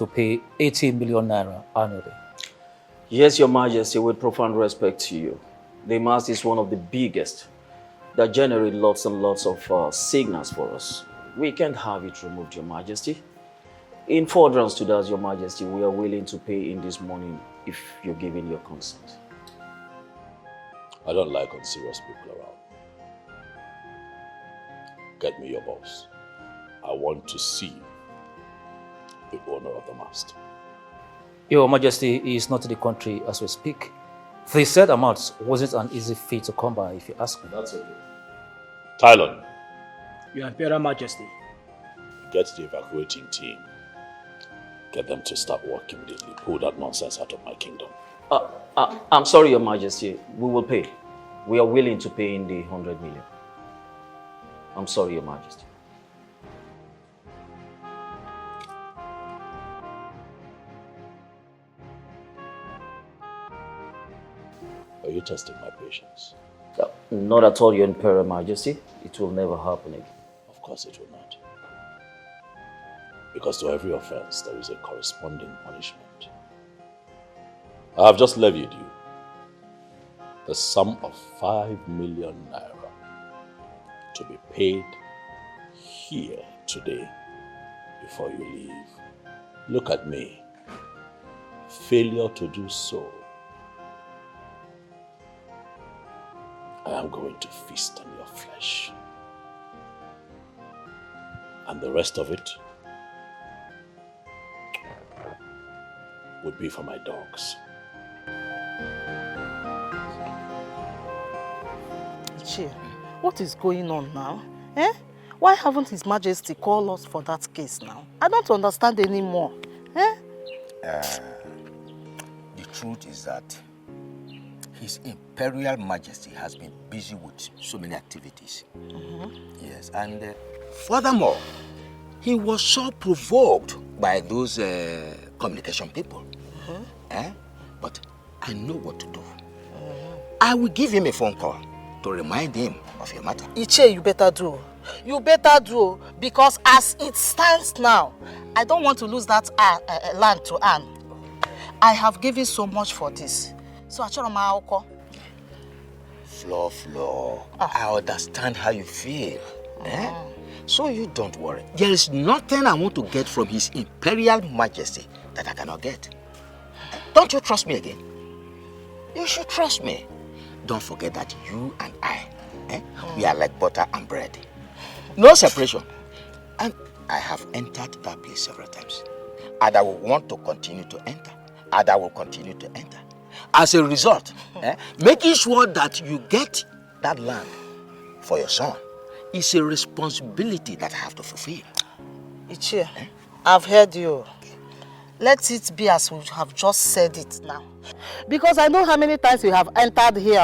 to pay 80 million naira annually. Yes, Your Majesty, with profound respect to you. The mast is one of the biggest that generate lots and lots of signals for us. We can't have it removed, Your Majesty. In furtherance to that, Your Majesty, we are willing to pay in this morning if you're giving your consent. I don't like unserious people around. Get me your boss. I want to see the owner of the mast. Your Majesty is not in the country as we speak. The said amount wasn't an easy feat to come by, if you ask me. That's okay. Tylon. Your Imperial Majesty. Get the evacuating team. Get them to start work immediately. Pull that nonsense out of my kingdom. I'm sorry, Your Majesty. We will pay. We are willing to pay in the 100 million. I'm sorry, Your Majesty. Are you testing my patience? Not at all, Your Imperial Majesty. It will never happen again. Of course it will not. Because to every offense, there is a corresponding punishment. I have just levied you the sum of 5 million naira to be paid here today before you leave. Look at me. Failure to do so, I am going to feast on your flesh. And the rest of it would be for my dogs. Ichie, what is going on now? Eh? Why haven't His Majesty called us for that case now? I don't understand anymore. Eh? The truth is that His Imperial Majesty has been busy with so many activities. Yes, and furthermore, he was so provoked by those communication people. But I know what to do. I will give him a phone call to remind him of your matter. Ichie, you better do. You better do, because as it stands now, I don't want to lose that land to Anne. I have given so much for this. So Flo, I understand how you feel. So you don't worry. There is nothing I want to get from His Imperial Majesty that I cannot get. Don't you trust me again? You should trust me. Don't forget that you and I, we are like butter and bread. No separation. And I have entered that place several times. And I will want to continue to enter. And I will continue to enter. As a result, making sure that you get that land for your son is a responsibility that I have to fulfill. Ichie, I've heard you. Let it be as we have just said it now. Because I know how many times you have entered here.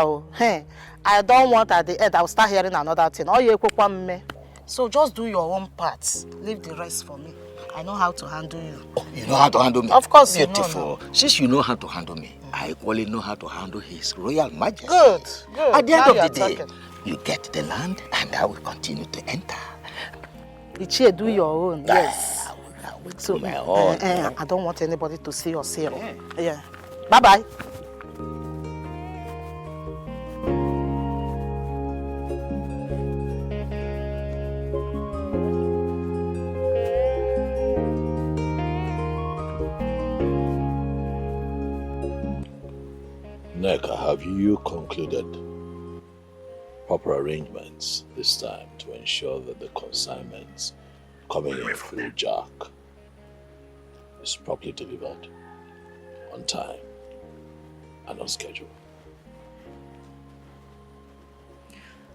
I don't want at the end I'll start hearing another thing. So just do your own part. Leave the rest for me. I know how to handle you. Oh, you know how to handle me? Of course. Beautiful. You know. Since you know how to handle me, I equally know how to handle His Royal Majesty. Good. At the end of the day, you get the land and I will continue to enter. Ichie, do your own. Yes. I will do my own. I don't want anybody to see us here. Yeah. Bye-bye. Neka, have you concluded proper arrangements this time to ensure that the consignments coming in through Jack is properly delivered on time and on schedule?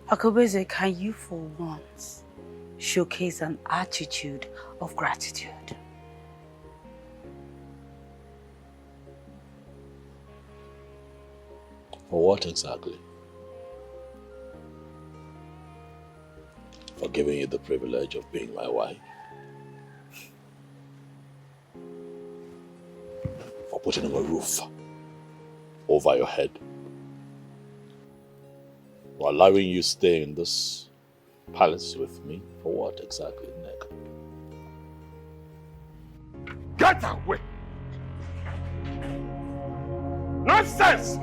Akobeze, can you for once showcase an attitude of gratitude? For what exactly? For giving you the privilege of being my wife? For putting a roof over your head? For allowing you stay in this palace with me? For what exactly, Nick? Get away! Nonsense!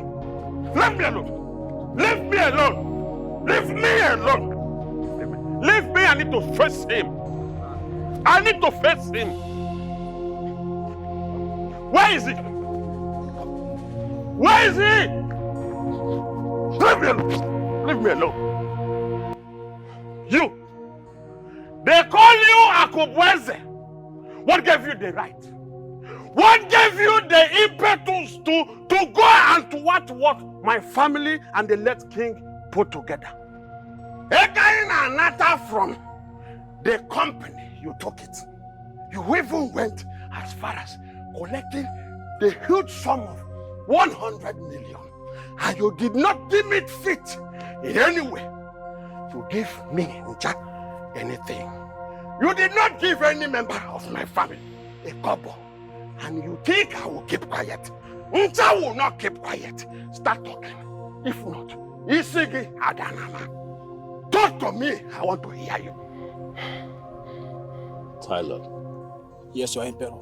Leave me alone! Leave me alone! Leave me alone! Leave me, I need to face him! I need to face him! Where is he? Where is he? Leave me alone! Leave me alone! You! They call you Akubweze! What gave you the right? What gave you the impetus to go and to what my family and the late king put together? Ekaina Nata from the company, you took it. You even went as far as collecting the huge sum of 100 million. And you did not deem it fit in any way to give me, Nja, anything. You did not give any member of my family a kobo. And you think I will keep quiet? Nja will not keep quiet. Start talking. If not, Isigi Adanama. Talk to me. I want to hear you. Tyler. Yes, Your Emperor.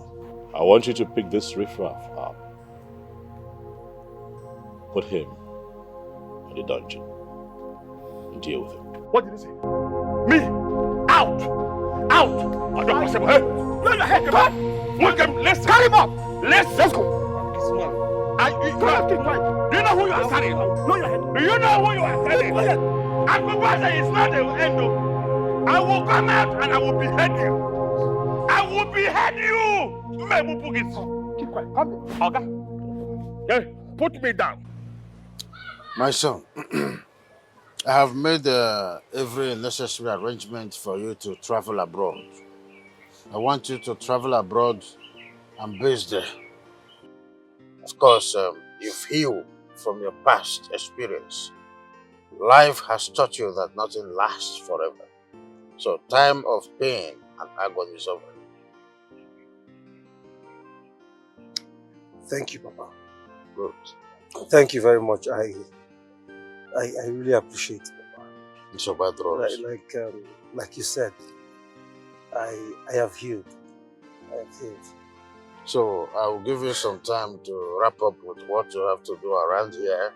I want you to pick this riffraff up. Put him in the dungeon and deal with him. What did he say? Me? Out! Out! I don't possible. Hey! Let the heck up! Let's carry him up! Let's go! Do you know who you are carrying? Do you know who you are carrying? Akubweze is not the end of. I will come out and I will behead you. I will behead you! Keep quiet. Come here. Okay? Hey, put me down. My son, I have made every necessary arrangement for you to travel abroad. I want you to travel abroad and base there. Of course, you've healed from your past experience. Life has taught you that nothing lasts forever. So time of pain and agony is over. Thank you, Papa. Good. Thank you very much. I really appreciate it, Papa. It's a bad road. Like you said, I have healed. I have healed. So I will give you some time to wrap up with what you have to do around here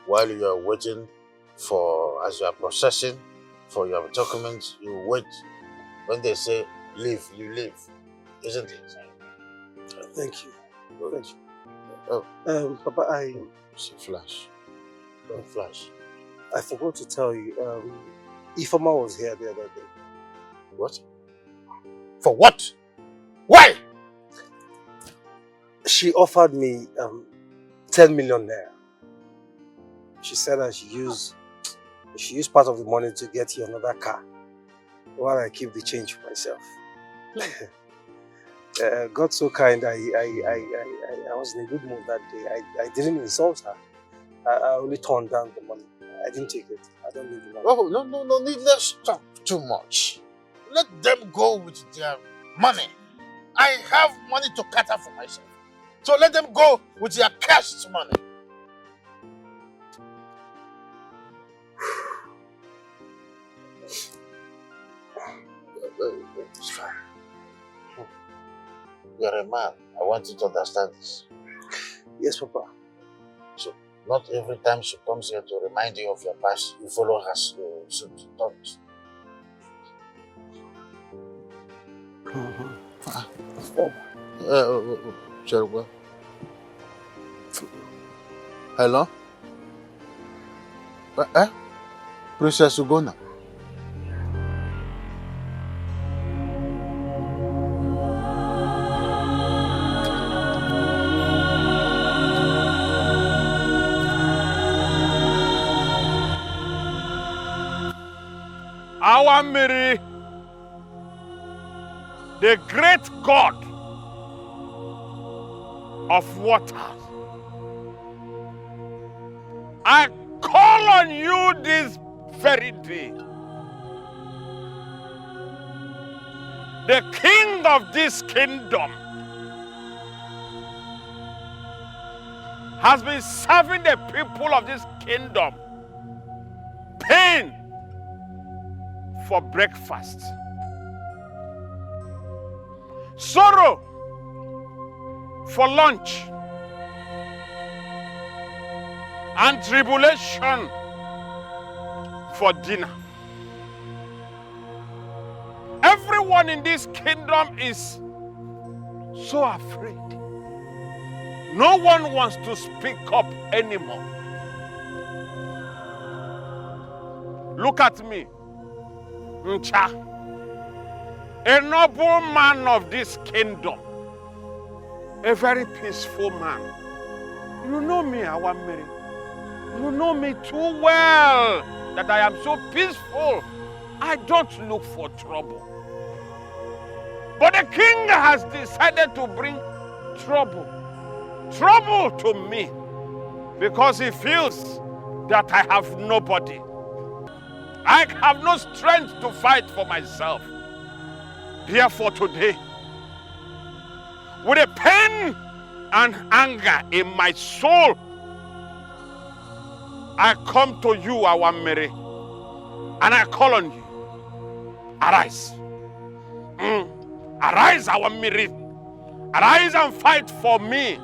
while you are waiting for, as you are processing for your documents, you wait. When they say leave, you leave. Isn't it? Thank you. Good. Thank you. Papa, Flash. Don't flash. I forgot to tell you, Ifama was here the other day. What? For what? Why? She offered me 10 million naira. She said that she used part of the money to get you another car, while I keep the change for myself. God so kind, I was in a good mood that day. I didn't insult her. I only turned down the money. I didn't take it. I don't need the money. Oh, no, let's talk too much. Let them go with their money. I have money to cater for myself. So let them go with their cash money. It's fine. You're a man. I want you to understand this. Yes, Papa. So, not every time she comes here to remind you of your past, you follow her suit. Don't. Cherubah. Hello? Princess Ugonna. Our Mary, the great God of water, I call on you this very day. The king of this kingdom has been serving the people of this kingdom pain for breakfast, sorrow for lunch and tribulation for dinner. Everyone in this kingdom is so afraid. No one wants to speak up anymore. Look at me, Ncha, a noble man of this kingdom, a very peaceful man. You know me, Awamiri. You know me too well that I am so peaceful. I don't look for trouble. But the king has decided to bring trouble to me because he feels that I have nobody. I have no strength to fight for myself. Therefore today, with a pain and anger in my soul, I come to you, Awamiri, and I call on you. Arise. Arise, Awamiri. Arise and fight for me,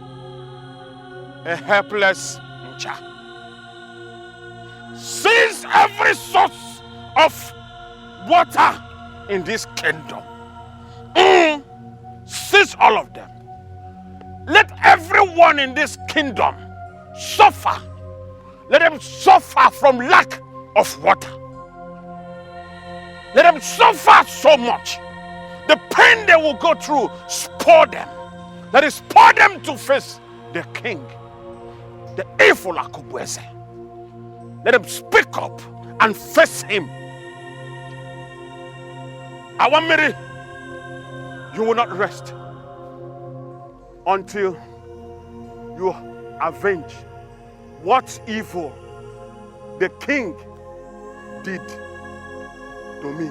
a helpless Ncha. Seize every source of water in this kingdom. Seize all of them. Let everyone in this kingdom suffer. Let them suffer from lack of water. Let them suffer so much. The pain they will go through, spur them. That is, spur them to face the king, the evil Akubweze. Let them speak up and face him. Awamiri, you will not rest until you avenge what evil the king did to me.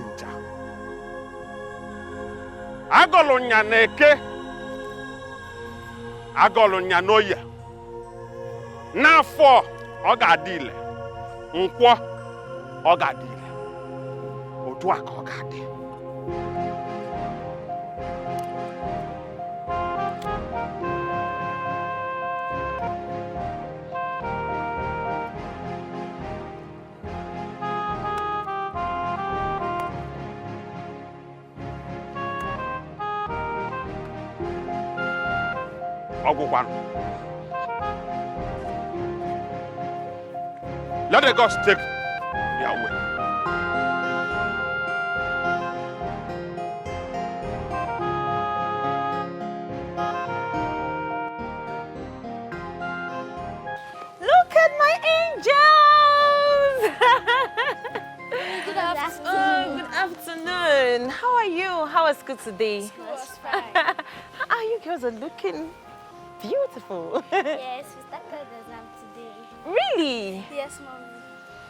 Agolonya neke, agolonya noya. N'afọ ọ ga-adị ile, nkwọ ọ ga-adị ile. Otu a ka ọ ga-adị. Let the gods take their way. Look at my angels! Good afternoon. Good afternoon. How are you? How was school today? School was fine. You girls are looking beautiful. Yes, we started the exam today. Really? Yes, Mommy.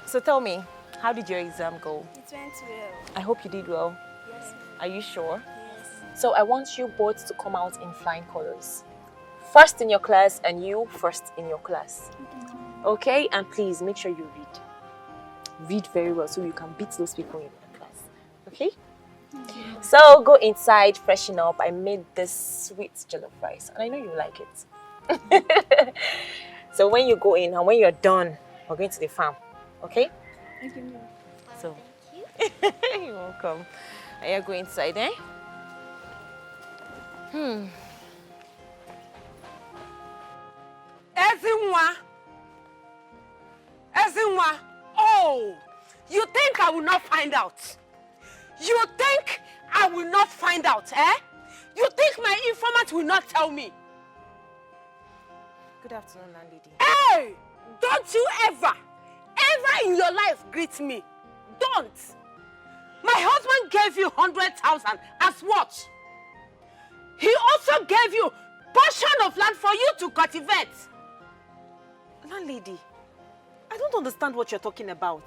So tell me, how did your exam go? It went well. I hope you did well. Yes, Mom. Are you sure? Yes. So I want you both to come out in flying colors. First in your class and you first in your class. Okay? And please make sure you read. Read very well so you can beat those people in your class. Okay? So go inside, freshen up. I made this sweet jollof rice and I know you like it. So when you go in and when you're done, we're going to the farm. Okay? Thank you, Mom. So Thank you. You're welcome. Are you going inside, eh? Ezinwa, oh, you think I will not find out? You think I will not find out, eh? You think my informant will not tell me? Good afternoon, landlady. Hey, don't you ever in your life greet me. Don't. My husband gave you 100,000 as what? He also gave you portion of land for you to cultivate. Landlady, I don't understand what you're talking about.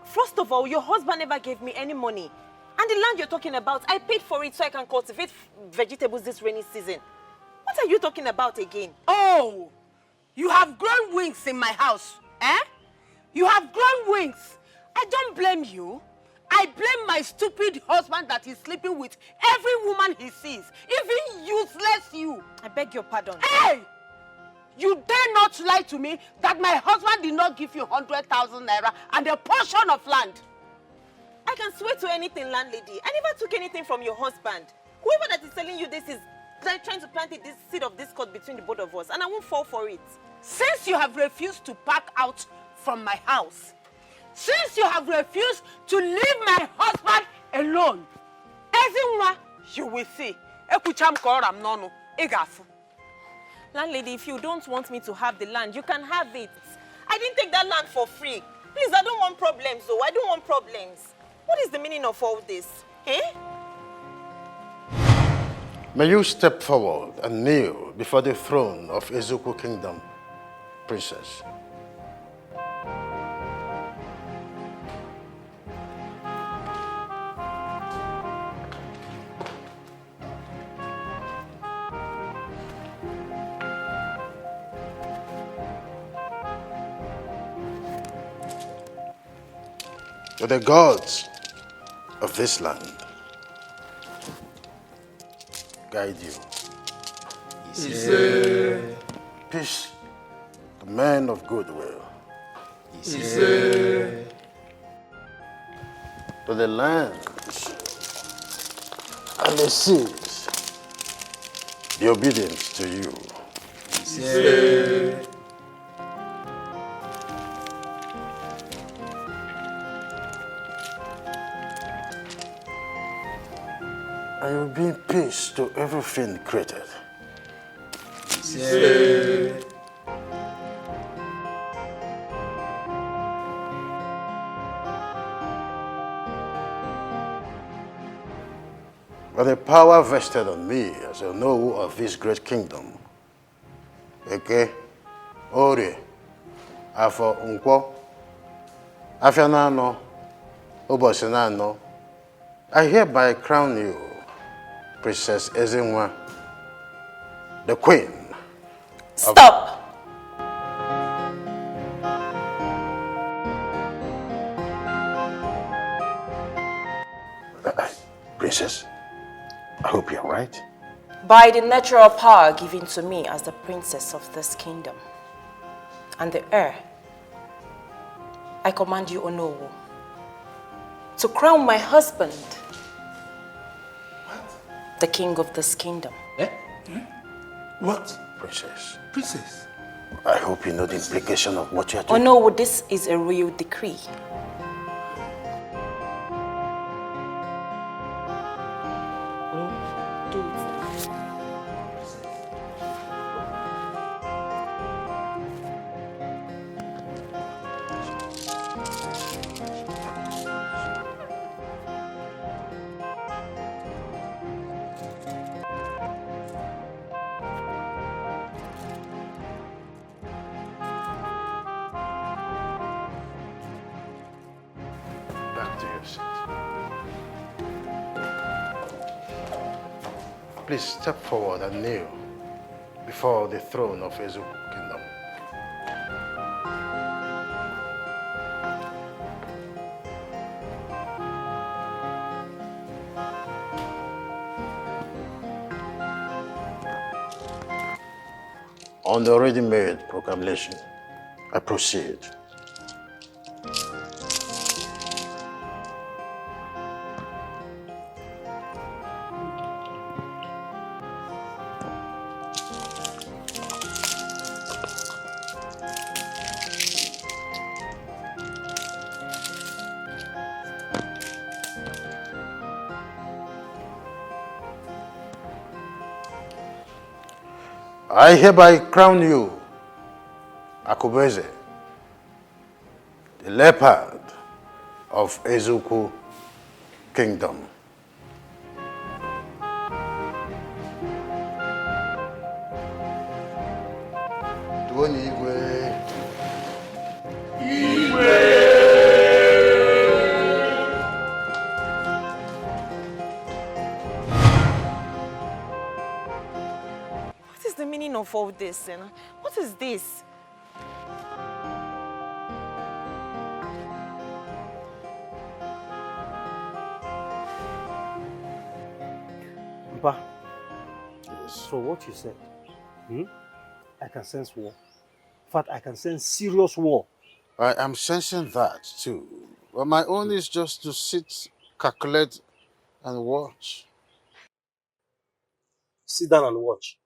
First of all, your husband never gave me any money. And the land you're talking about, I paid for it so I can cultivate vegetables this rainy season. What are you talking about again? Oh, you have grown wings in my house, eh? You have grown wings. I don't blame you. I blame my stupid husband that he's sleeping with every woman he sees, even useless you. I beg your pardon. Hey! You dare not lie to me that my husband did not give you 100,000 naira and a portion of land. I can swear to anything, landlady. I never took anything from your husband. Whoever that is telling you this is trying to plant this seed of discord between the both of us, and I won't fall for it. Since you have refused to pack out from my house, since you have refused to leave my husband alone, Ezinwa, you will see. Landlady, if you don't want me to have the land, you can have it. I didn't take that land for free. Please, I don't want problems, though. I don't want problems. What is the meaning of all this? Eh? May you step forward and kneel before the throne of Ezuku Kingdom, Princess. To the gods of this land guide you. Peace to men of goodwill. To the lands and the seas, the obedience to you. I will bring peace to everything created. By the power vested on me as a know of this great kingdom, Eke, Ori, Afo Nkwo, Afianano, Obosinano, I hereby crown you Princess Ezinwa, the Queen. Stop! Princess, I hope you're right. By the natural power given to me as the princess of this kingdom and the heir, I command you, Onowu, to crown my husband, the king of this kingdom. Eh? What? Princess. Princess? I hope you know the implication of what you are doing. Onowu, this is a real decree. Back to your seat. Please step forward and kneel before the throne of Ezuku Kingdom. On the already made proclamation, I proceed. I hereby crown you, Akubeze, the leopard of Ezuku Kingdom. What is the meaning of all this? What is this? Papa, so what you said, I can sense war. In fact, I can sense serious war. I am sensing that too. But my own is just to sit, calculate, and watch. Sit down and watch.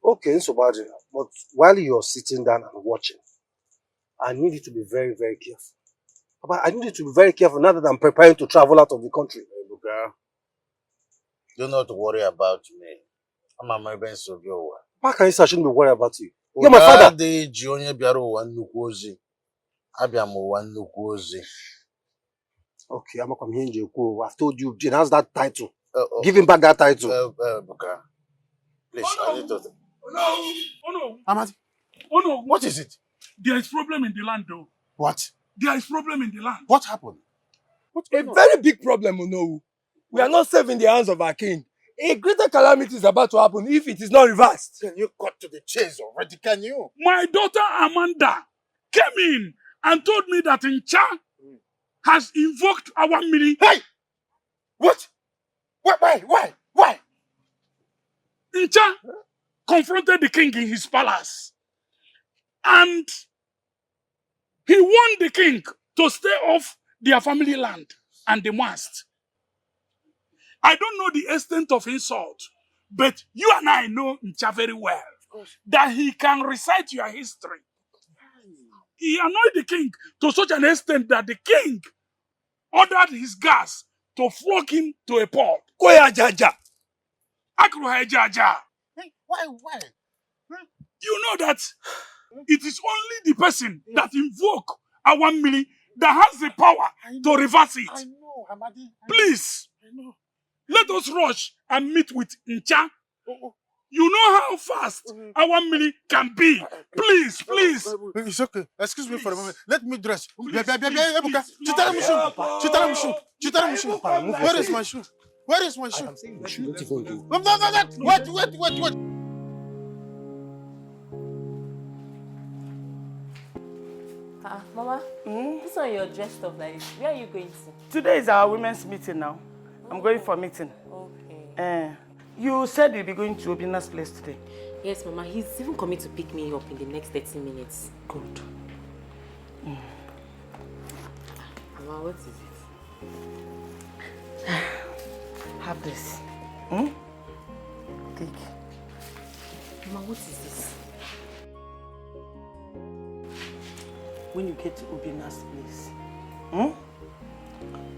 Okay, so bad. But while you're sitting down and watching, I need you to be very, very careful. Papa, I need you to be very careful now that I'm preparing to travel out of the country. Ebuka, do not worry about me. I'm a my best of your work. Why can you say I shouldn't be worried about you? You're my father. Okay, I'm not coming here. I've told you, denounce that title. Give him back that title. Ebuka, please, I need to... Oh no! Amadi, Oh no! what is it? There is problem in the land though. What? There is problem in the land. What happened? A very big problem, Onowu. We are not safe in the hands of our king. A greater calamity is about to happen if it is not reversed. Can you cut to the chase already, can you? My daughter Amanda came in and told me that Ncha has invoked our military. Hey! What? Why? Ncha confronted the king in his palace. And he warned the king to stay off their family land and the mast. I don't know the extent of insult, but you and I know Ncha very well. That he can recite your history. He annoyed the king to such an extent that the king ordered his guards to flog him to a pole. Koya Jaja. Akruha Jaja. Why? You know that it is only the person that invoke our military that has the power to reverse it. I know, Amadi. Please, I know. let us rush and meet with Ncha. You know how fast our military can be. Please. It's okay. Excuse me for a moment. Let me dress. Where is my shoe? I'm saying you shouldn't even do. Wait. Mama, this one you're dressed up like this. Where are you going to? Today is our women's meeting now. I'm going for a meeting. Okay. You said you'll be going to Obina's place today. Yes, Mama. He's even coming to pick me up in the next 30 minutes. Good. Mama, what is it? Have this. Take. Mama, what is this? When you get to Obina's place,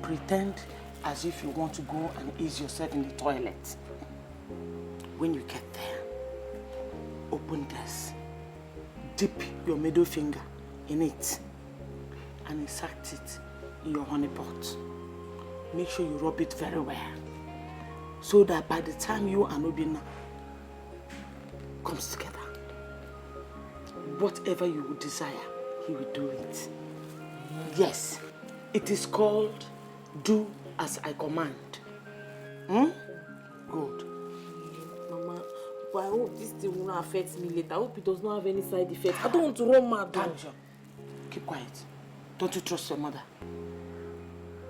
pretend as if you want to go and ease yourself in the toilet. When you get there, open this. Dip your middle finger in it and insert it in your honey pot. Make sure you rub it very well so that by the time you and Obina comes together, whatever you would desire, he will do it. Yes, it is called do as I command. Good. Mama, but I hope this thing will not affect me later. I hope it does not have any side effects. I don't want to run mad. Keep quiet. Don't you trust your mother?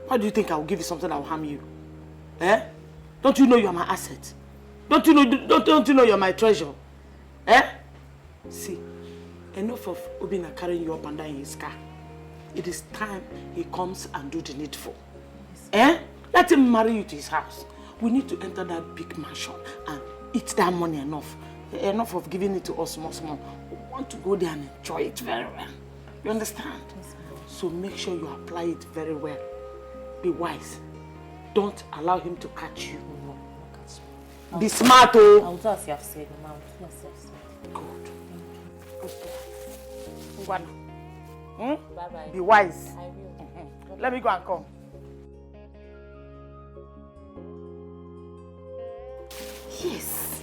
Why do you think I will give you something that will harm you? Don't you know you are my asset? Don't you know you are my treasure? See, enough of Obina carrying you up and down in his car. It is time he comes and do the needful. Let him marry you to his house. We need to enter that big mansion and eat that money enough. Enough of giving it to us small. We want to go there and enjoy it very well. You understand? Yes, so make sure you apply it very well. Be wise. Don't allow him to catch you. Be smart, oh. I'll do as you have said, Mama. I'll do as you have said. Good. Bye-bye. Be wise. I will. Let me go and come. Yes.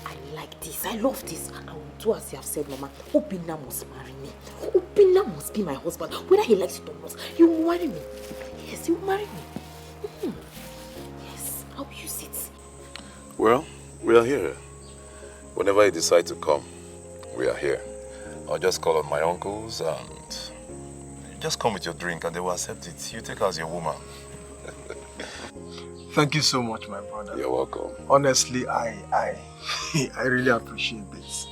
I like this. I love this. I will do as you have said, Mama. Obina must marry me. Obina must be my husband. Whether he likes it or not, you will marry me. Yes, you will marry me. Yes, I'll use it. Well, we are here. Whenever you decide to come, we are here. I'll just call on my uncles and just come with your drink and they will accept it. You take her as your woman. Thank you so much, my brother. You're welcome. Honestly, I really appreciate this.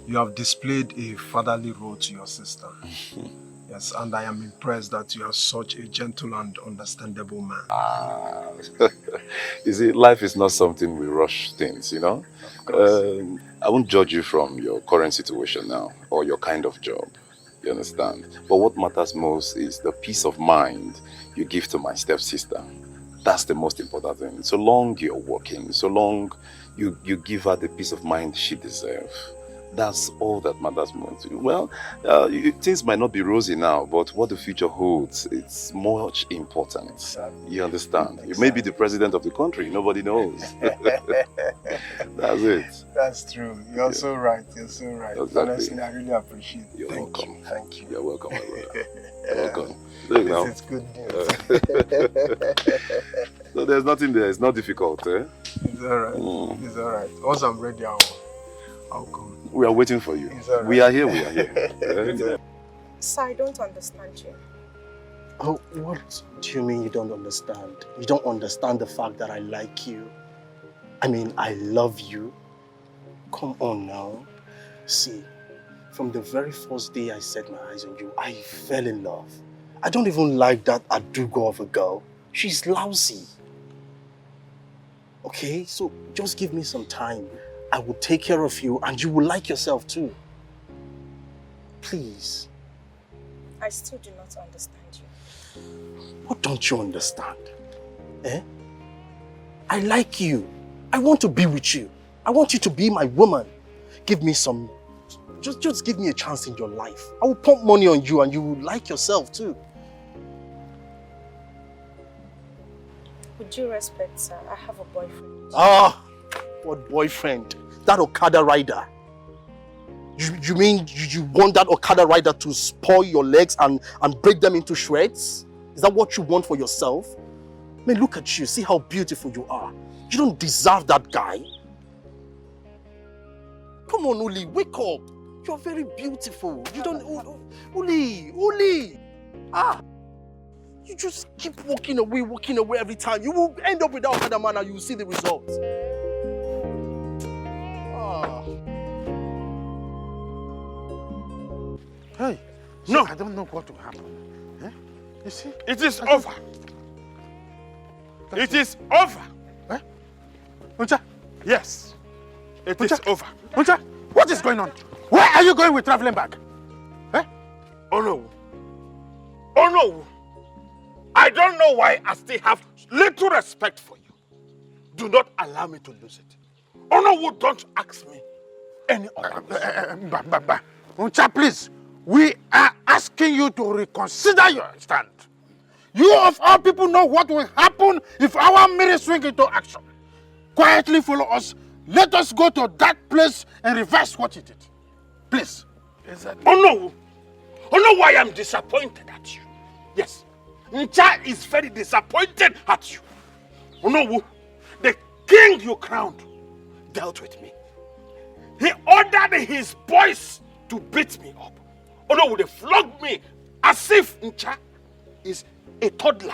You have displayed a fatherly role to your sister. Yes, and I am impressed that you are such a gentle and understandable man. You see, life is not something we rush things, you know? I won't judge you from your current situation now or your kind of job. You understand? But what matters most is the peace of mind you give to my stepsister. That's the most important thing. So long you're working, so long you give her the peace of mind she deserves. That's all that matters most. Well, things might not be rosy now, but what the future holds, it's much important. Exactly. You understand? Exactly. You may be the president of the country, nobody knows. That's it. That's true. You're so right. You're so right. Exactly. Honestly, I really appreciate it. You're welcome. Thank you. You're welcome, my brother. You're welcome. Look now. It's good news. So there's nothing there. It's not difficult, eh? It's all right. It's all right. Once I'm ready, I'll come. We are waiting for you. Right. We are here. We are here. Sir, I don't understand you. Oh, what do you mean you don't understand? You don't understand the fact that I like you? I mean, I love you. Come on now. See, from the very first day I set my eyes on you, I fell in love. I don't even like that adugo of a girl. She's lousy. Okay, so just give me some time. I will take care of you and you will like yourself too. Please. I still do not understand you. What don't you understand? Eh? I like you. I want to be with you. I want you to be my woman. Give me some... Just give me a chance in your life. I will pump money on you and you will like yourself too. With due respect, sir, I have a boyfriend. Ah! What boyfriend? That Okada rider. You mean you want that Okada rider to spoil your legs and break them into shreds? Is that what you want for yourself? I mean, look at you. See how beautiful you are. You don't deserve that guy. Come on, Uli, wake up. You're very beautiful. You don't... Uli! Ah! You just keep walking away every time. You will end up with that Okada man and you will see the results. Hey, no, I don't know what will happen. Eh? You see? It is over. It is over. Eh? Uncha? Yes, it is over. Uncha, what is going on? Where are you going with traveling bag? Eh? Oh no. Oh no. I don't know why I still have little respect for you. Do not allow me to lose it. Oh no, don't ask me any other question. Uncha, please. We are asking you to reconsider your stand. You of all people know what will happen if our marriage swing into action. Quietly follow us. Let us go to that place and reverse what he did. Please. Exactly. Oh no. Oh no, I am disappointed at you. Yes. Ncha is very disappointed at you. Oh no, the king you crowned dealt with me. He ordered his boys to beat me up. Oh no, they flogged me as if Ncha is a toddler.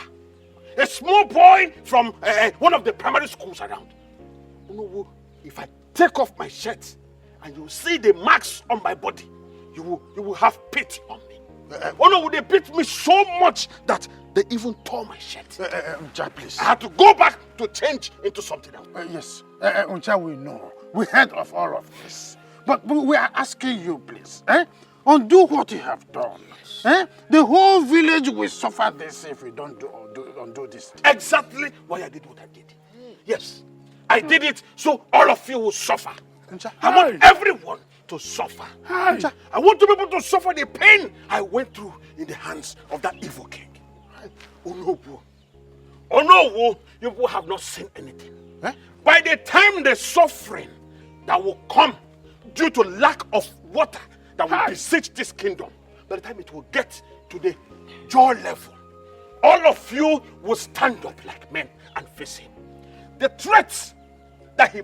A small boy from one of the primary schools around. Oh no, if I take off my shirt and you see the marks on my body, you will have pity on me. Oh no, they beat me so much that they even tore my shirt. Uncha, please. I had to go back to change into something else. Yes, Uncha, we know. We heard of all of this. But we are asking you, please, undo what you have done. The whole village will suffer this if we don't undo this. Exactly why I did what I did. Yes, I did it so all of you will suffer. I want everyone to suffer. I want to be able to suffer the pain I went through in the hands of that evil king. Oh no, you people have not seen anything. By the time the suffering that will come due to lack of water that will besiege this kingdom, by the time it will get to the jaw level, all of you will stand up like men and face him. The threats that he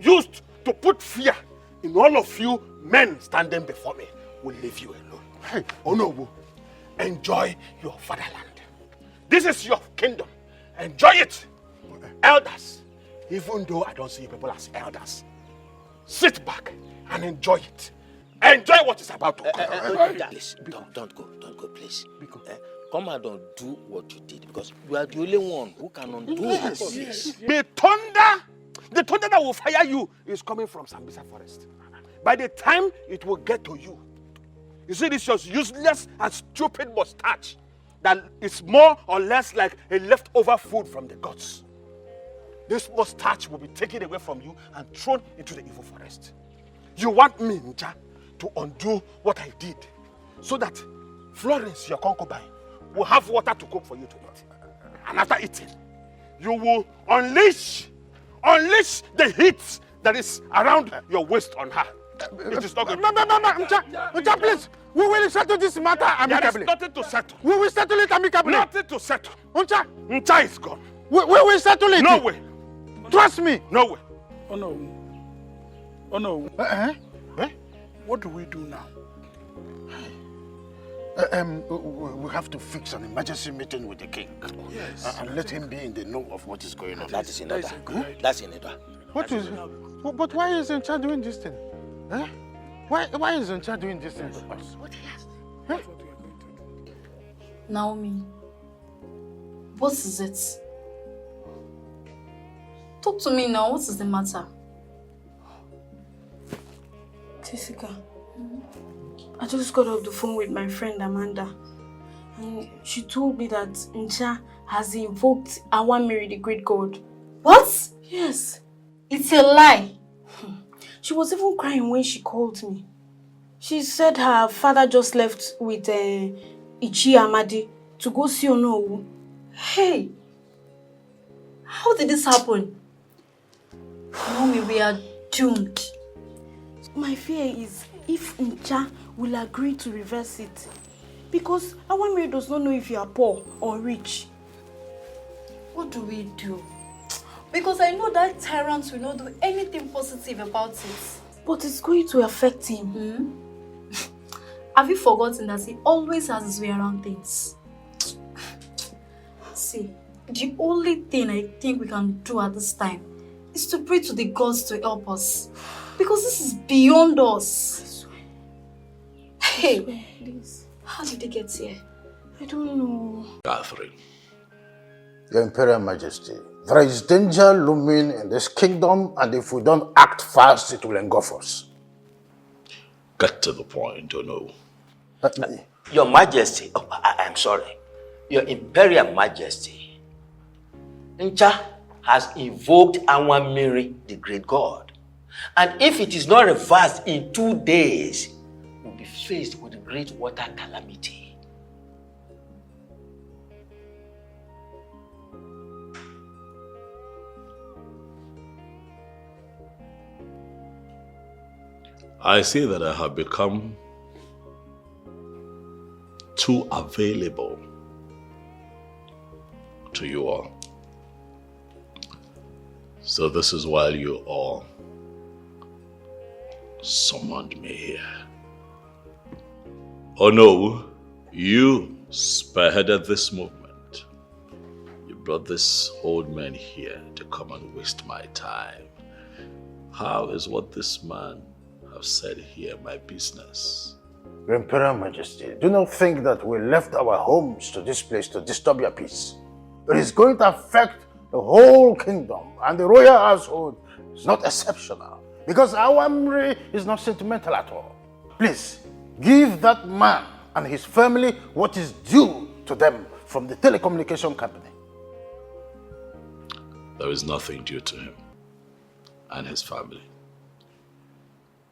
used to put fear in all of you men standing before me will leave you alone. Oh no, enjoy your fatherland. This is your kingdom, Enjoy it. Elders, even though I don't see people as elders, sit back and enjoy it. Enjoy what is about to come. Please, don't go, please. Come and don't do what you did, because you are the only one who can undo this. Yes. The thunder that will fire you is coming from Sambisa Forest. By the time it will get to you, you see this your useless and stupid mustache that is more or less like a leftover food from the gods. This mustache will be taken away from you and thrown into the evil forest. You want me, Nja, to undo what I did so that Florence, your concubine, will have water to cook for you to eat. And after eating, you will unleash the heat that is around your waist on her. It is not good. Nja, please. We will settle this matter amicably. There is nothing to settle. We will settle it amicably. Nothing to settle. Nja is gone. We will settle it. No way. Trust me. No way. Oh no. Oh no. What do we do now? We have to fix an emergency meeting with the king. Yes. And let him be in the know of what is going on. That is in order. That's in order. What is it? But why is Ncha doing this thing? Huh? Why is Ncha doing this thing to us? Huh? Naomi, what is it? Talk to me now. What is the matter? Jessica, I just got off the phone with my friend Amanda, and she told me that Ncha has invoked Awamiri, the great god. What? Yes. It's a lie. She was even crying when she called me. She said her father just left with Ichi Amadi to go see Onowu. Hey, how did this happen? Naomi, we are doomed. My fear is if Ncha will agree to reverse it. Because Awamiri does not know if you are poor or rich. What do we do? Because I know that tyrant will not do anything positive about it. But it's going to affect him. Have you forgotten that he always has his way around things? See, the only thing I think we can do at this time is to pray to the gods to help us. Because this is beyond us. Hey, please. How did they get here? I don't know. Catherine. Your Imperial Majesty, there is danger looming in this kingdom, and if we don't act fast, it will engulf us. Get to the point, or no? Your Majesty, I'm sorry. Your Imperial Majesty, Ncha has invoked Awamiri, the great god. And if it is not reversed in 2 days, we'll be faced with a great water calamity. I see that I have become too available to you all. So this is why you all summoned me here. Oh no, you spearheaded this movement. You brought this old man here to come and waste my time. How is what this man have said here my business? Your Imperial Majesty, do not think that we left our homes to this place to disturb your peace. It is going to affect the whole kingdom, and the royal household is not exceptional, because Awamiri is not sentimental at all. Please, give that man and his family what is due to them from the telecommunication company. There is nothing due to him and his family.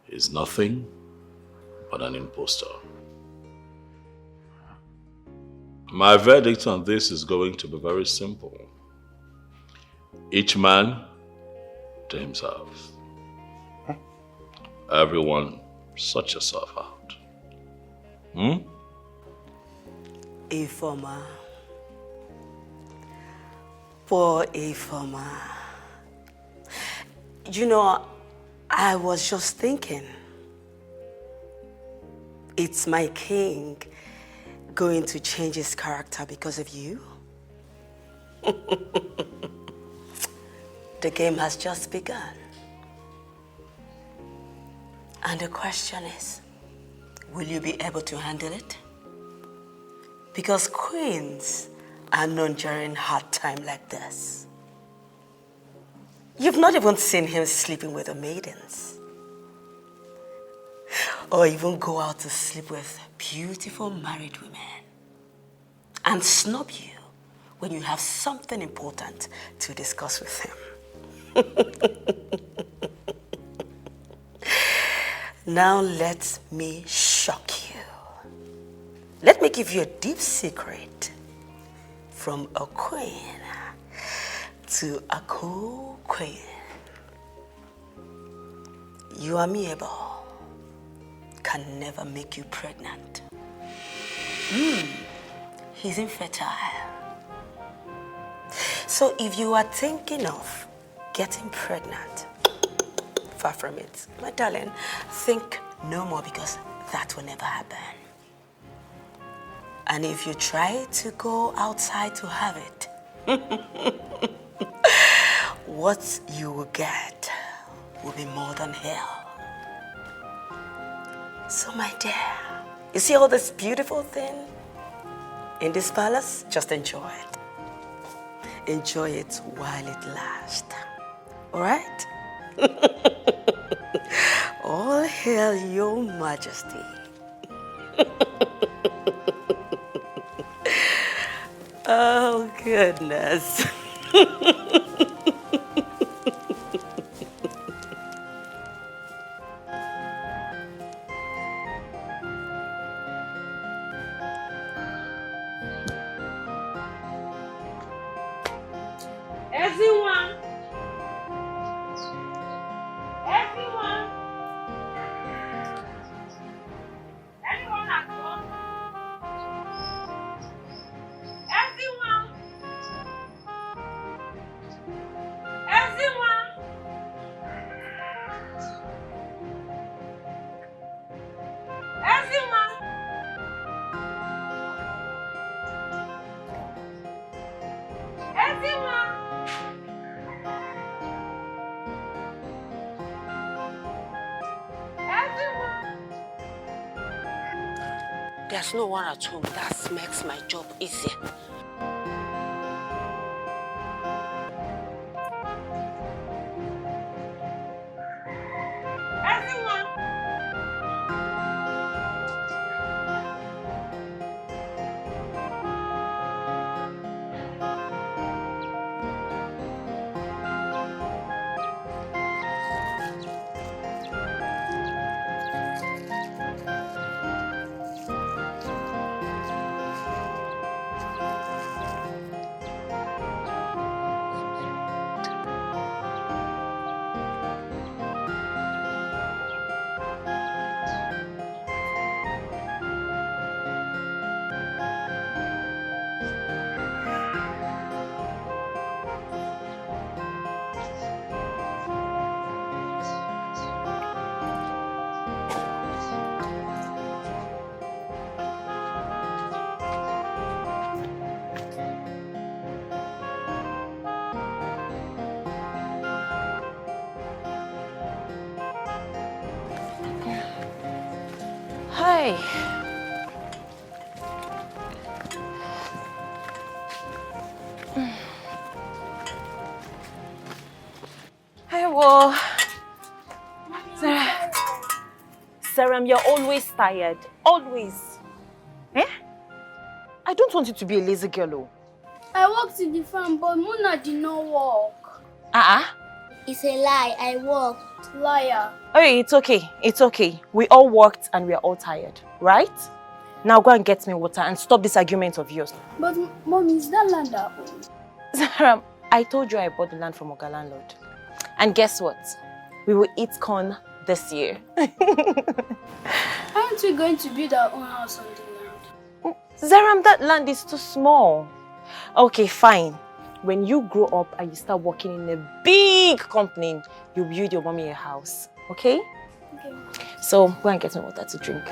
He is nothing but an impostor. My verdict on this is going to be very simple. Each man to himself. Everyone, sort yourself out. Ifoma. Poor Ifoma. You know, I was just thinking, it's my king going to change his character because of you? The game has just begun. And the question is, will you be able to handle it? Because queens are known during hard time like this. You've not even seen him sleeping with the maidens. Or even go out to sleep with beautiful married women. And snub you when you have something important to discuss with him. Now let me shock you. Let me give you a deep secret. From a queen to a cool queen. Your amiable can never make you pregnant. He's infertile. So if you are thinking of getting pregnant, far from it, my darling, think no more, because that will never happen. And if you try to go outside to have it, what you will get will be more than hell. So my dear, you see all this beautiful thing in this palace? Just enjoy it. Enjoy it while it lasts. All right? All hail your majesty. Oh, goodness. Everyone! Everyone! Everyone at home? Everyone! Everyone! Everyone! Everyone! There's no one at home. That makes my job easier. Everyone! Hi. Hi, well, Sarah, you're always tired. Always. Eh? I don't want you to be a lazy girl. Oh. I worked in the farm, but Muna did not work. It's a lie. I worked. Liar. Hey, it's okay. It's okay. We all worked and we are all tired, right? Now go and get me water and stop this argument of yours. But Mommy, is that land our own? Sarah, I told you I bought the land from Oga landlord. And guess what? We will eat corn this year. Aren't we going to build our own house on the land? Zaram, that land is too small. Okay, fine. When you grow up and you start working in a big company, you build your mommy a house, okay? Okay. So go and get me water to drink.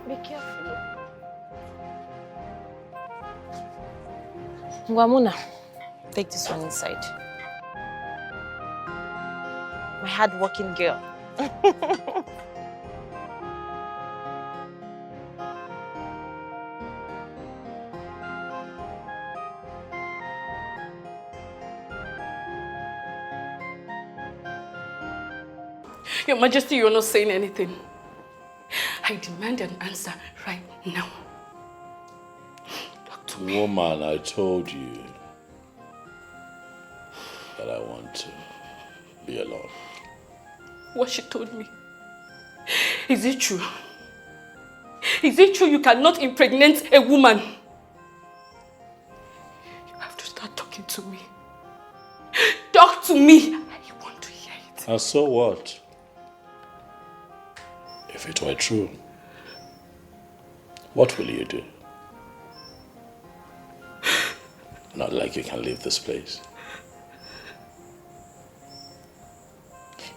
Be careful. Ngwamuna, take this one inside. My hard-working girl. Your Majesty, you're not saying anything. I demand an answer right now. Woman, I told you that I want to be alone. What she told me. Is it true? Is it true you cannot impregnate a woman? You have to start talking to me. Talk to me. I want to hear it. And so what? If it were true, what will you do? Not like you can leave this place.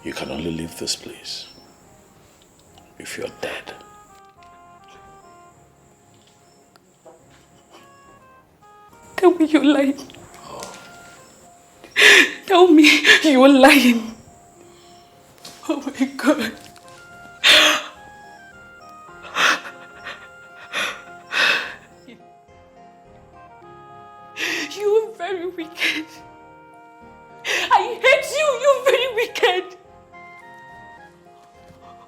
You can only leave this place if you're dead. Tell me you're lying. Tell me you're lying. Oh my God. You're very wicked. I hate you. You're very wicked.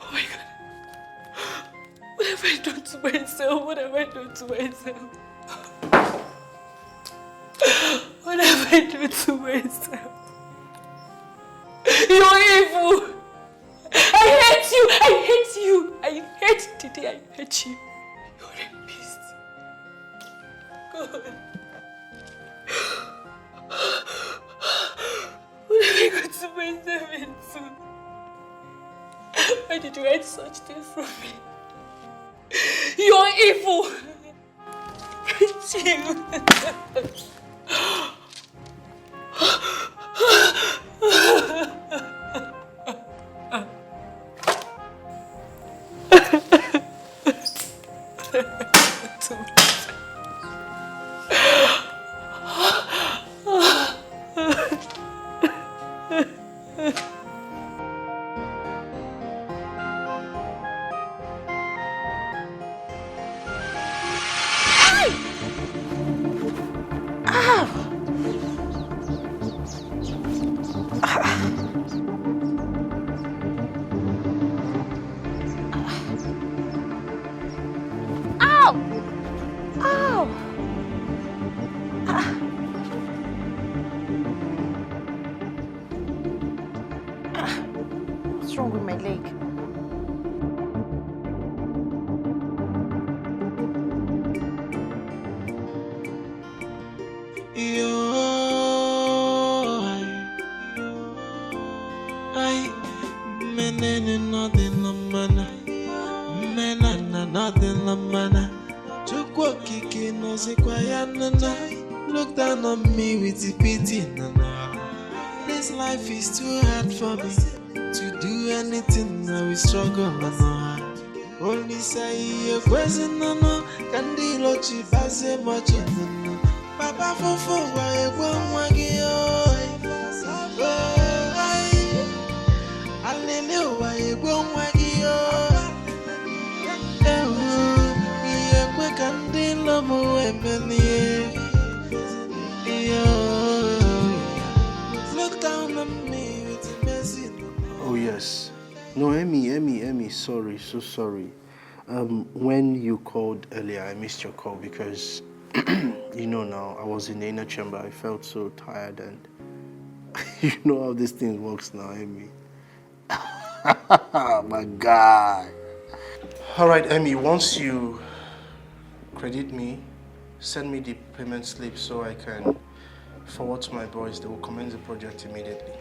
Oh my God. What have I done to myself? What have I done to myself? What have I done to myself? You're evil. I hate you. I hate you. I hate today. I hate you. You're a beast. God. What have I got to myself into? Why did you hide such things from me? You're evil. It's you. What's wrong with my leg? Look down on me with the pity, nana. This life is too hard for me to do anything. Now we struggle, nana. Only say a question, nana. Can the Lord she pass a much, nana. Papa for why one waggy, hallelujah, why one waggy, look down on me with the mercy. Oh yes. No, Emmy, sorry, so sorry. When you called earlier, I missed your call because, you know now, I was in the inner chamber. I felt so tired and you know how this thing works now, Emmy. My God. All right, Emmy, once you credit me, send me the payment slip so I can forward to my boys. They will commence the project immediately.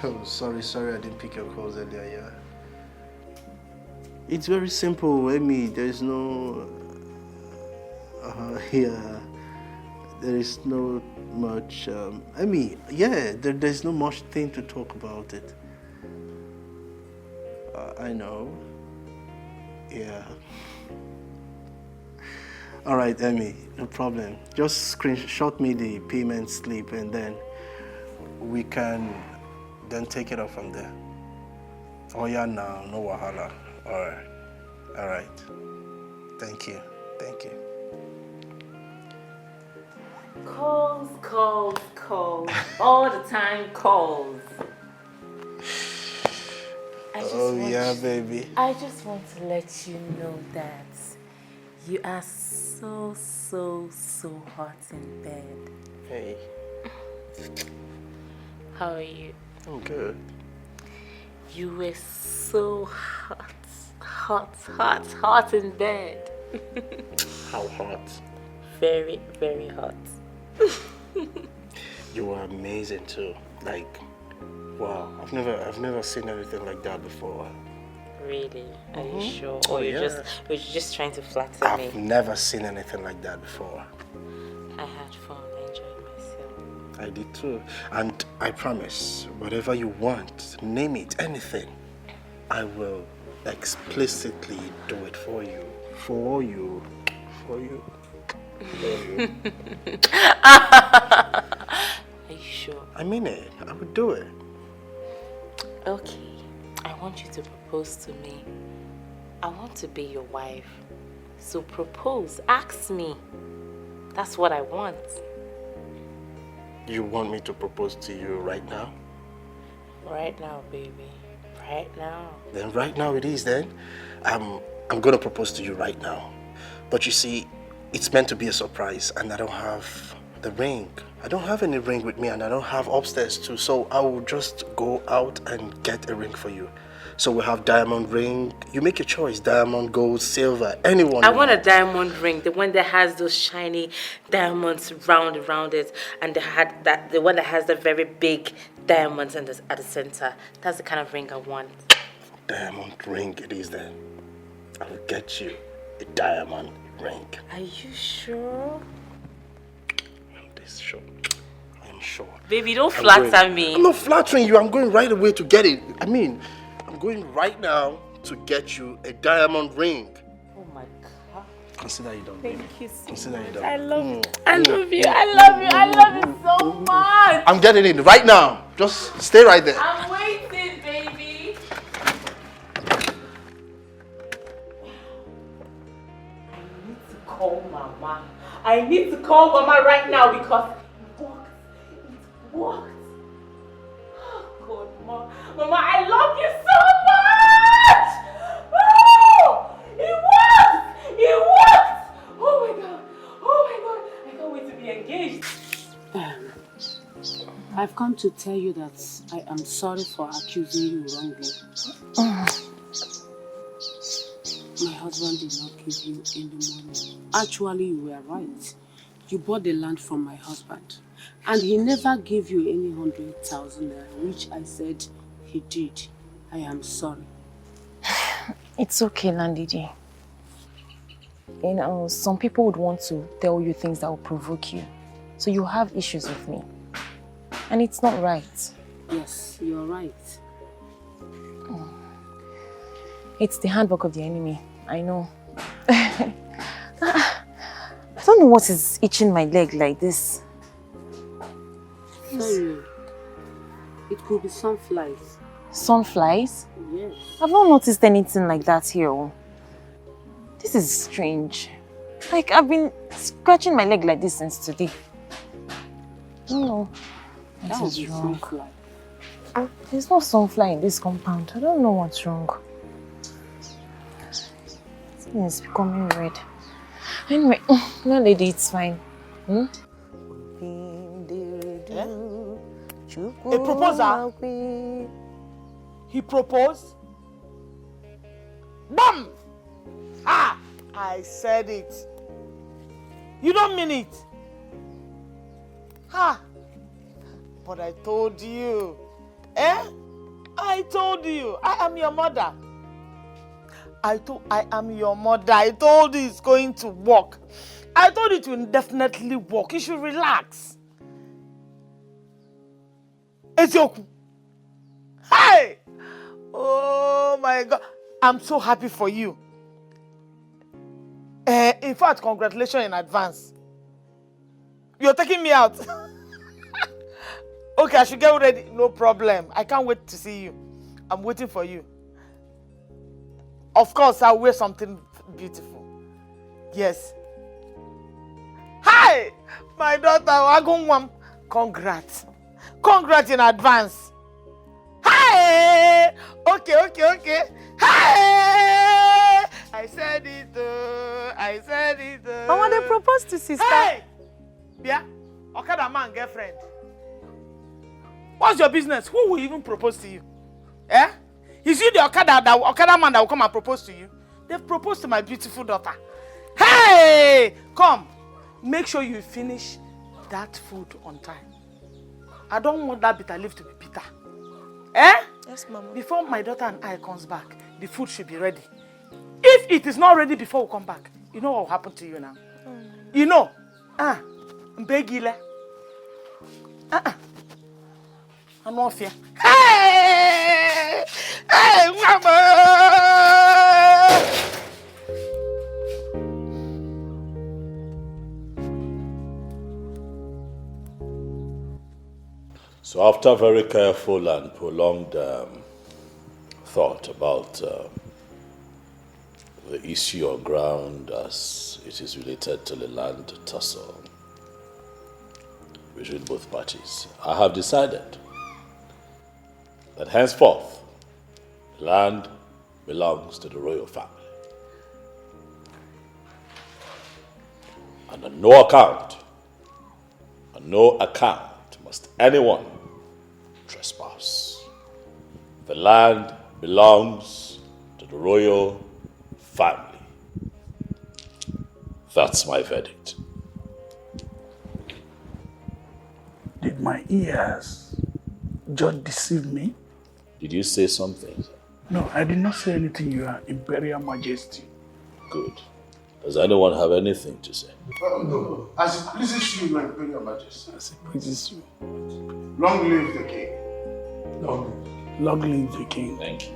Oh, sorry, I didn't pick your calls earlier, yeah. It's very simple, Emmy. There's no... there is no much... Emmy, yeah, there's no much thing to talk about it. I know. Yeah. All right, Emmy, no problem. Just screenshot me the payment slip and then we can then take it up from there. Oh yeah, now, no wahala. All right. Thank you. Calls. All the time calls. Yeah, baby. I just want to let you know that you are so hot in bed. Hey. How are you? I'm good. You were so hot in bed. How hot? Very, very hot. You were amazing too. Like, wow, I've never seen anything like that before. Really? Are you sure? Oh, Or yeah. you're just trying to flatter I've me? never seen anything like that before. I had fun. I enjoyed myself. I did too. And I promise, whatever you want, name it, anything, I will explicitly do it for you. For you. Are you sure? I mean it. I would do it. Okay. I want you to propose to me. I want to be your wife. So propose. Ask me. That's what I want. You want me to propose to you right now? Right now, baby. Right now. Then right now it is then. I'm gonna propose to you right now. But you see, it's meant to be a surprise and I don't have the ring. I don't have any ring with me and I don't have upstairs too. So I will just go out and get a ring for you. So we have diamond ring. You make your choice. Diamond, gold, silver, anyone. I want a diamond ring, the one that has those shiny diamonds round around it, and the one that has the very big diamonds at the center. That's the kind of ring I want. Diamond ring it is then. I will get you a diamond ring. Are you sure? I am sure. Baby, don't flatter me. I'm not flattering you. I'm going right away to get it. I mean, I'm going right now to get you a diamond ring. Oh my God. Consider it done. Thank you so Consider much. it done. I love you. I love you. I love you so much. I'm getting it right now. Just stay right there. I'm waiting, baby. I need to call Mama right now because it worked. Oh God, Mama, I love you so much. Oh, it worked. Oh my God. I can't wait to be engaged. I've come to tell you that I am sorry for accusing you wrongly. My husband did not give you any money. Actually, you were right. You bought the land from my husband. And he never gave you any 100,000 naira, which I said he did. I am sorry. It's okay, Landiji. You know, some people would want to tell you things that will provoke you. So you have issues with me. And it's not right. Yes, you're right. It's the handwork of the enemy. I know. I don't know what is itching my leg like this. Sorry. It could be sunflies. Sunflies? Yes. I've not noticed anything like that here. This is strange. Like, I've been scratching my leg like this since today. I don't know. That What is was wrong? sunfly. There's no sunfly in this compound. I don't know what's wrong. It's becoming red. Anyway, no lady, it's fine. A proposal? He proposed? Bam! Ah! I said it. You don't mean it. Ha! But I told you. I told you. I am your mother. I am your mother. I told you it's going to work. I told you it will definitely work. You should relax. Ezuku. Hey! Oh my God. I'm so happy for you. In fact, congratulations in advance. You're taking me out. Okay, I should get ready. No problem. I can't wait to see you. I'm waiting for you. Of course, I'll wear something beautiful. Yes. Hi! My daughter, Wagungwam. Congrats. Congrats in advance. Hi! Okay. Hi! I said it. I said it. Mama, they proposed to sister. Hey! Yeah? Okada man, girlfriend. What's your business? Who will even propose to you? Eh? Is you the Okada man that will come and propose to you? They've proposed to my beautiful daughter. Hey! Come. Make sure you finish that food on time. I don't want that bitter leaf to be bitter. Eh? Yes, Mama. Before my daughter and I comes back, the food should be ready. If it is not ready before we come back, you know what will happen to you now? You know? Mbegile. I'm not fear. Hey! Hey, Mama! So after very careful and prolonged thought about the issue on ground as it is related to the land tussle between both parties, I have decided that henceforth the land belongs to the royal family. And on no account must anyone trespass. The land belongs to the royal family. That's my verdict. Did my ears just deceive me? Did you say something? No, I did not say anything, Your Imperial Majesty. Good. Does anyone have anything to say? No. As it pleases you, Your Imperial Majesty. As it pleases you. Long live the king. Long live the king. Thank you.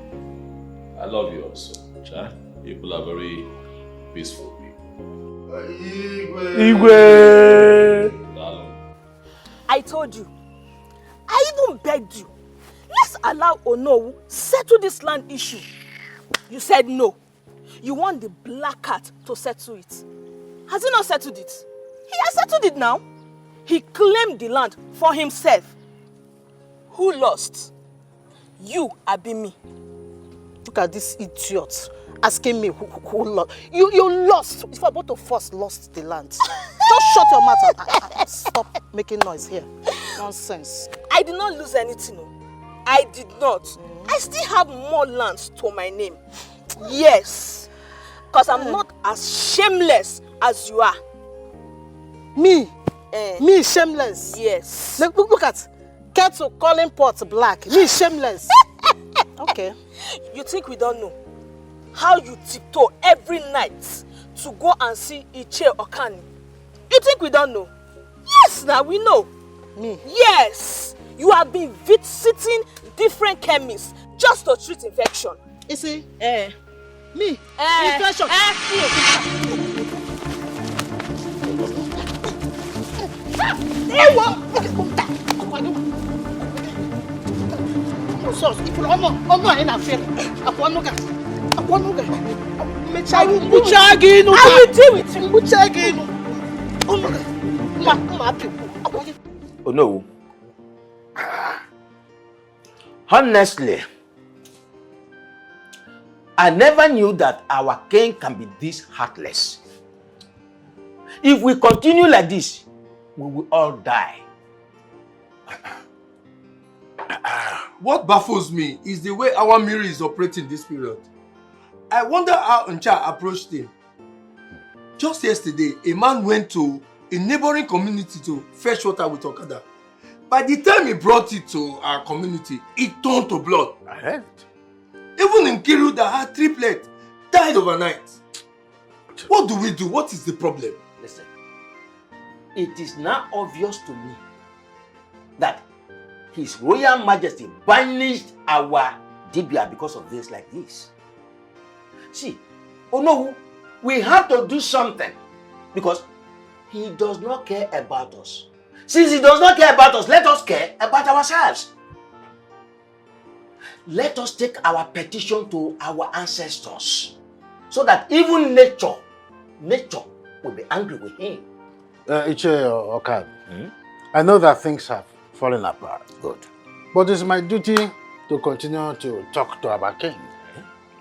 I love you also, Cha. People are very peaceful people. Igwe! I told you. I even begged you. Let's allow Onowu settle this land issue. You said no. You want the black cat to settle it. Has he not settled it? He has settled it now. He claimed the land for himself. Who lost? You, Abimi. Look at this idiot asking me who lost. You lost. If both of us lost the land. Just shut your mouth and stop making noise here. Nonsense. I did not lose anything. No. I did not. I still have more lands to my name. Yes. Because I'm not as shameless as you are. Me? Me shameless? Yes. Look at kettle calling pot black. Me shameless. Okay. You think we don't know how you tiptoe every night to go and see Iche Okani? You think we don't know? Yes, now we know. Me? Yes. You have been visiting different chemists just to treat infection. You see? Me? Infection. I will deal with you. Oh no. Honestly, I never knew that our king can be this heartless. If we continue like this, we will all die. What baffles me is the way our Miri is operating this period. I wonder how Ncha approached him. Just yesterday, a man went to a neighboring community to fetch water with Okada. By the time he brought it to our community, it turned to blood. I heard. Even Nkiru that had triplets died overnight. What do we do? What is the problem? Listen, it is now obvious to me that His Royal Majesty banished our Dibia because of things like this. See, Onowu we have to do something because he does not care about us. Since he does not care about us, let us care about ourselves. Let us take our petition to our ancestors so that even nature will be angry with him. Iche Okan, I know that things have fallen apart. Good. But it's my duty to continue to talk to our king.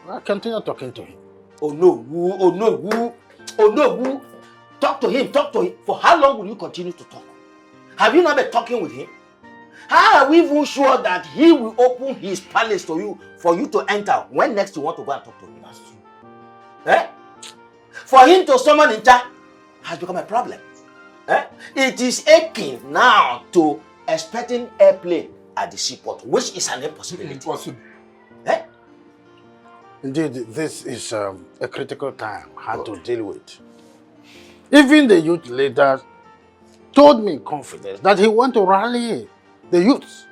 I'll continue talking to him. Oh no. Talk to him. For how long will you continue to talk? Have you not been talking with him? How are we even sure that he will open his palace to you for you to enter when next you want to go and talk to him? That's true. Eh? For him to summon Incha has become a problem. Eh? It is aching now to expecting airplane at the seaport, which is an impossibility. Impossible. Eh? Indeed, this is a critical time hard to deal with. Even the youth leader told me in confidence that he wants to rally the youths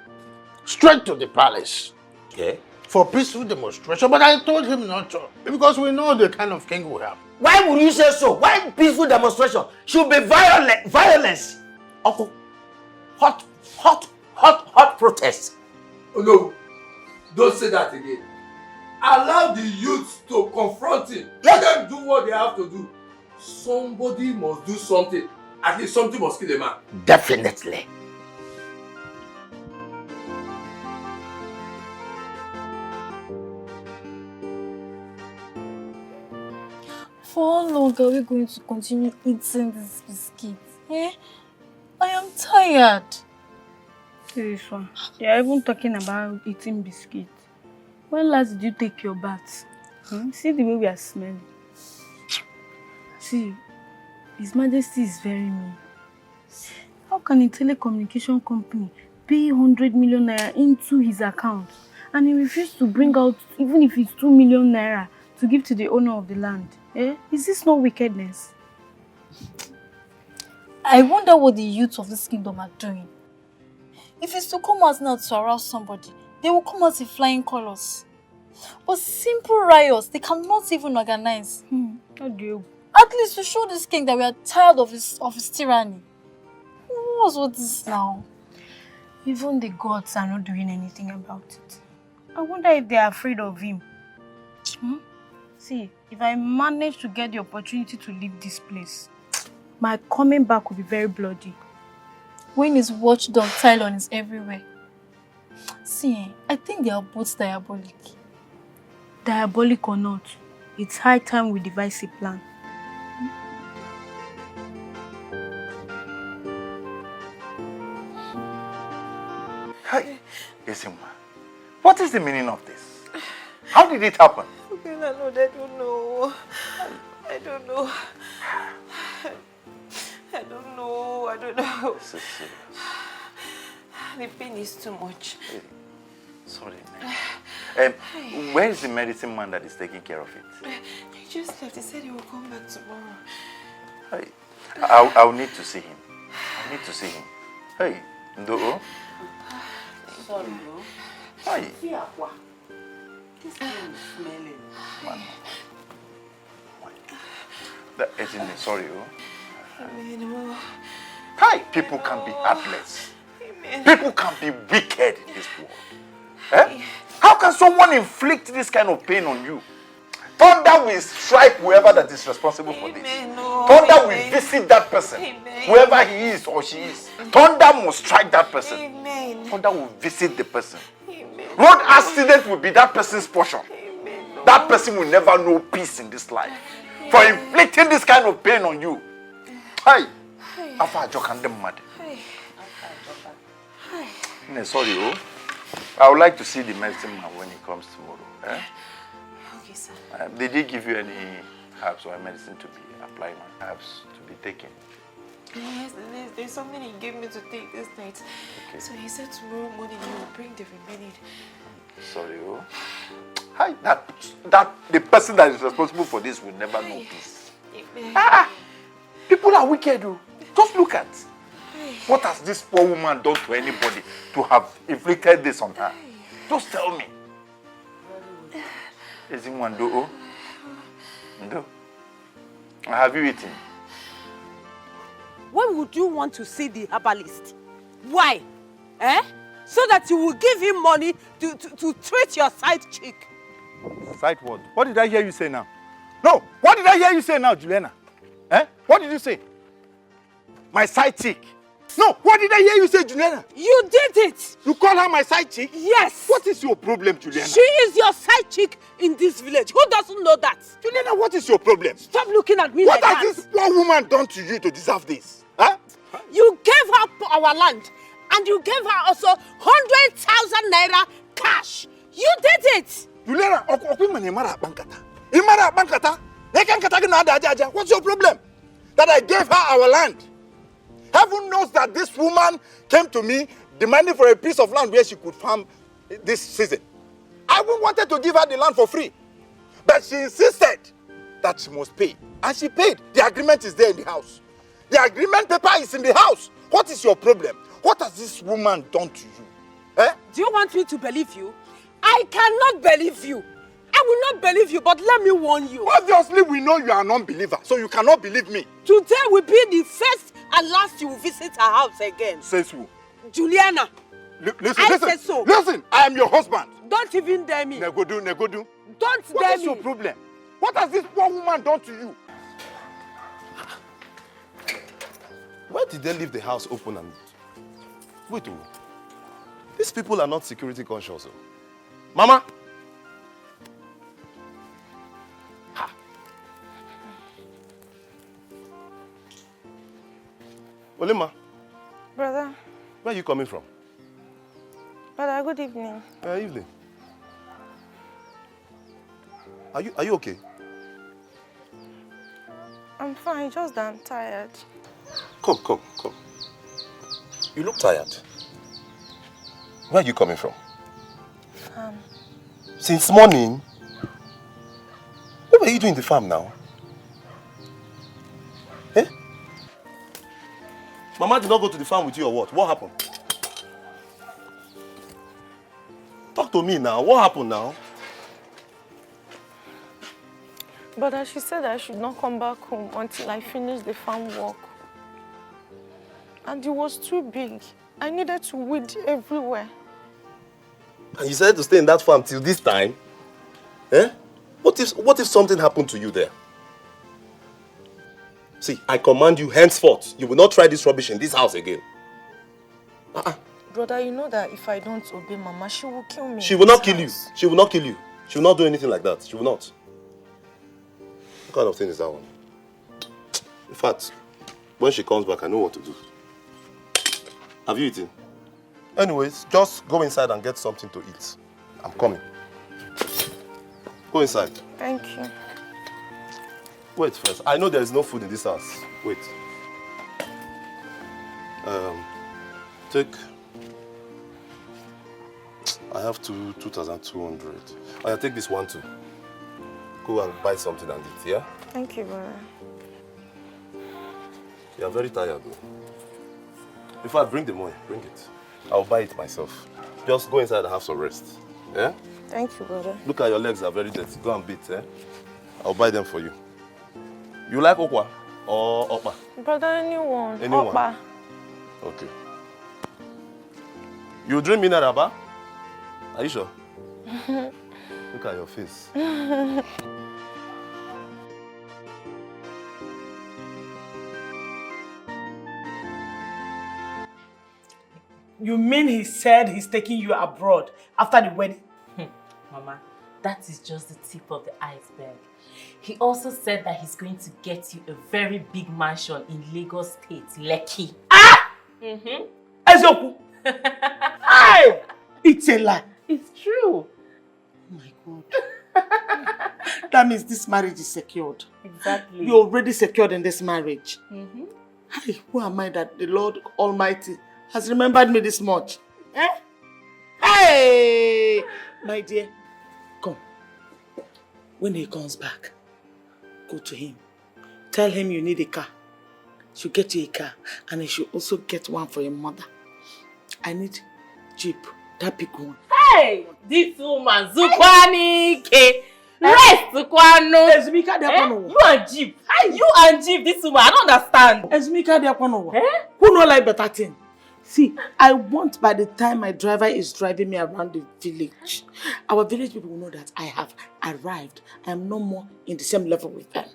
straight to the palace for peaceful demonstration, but I told him not to because we know the kind of king we have. Why would you say so? Why peaceful demonstration should be violence? Uncle, hot protest. Oh no, don't say that again. Allow the youth to confront him. Let them do what they have to do. Somebody must do something. At least something must kill a man. Definitely. For how long are we going to continue eating this biscuit? Eh? I am tired. This one. They are even talking about eating biscuit. When last did you take your bath? See the way we are smelling. See, His Majesty is very mean. How can a telecommunication company pay 100 million naira into his account and he refused to bring out even if it's 2 million naira to give to the owner of the land? Eh? Is this not wickedness? I wonder what the youth of this kingdom are doing. If it's to come out now to arouse somebody, they will come out in flying colors. But simple riots, they cannot even organize. At least to show this king that we are tired of his tyranny. What's with this now? Even the gods are not doing anything about it. I wonder if they are afraid of him. See, if I manage to get the opportunity to leave this place, my coming back will be very bloody. When his watchdog Tylon is everywhere. See, I think they are both diabolic. Diabolic or not, it's high time we devise a plan. Hi, Ezinwa, what is the meaning of this? How did it happen? Okay, Lord, I don't know. I don't know. This is serious. The pain is too much. Sorry, man. Where is the medicine man that is taking care of it? He just left. He said he will come back tomorrow. Hey, I'll need to see him. Hey, Ndo. Sorry, bro. Hi. This thing is smelling. That isn't it. Sorry, Hi, people can be heartless. People can be wicked in this world. Eh? How can someone inflict this kind of pain on you? Thunder will strike whoever that is responsible for this. Thunder will visit that person, whoever he is or she is. Thunder must strike that person. Thunder will visit the person. Road accident will be that person's portion. That person will never know peace in this life. For inflicting this kind of pain on you. Hi. Sorry, I would like to see the medicine man when he comes tomorrow. Eh? Okay, sir. Did he give you any herbs or medicine to be applying on herbs to be taken? Yes, there's something he gave me to take this night. Okay. So he said tomorrow morning he will bring the remaining. Sorry, Hi, that the person that is responsible for this will never know peace. People are wicked, Just look at what has this poor woman done to anybody to have inflicted this on her. Just tell me. Is it one do? Have you eaten? Why would you want to see the herbalist? Why? Eh? So that you will give him money to treat your side chick. Side what? What did I hear you say now? No, what did I hear you say now, Juliana? Eh? What did you say? My side chick. No, what did I hear you say, Juliana? You did it! You call her my side chick? Yes! What is your problem, Juliana? She is your side chick in this village. Who doesn't know that? Juliana, what is your problem? Stop looking at me What like has that. this poor woman done to you to deserve this? Huh? You gave her our land and you gave her also 100,000 naira cash. You did it! Juliana, what's your problem? That I gave her our land. Heaven knows that this woman came to me demanding for a piece of land where she could farm this season. I wanted to give her the land for free. But she insisted that she must pay. And she paid. The agreement is there in the house. The agreement paper is in the house. What is your problem? What has this woman done to you? Eh? Do you want me to believe you? I cannot believe you. I will not believe you, but let me warn you. Obviously, we know you are a non-believer, so you cannot believe me. Today will be the first and last you will visit our house again. Says who? Juliana. Listen, said so. Listen, I am your husband. Don't even dare me. Negodu. Don't dare me. What is your problem? What has this poor woman done to you? Why did they leave the house open and... Wait, these people are not security conscious. Mama! Olima. Brother. Where are you coming from? Brother, good evening. Evening. Are you okay? I'm fine, just that I'm tired. Come. You look tired. Where are you coming from? Farm. Since morning? What were you doing in the farm now? Eh? Mama did not go to the farm with you or what? What happened? Talk to me now. What happened now? But she said I should not come back home until I finish the farm work. And it was too big. I needed to weed everywhere. And you said to stay in that farm till this time? Eh? What if something happened to you there? See, I command you henceforth, you will not try this rubbish in this house again. Brother, you know that if I don't obey Mama, she will kill me. She will not kill you. She will not kill you. She will not do anything like that. She will not. What kind of thing is that one? In fact, when she comes back, I know what to do. Have you eaten? Anyways, just go inside and get something to eat. I'm coming. Go inside. Thank you. Wait first. I know there is no food in this house. Wait. Take... I have 2,200. I'll take this one too. Go and buy something and eat, yeah? Thank you, brother. You are very tired though. In fact, bring the money. Bring it. I'll buy it myself. Just go inside and have some rest. Yeah? Thank you, brother. Look at your legs are very dirty. Go and beat, eh? I'll buy them for you. You like okwa or okpa? Brother, anyone. Anyone? Okpa. Okay. You drink mineral, ba? Are you sure? Look at your face. You mean he said he's taking you abroad after the wedding? Mama, that is just the tip of the iceberg. He also said that he's going to get you a very big mansion in Lagos State, Lekki. Ah! Ezuku! Hey! It's a lie. It's true. Oh my God. That means this marriage is secured. Exactly. You're already secured in this marriage. Hey, who am I that the Lord Almighty has remembered me this much? Eh? Hey! My dear, come. When he comes back, go to him. Tell him you need a car. She'll get you a car. And he should also get one for your mother. I need Jeep, that big one. Hey! This woman, Zukwanike! Rest, Kwano. Ezumika Diakono. You and Jeep. You and Jeep, this woman, I don't understand. Ezumika Diakono. Who no like better thing? See, I want by the time my driver is driving me around the village, our village people will know that I have arrived. I am no more in the same level with them.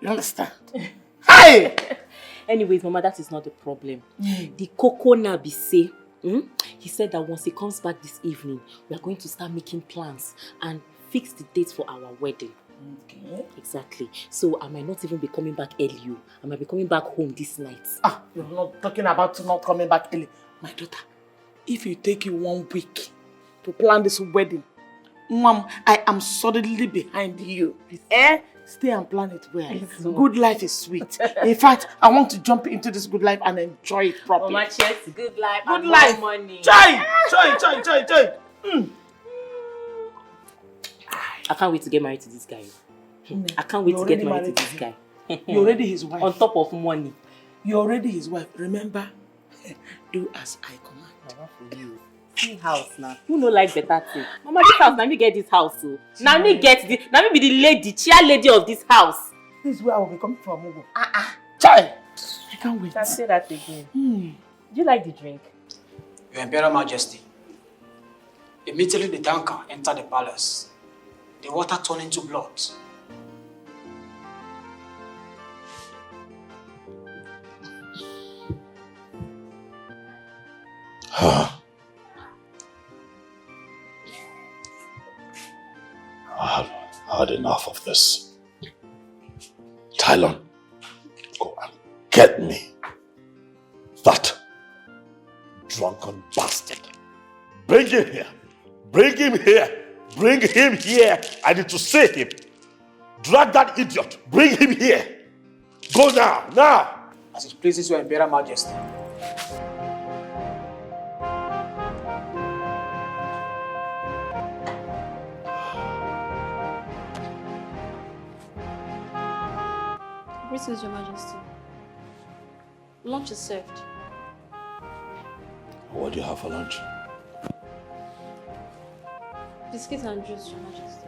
You understand? Hey! Anyways, Mama, that is not the problem. The Coco Nabi he said that once he comes back this evening, we are going to start making plans and fix the date for our wedding. Okay. Exactly. So I might not even be coming back early. I might be coming back home this night. You're not talking about not coming back early. My daughter, if it take you 1 week to plan this wedding, Mom, I am solidly behind you. Stay and plan it well. Good life is sweet. In fact, I want to jump into this good life and enjoy it properly. Mama, cheers. Good life. Good and life. More money. Joy. I can't wait to get married to this guy. I can't wait to get married to this guy. You're already his wife. On top of money. You're already his wife. Remember, do as I command. Mama, for you. See house now. Who no like better thing? Mama, this house, now me get this house. So. Now me get this. Now me be the lady, chair lady of this house. This is where I will be coming from, Mugo. Child! I can't wait. Can say that again. Do you like the drink? Your Imperial Majesty. Immediately the tanker entered the palace. The water turned into blood. I've had enough of this. Tylon, go and get me that drunken bastard. Bring him here. Bring him here. Bring him here. I need to see him. Drag that idiot. Bring him here. Go now. Now. As it pleases your Imperial Majesty. Greetings, Your Majesty. Lunch is served. What do you have for lunch? Biscuits and juice, Your Majesty.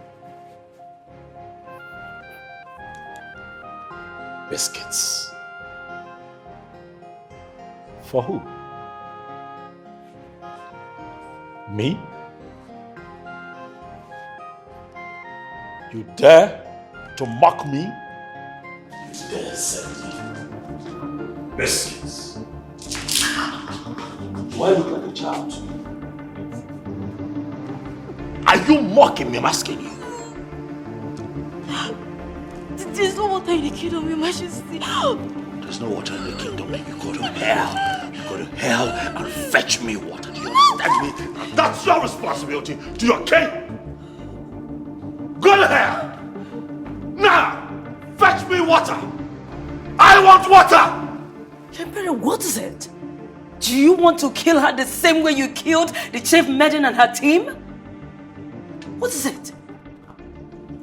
Biscuits. For who? Me? You dare to mock me? You dare send me biscuits? Do I look like a child? Are you mocking me? I'm asking you. There's no water in the kingdom, Your Majesty. There's no water in the kingdom. You go to hell. You go to hell and fetch me water. Do you understand me? That's your responsibility to your king. Go to hell. Now, fetch me water. I want water. Emperor, what is it? Do you want to kill her the same way you killed the chief maiden and her team? What is it?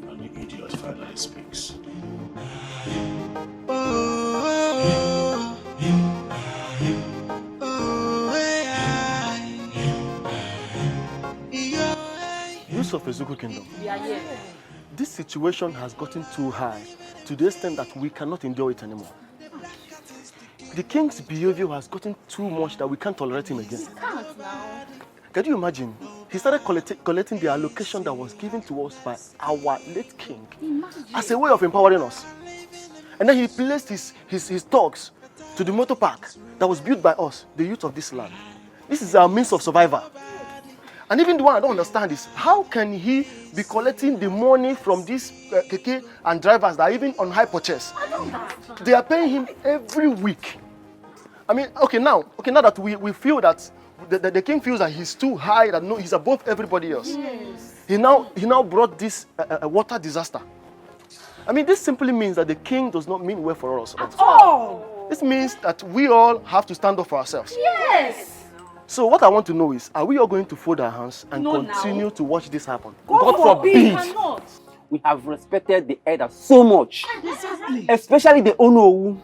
And the idiot finally speaks. Youths of Ezuku Kingdom. We are here. This situation has gotten too high to the extent that we cannot endure it anymore. The king's behavior has gotten too much that we can't tolerate him again. Can you imagine? He started collecting the allocation that was given to us by our late king as a way of empowering us. And then he placed his thugs to the motor park that was built by us, the youth of this land. This is our means of survival. And even the one I don't understand is, how can he be collecting the money from these keke and drivers that are even on high purchase? They are paying him every week. I mean, okay, now that we feel that the king feels that he's too high, that no, he's above everybody else. Yes. He now brought this water disaster. I mean, this simply means that the king does not mean well for us at all. This means that we all have to stand up for ourselves. Yes. So what I want to know is, are we all going to fold our hands and continue to watch this happen? God forbid. We have respected the elder so much. Exactly. Especially the Onowu.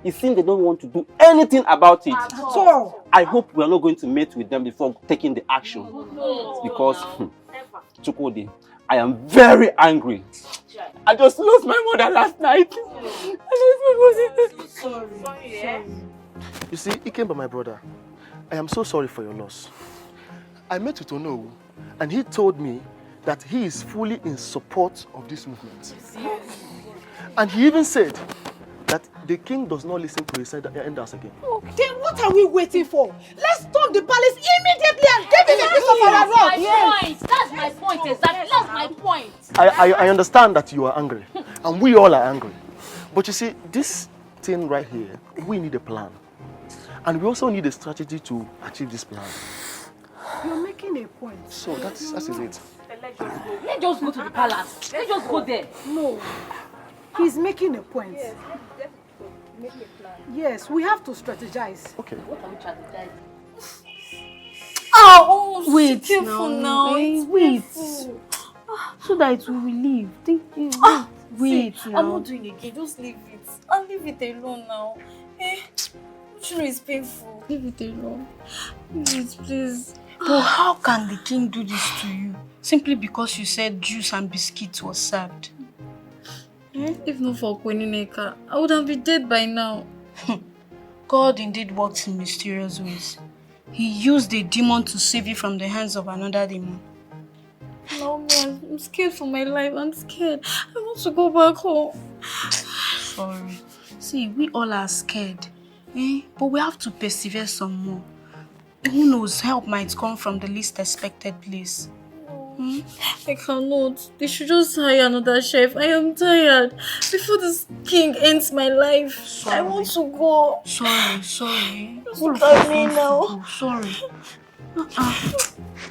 It seems they don't want to do anything about it. all. I hope we are not going to meet with them before taking the action. Because, Chukode, I am very angry. I just lost my mother last night. You see, he came by my brother. I am so sorry for your loss. I met with Ono, and he told me that he is fully in support of this movement. And he even said that the king does not listen to his elders again. Then what are we waiting for? Let's storm the palace immediately and give him a piece of our rock. That's my point, exactly. That's my point. I understand that you are angry, and we all are angry. But you see, this thing right here, we need a plan. And we also need a strategy to achieve this plan. You're making a point. So that's it. Let's just go to the palace. Let's just go there. No. He's making a point. Yes, make a plan. Yes, we have to strategize. Okay. What are we strategizing? Wait careful now. Wait. So that it will relieve. Wait now. I'm not doing it again. Just leave it. I'll leave it alone now. You know it's painful. Leave it alone. Please. But how can the king do this to you? Simply because you said juice and biscuits was served. If not for Kwenineka, I would have been dead by now. God indeed works in mysterious ways. He used a demon to save you from the hands of another demon. No, man, I'm scared for my life. I'm scared. I want to go back home. Sorry. See, we all are scared. But we have to persevere some more. Who knows, help might come from the least expected place. I cannot. They should just hire another chef. I am tired. Before this king ends my life, I want to go. Sorry. Look at me now. Sorry.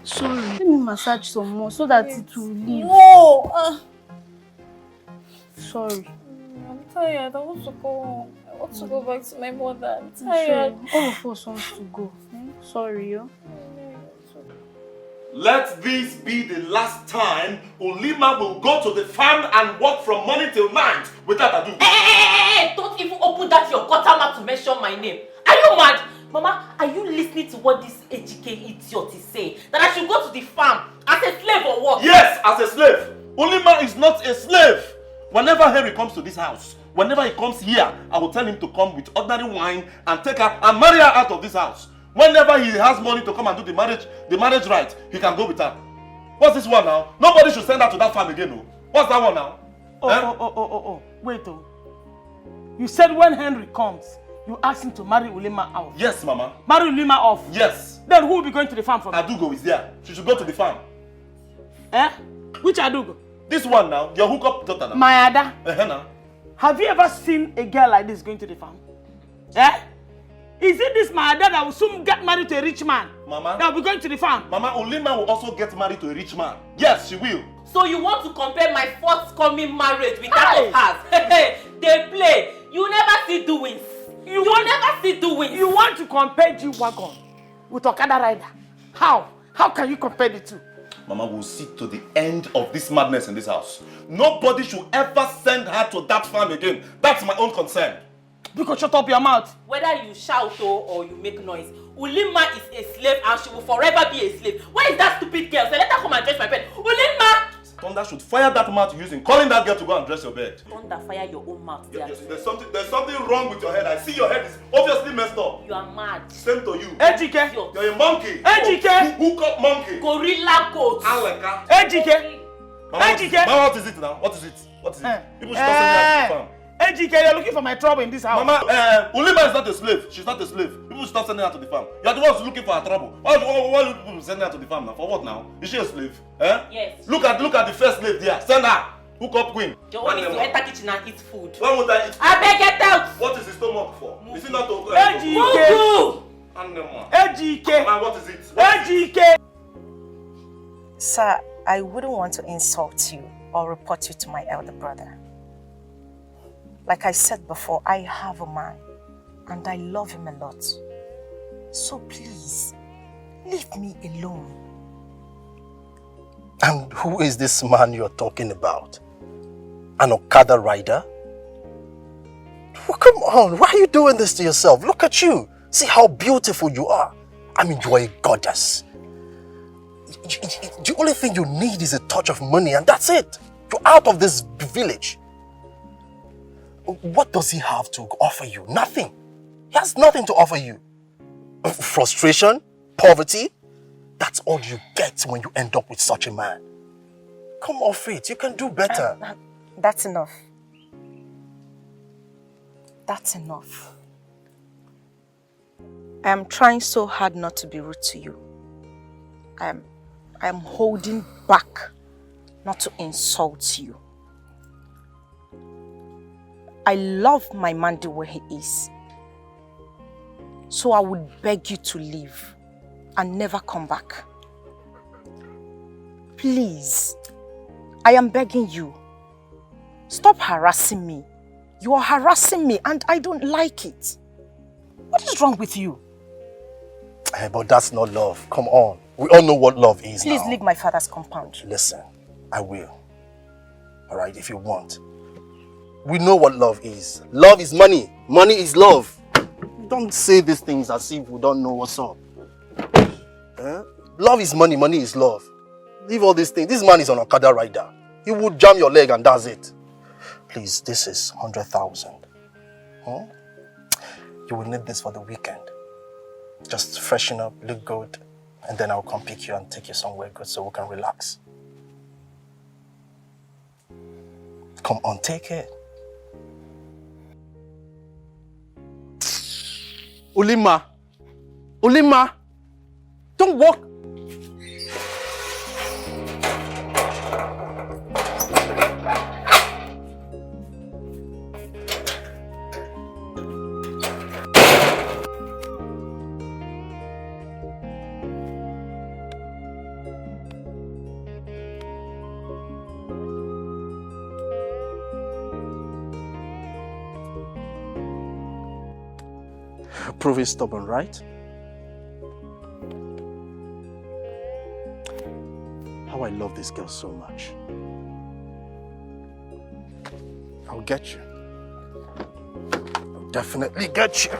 Sorry. Let me massage some more so that it will leave. No. Sorry. I'm tired. I want to go home. I want to go back to my mother. I'm tired. All of us want to go. Sorry, yo. Let this be the last time Ulima will go to the farm and work from morning till night without ado. Hey! Don't even open that your gutter mouth to mention my name. Are you mad? Mama, are you listening to what this HK idiot is saying? That I should go to the farm as a slave or what? Yes, as a slave. Ulima is not a slave. Whenever Henry comes to this house, whenever he comes here, I will tell him to come with ordinary wine and take her and marry her out of this house. Whenever he has money to come and do the marriage right, he can go with her. What's this one now? Nobody should send her to that farm again, no? What's that one now? Wait, You said when Henry comes, you ask him to marry Ulima out. Yes, Mama. Marry Ulima off? Yes. Then who will be going to the farm for me? Adugo is there. She should go to the farm. Which Adugo? This one now, your hookup daughter now. My Ada. Now. Have you ever seen a girl like this going to the farm? Is it this my dad that will soon get married to a rich man? Mama. That will be going to the farm? Mama, Ulima will also get married to a rich man. Yes, she will. So you want to compare my forthcoming marriage with that of hers? They play. You never see doings. You never see doings. You want to compare G-Wagon with Okada Rider? How? How can you compare the two? Mama, will see to the end of this madness in this house. Nobody should ever send her to that farm again. That's my own concern. Because shut up your mouth. Whether you shout or you make noise, Ulima is a slave and she will forever be a slave. Where is that stupid girl? So let her come and dress my bed. Ulima! Thunder should fire that mouth using calling that girl to go and dress your bed. Thunder, fire your own mouth. There's something wrong with your head. I see your head is obviously messed up. You are mad. Same to you. Ejike. You're a monkey. Ejike. Hook up monkey. Gorilla goat. Aleka. Ejike. Ejike. Mama, what is it now? What is it? People should not send her to the farm. Ejike, you're looking for my trouble in this house. Mama, Ulima is not a slave. She's not a slave. People should stop sending her to the farm. You're the ones looking for her trouble. Why are people sending her to the farm now? For what now? Is she a slave? Yes. Look at the first slave there. Send her. Hook up queen. Your own is to enter kitchen and eat food. Why would I eat? I beg, get out. What is the stomach for? Is it not to Ejike. Ejike. Mama, what is it? Ejike. Sir, I wouldn't want to insult you or report you to my elder brother. Like I said before, I have a man and I love him a lot. So please, leave me alone. And who is this man you're talking about? An Okada rider? Well, come on, why are you doing this to yourself? Look at you. See how beautiful you are. I mean, you are a goddess. The only thing you need is a touch of money and that's it. You're out of this village. What does he have to offer you? Nothing. He has nothing to offer you. Frustration, poverty, that's all you get when you end up with such a man. Come off it, you can do better. That's enough. That's enough. I am trying so hard not to be rude to you. I am holding back not to insult you. I love my man the way he is. So I would beg you to leave and never come back. Please, I am begging you. Stop harassing me. You are harassing me and I don't like it. What is wrong with you? Hey, but that's not love. Come on. We all know what love is. Please now. leave my father's compound. Listen, I will. Alright, if you want. We know what love is. Love is money. Money is love. Don't say these things as if we don't know what's up. Love is money, money is love. Leave all these things. This man is an Okada rider. He would jam your leg and that's it. Please, this is 100,000. Huh? You will need this for the weekend. Just freshen up, look good, and then I'll come pick you and take you somewhere good so we can relax. Come on, take it. Ulima, don't walk. Proving stubborn, right? How I love this girl so much. I'll get you. I'll definitely get you.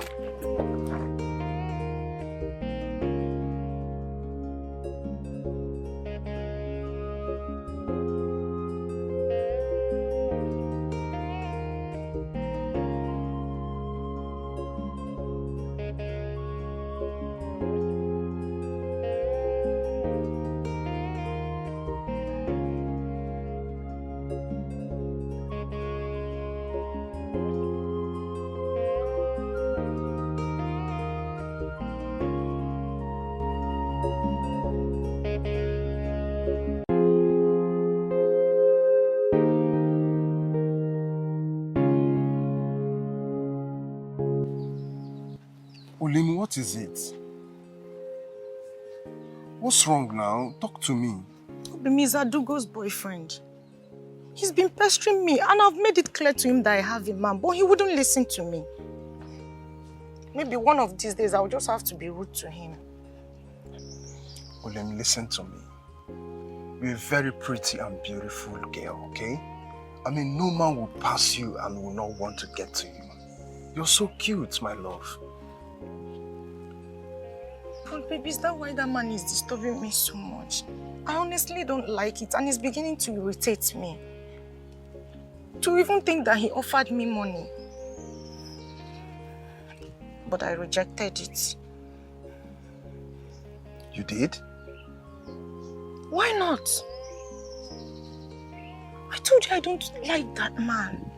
Olim, what is it? What's wrong now? Talk to me. Obimi's Adugo's boyfriend. He's been pestering me and I've made it clear to him that I have a man, but he wouldn't listen to me. Maybe one of these days I'll just have to be rude to him. Olim, listen to me. You're a very pretty and beautiful girl, okay? I mean, no man will pass you and will not want to get to you. You're so cute, my love. But baby, is that why that man is disturbing me so much? I honestly don't like it and it's beginning to irritate me. To even think that he offered me money. But I rejected it. You did? Why not? I told you I don't like that man.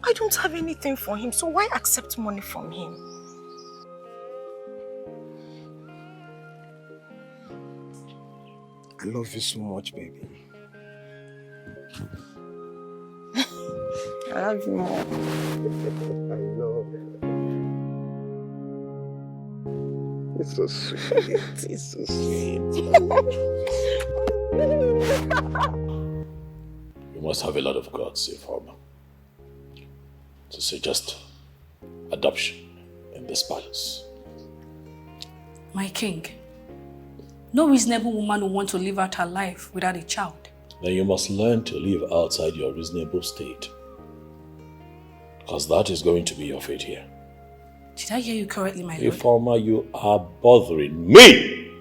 I don't have anything for him, so why accept money from him? I love you so much, baby. I love you more. I know. It's so sweet. It's so sweet. You must have a lot of guts, Ifeoma, to suggest adoption in this palace. My king, no reasonable woman will want to live out her life without a child. Then you must learn to live outside your reasonable state. Because that is going to be your fate here. Did I hear you correctly, my lord? Ifeoma, you are bothering me!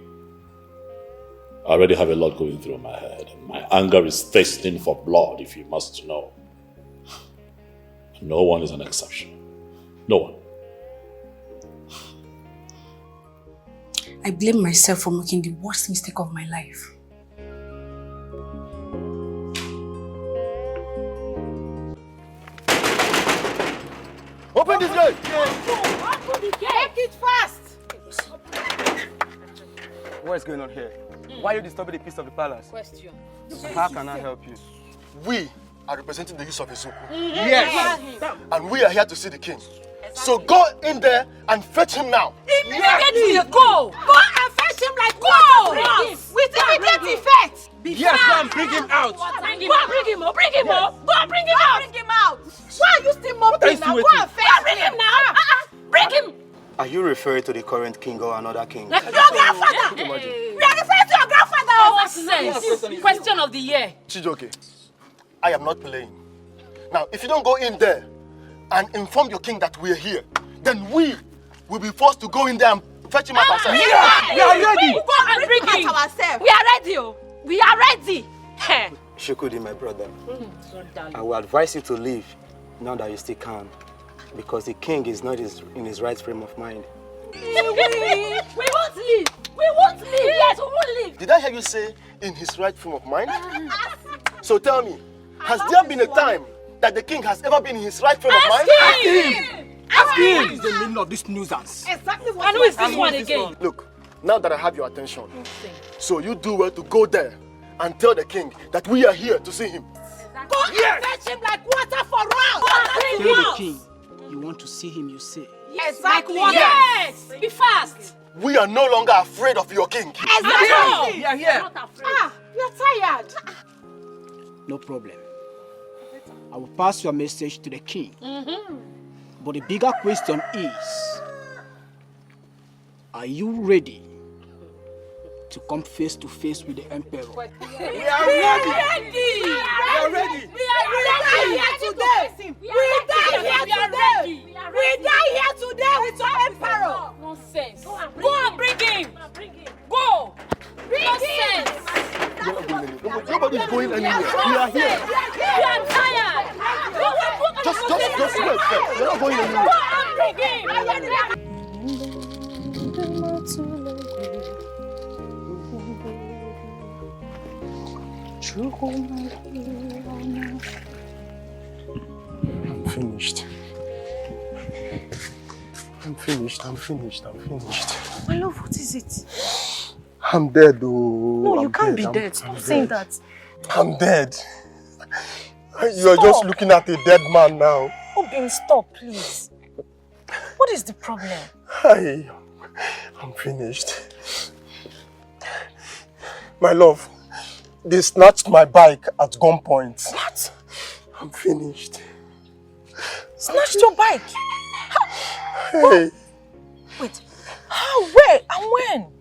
I already have a lot going through my head. My anger is thirsting for blood, if you must know. No one is an exception. No one. I blame myself for making the worst mistake of my life. Open this gate! Open the gate! Take it fast! What is going on here? Why are you disturbing the peace of the palace? Question. How can I help you? We are representing the use of ezuku. Yes. And we are here to see the king. So go in there and fetch him now. Immediately go! Go and fetch him like go! With immediate effect! Yes, go and bring him out. Go and bring him out! Bring him out! Go and bring him out! Bring him out! Why are you still mopping now? Go and fetch him now! Bring him! Are you referring to the current king or another king? Your grandfather! We are referring to your grandfather! Nonsense! Question of the year. Chijoke, I am not playing. Now, if you don't go in there and inform your king that we are here, then we will be forced to go in there and fetch him out ourselves. We are ready! Go and bring him ourselves! We are ready! We are ready! Shukudi, my brother, I will advise you to leave now that you still can, because the king is not in his right frame of mind. We won't leave! We won't leave! Yes, we won't leave! Did I hear you say in his right frame of mind? So tell me, has there been a time that the king has ever been in his right frame of mind? Ask him! Ask him! What is the meaning of this nuisance? Exactly what And who is this one again? Look, now that I have your attention, so you do well to go there and tell the king that we are here to see him. Go and fetch him like water for us! Tell the king you want to see him, you say. Exactly! Yes! Be fast! We are no longer afraid of your king. Exactly! We are here. We are tired. No problem. I will pass your message to the king. But the bigger question is, are you ready to come face to face with the emperor? We are ready! We are ready! We die here today! We die here today with your emperor! Nonsense! Go and bring him! Go! Nonsense! Nobody is going anywhere. We are here. We are tired! Just wait. We're not going anywhere. Go and bring him! I'm finished. My love, what is it? I'm dead, though. No, you can't be dead. Stop saying that. I'm dead. You are just looking at a dead man now. Obin, stop, please. What is the problem? I'm finished. My love, they snatched my bike at gunpoint. What? I'm finished. Snatched your bike? Hey. Wait, how, where, and when?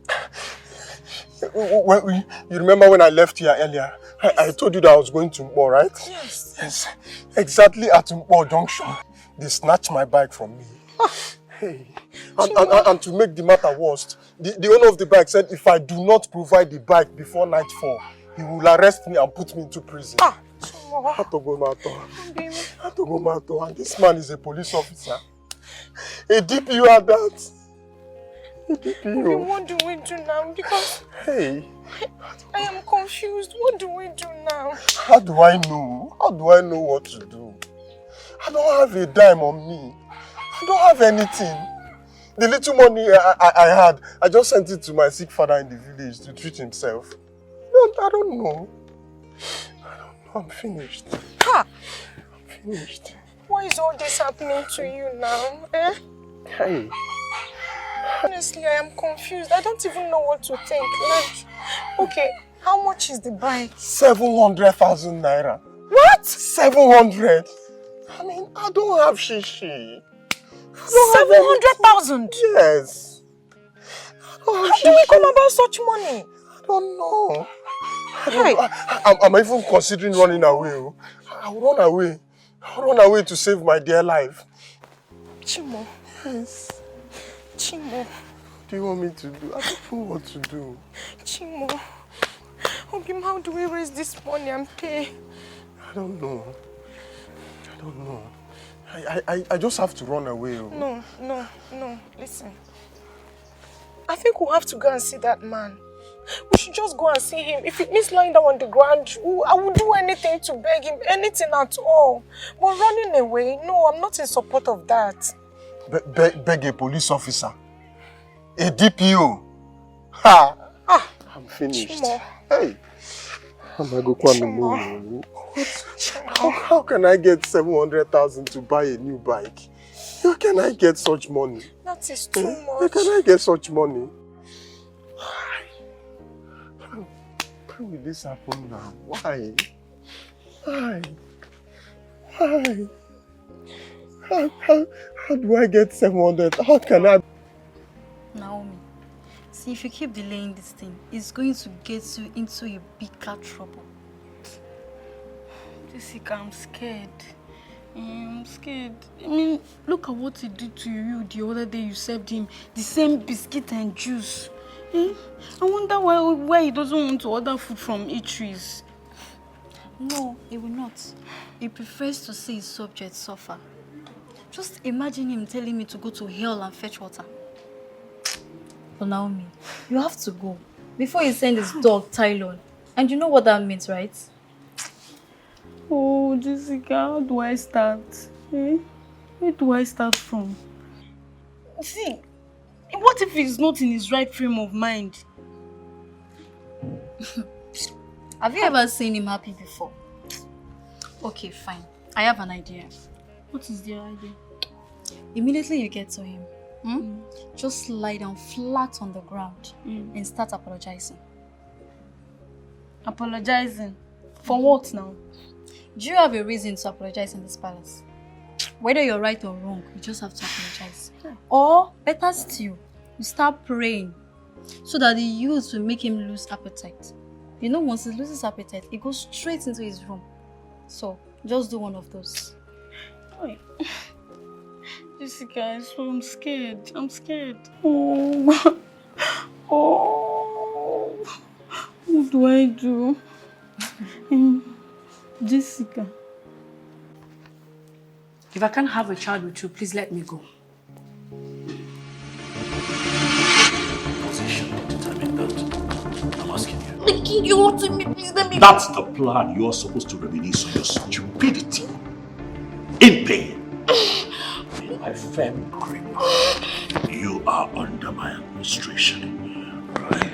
You remember when I left here earlier? I told you that I was going to Mpo, right? Yes. Exactly at Mpo Junction. They snatched my bike from me. Hey. And to make the matter worse, the owner of the bike said if I do not provide the bike before nightfall, he will arrest me and put me into prison. I had to go Mato. And this man is a police officer. A DPO at that. What do we do now? Because I am confused. What do we do now? How do I know? How do I know what to do? I don't have a dime on me. I don't have anything. The little money I had, I just sent it to my sick father in the village to treat himself. I don't know. I'm finished. I'm finished. Why is all this happening to you now? Hey. Honestly, I am confused. I don't even know what to think. Okay, how much is the bike? 700,000 naira. What? 700? I mean, I don't have shishi. 700,000? Yes. How do we come about such money? I don't know. I'm even considering running away. I'll run away. I'll run away to save my dear life. Chimo. Yes. Chimo. What do you want me to do? I don't know what to do. Chimo. Obim, how do we raise this money and pay? I don't know. I just have to run away. No. Listen. I think we'll have to go and see that man. We should just go and see him. If it means lying down on the ground, I will do anything to beg him, anything at all. But running away, no, I'm not in support of that. Beg a police officer? A DPO? Ha! I'm finished. Chimo. Hey! How can I get 700,000 to buy a new bike? How can I get such money? That is too much. How can I get such money? Why will this happen now? Why? How do I get 700? How can I? Naomi, see, if you keep delaying this thing, it's going to get you into a bigger trouble. Jessica, I'm scared. I'm scared. I mean, look at what he did to you the other day. You served him the same biscuit and juice. I wonder why he doesn't want to order food from eateries. No, he will not. He prefers to see his subjects suffer. Just imagine him telling me to go to hell and fetch water. But Naomi, you have to go before you send his dog Tylon. And you know what that means, right? Oh, Jessica, how do I start? Where do I start from? See, what if he's not in his right frame of mind? Have you ever seen him happy before? Okay, fine. I have an idea. What is the idea? Immediately you get to him, just lie down flat on the ground and start apologizing. Apologizing? For what now? Do you have a reason to apologize in this palace? Whether you're right or wrong, you just have to apologize. Or, better still, you start praying so that the youth will make him lose appetite. You know, once he loses appetite, he goes straight into his room. So, just do one of those. Wait. Jessica, I swear I'm scared. I'm scared. Oh. What do I do? Jessica. If I can't have a child with you, please let me go. Position not determine that. I'm asking you. Mickey, you want to me? Please let me. That's the plan. You are supposed to reminisce on your stupidity. In pain. I firmly grip. You are under my administration. Right?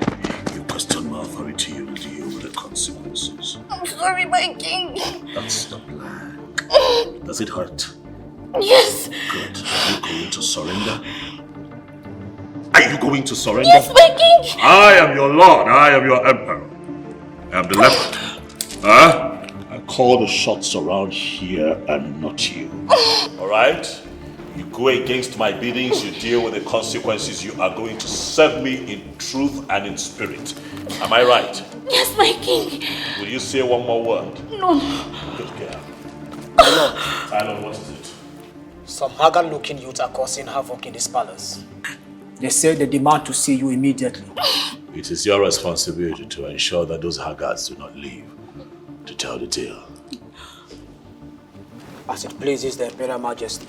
You question my authority, you deal with the consequences. I'm sorry, my king. That's the plan. Does it hurt? Yes. Good. Are you going to surrender? Are you going to surrender? Yes, my king. I am your lord. I am your emperor. I am the leopard. I call the shots around here and not you. Alright? You go against my biddings, you deal with the consequences. You are going to serve me in truth and in spirit. Am I right? Yes, my king. Will you say one more word? No. Good girl. Tylon, what is it? Some haggard-looking youths are causing havoc in this palace. They say they demand to see you immediately. It is your responsibility to ensure that those haggards do not leave to tell the tale. As it pleases the Imperial Majesty.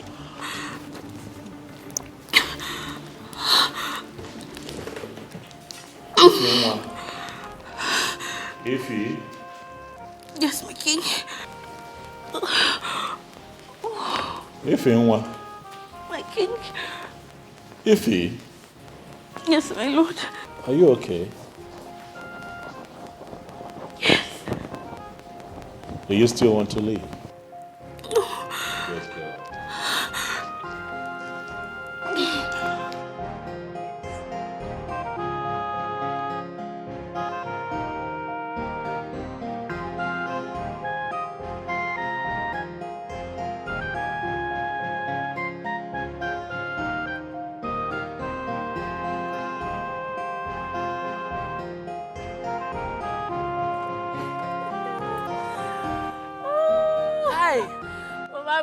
Ify? Yes, my king. Ify, My king. Ify? Yes, my lord. Are you okay? Yes. Do you still want to leave? No. Good girl.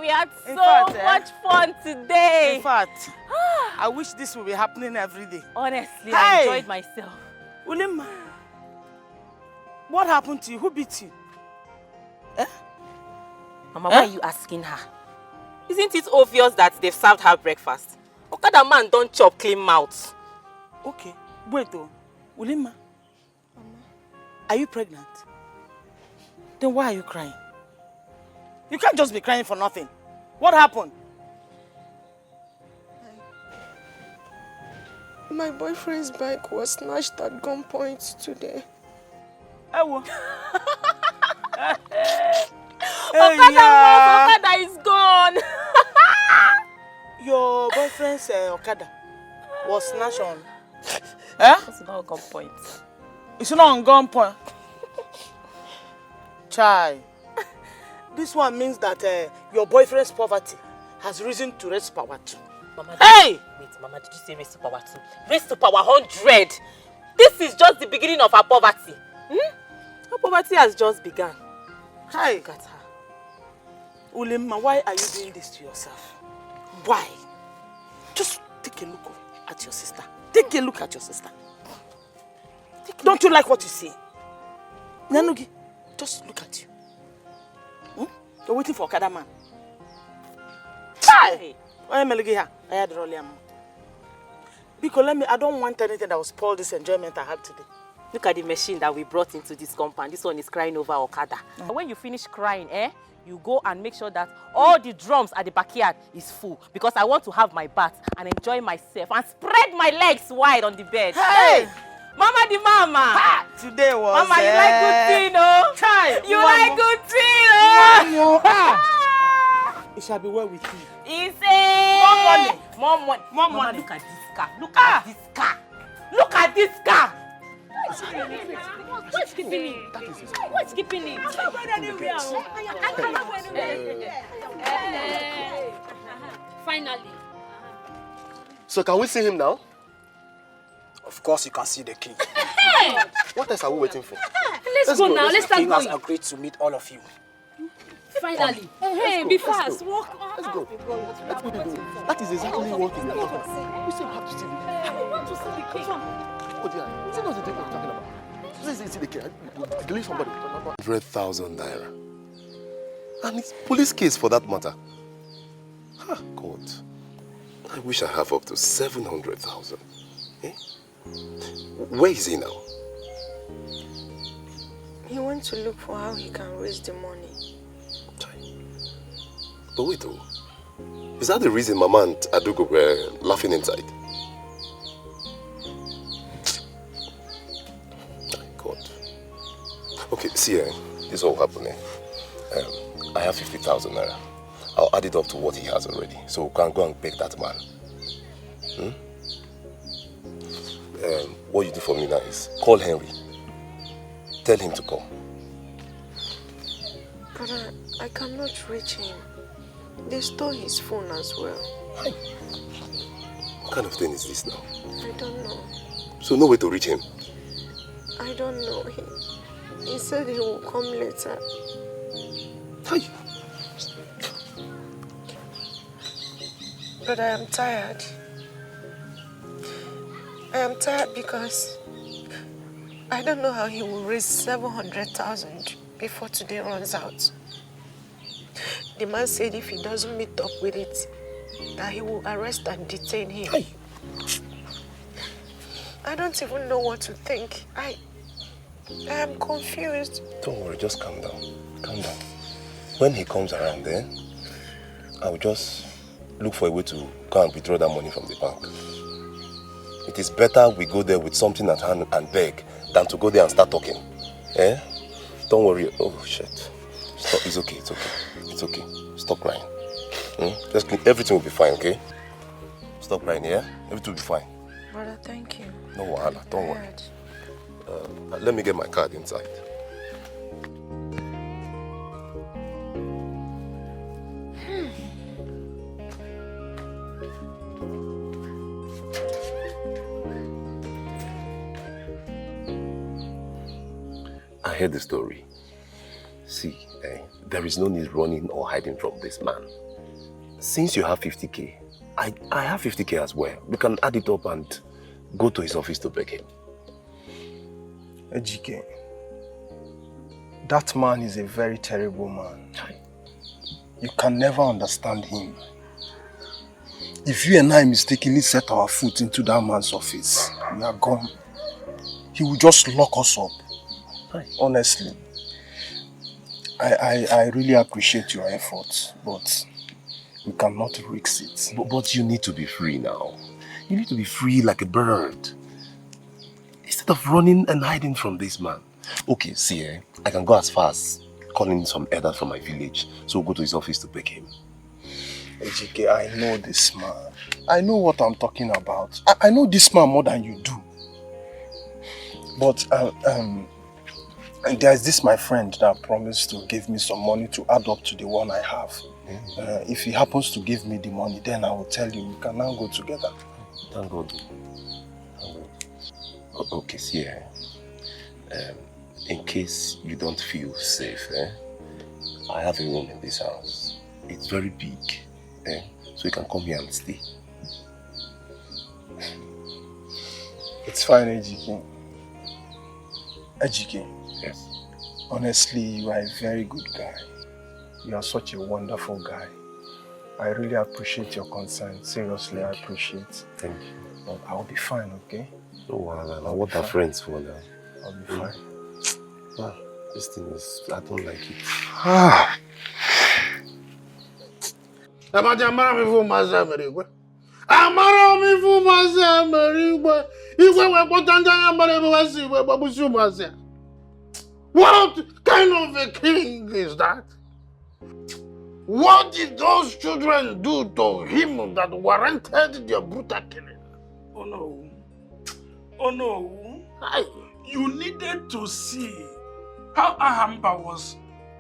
We had so fact, much fun today. In fact, I wish this would be happening every day. Honestly, I enjoyed myself. Ulima, What happened to you? Who beat you? Mama, why are you asking her? Isn't it obvious that they've served her breakfast? Okada man don't chop clean mouth. Okay, wait though. Ulima, are you pregnant? Then why are you crying? You can't just be crying for nothing. What happened? My boyfriend's bike was snatched at gunpoint today. Ewo. Okada is gone. Your boyfriend's Okada was snatched on. It's not gunpoint. It's not on gunpoint. Chai. This one means that your boyfriend's poverty has risen to raise power 2. Mama, Hey! Wait, Mama, did you say raise to power 2? Raise to power 100. This is just the beginning of our poverty. Our poverty has just begun. Hi. Look at her. Ulima, why are you doing this to yourself? Why? Just take a look at your sister. Take a look at your sister. Don't you like what you see? Nanugi, just look at you. You're waiting for Okada man. Hi! Because I don't want anything that will spoil this enjoyment I had today. Look at the machine that we brought into this compound. This one is crying over Okada. When you finish crying, you go and make sure that all the drums at the backyard is full, because I want to have my bath and enjoy myself and spread my legs wide on the bed. Hey! Mama the mama! Ha! Today was Mama, you like good tea, no? Chai! You like good tea, no? It shall be well with you. He said... More money! More money! More Mama, money! look at this car! Look at this car! Look at this car! What's keeping it? What's keeping it? I'm not going anywhere. Finally. So can we see him now? Of course you can see the king. What else are we waiting for? Let's go now. Let's The start king has going. agreed to meet all of you. Finally. Hey, be fast. Walk. Let's go. Let's go. That is exactly what we are talking about. We still have to see him. We want to see the king. Oh dear, is it not the thing we're talking about? Let's see the king. Delay somebody. 100,000 naira. And it's police case for that matter. Ah, God. I wish I have up to 700,000. Eh? Where is he now? He went to look for how he can raise the money. But wait, oh. Is that the reason Mama and Adugo were laughing inside? God. Okay, see, this all happened. I have 50,000 naira. I'll add it up to what he has already, so we can go and beg that man. What you do for me now is call Henry. Tell him to come. But I cannot reach him. They stole his phone as well. What kind of thing is this now? I don't know. So no way to reach him? I don't know. He said he will come later. Hi. But I am tired. I am tired because I don't know how he will raise 700,000 before today runs out. The man said if he doesn't meet up with it, that he will arrest and detain him. Hi. I don't even know what to think. I am confused. Don't worry, just calm down. Calm down. When he comes around then, I'll just look for a way to go and withdraw that money from the bank. It is better we go there with something at hand and beg than to go there and start talking. Eh? Don't worry. Oh, shit. Stop. It's okay, it's okay. It's okay. Stop crying. Just everything will be fine, okay? Stop crying, yeah? Everything will be fine. Brother, thank you. No wahala, don't worry. Let me get my card inside. I heard the story. See, there is no need running or hiding from this man. Since you have 50k, I have 50k as well. We can add it up and go to his office to beg him. Ejike, That man is a very terrible man. You can never understand him. If you and I mistakenly set our foot into that man's office, we are gone. He will just lock us up. Honestly. I really appreciate your efforts, but we cannot risk it. But you need to be free now. You need to be free like a bird. Instead of running and hiding from this man. Okay, see, I can go as far as calling some elder from my village. So we'll go to his office to beg him. Ejike, I know this man. I know what I'm talking about. I know this man more than you do. But and there's this my friend that promised to give me some money to add up to the one I have. If he happens to give me the money, then I will tell you we can now go together. Thank God. Okay, see, in case you don't feel safe, I have a room in this house. It's very big, so you can come here and stay. It's fine, Ejike. Ejike. Yes. Honestly, you are a very good guy. You are such a wonderful guy. I really appreciate your concern. Seriously, I appreciate. Thank you. But I'll be fine, okay? No, what are friends for now? I'll be fine. Well, this thing is, I don't like it. What kind of a king is that? What did those children do to him that warranted their brutal killing? Oh no. Oh no. You needed to see how Ahamba was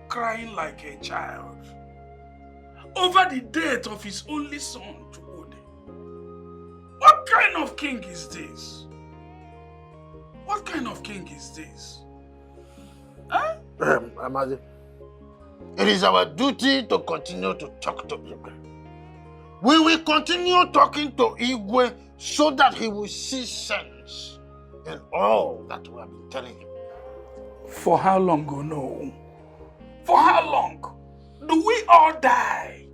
crying like a child over the death of his only son, Chukwudi. What kind of king is this? What kind of king is this? Huh? Amadi, it is our duty to continue to talk to Igwe. We will continue talking to Igwe so that he will see sense in all that we have been telling him. For how long, oh no? For how long? Do we all die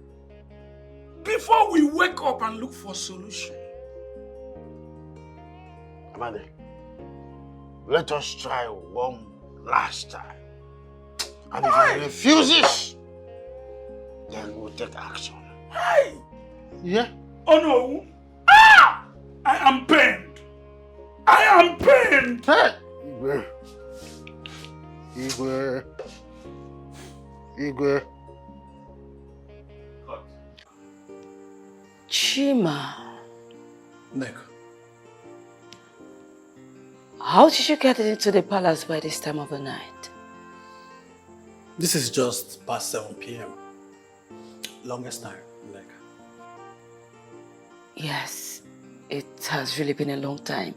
before we wake up and look for solution? Amadi, let us try one last time. And if he refuses, then we'll take action. Hey! Yeah? Oh no! Ah! I am pained! I am pained! Hey! Igwe. Igwe. Igwe. Chima. Nick. How did you get into the palace by this time of the night? This is just past 7 p.m. Longest time, Nick. Yes, it has really been a long time.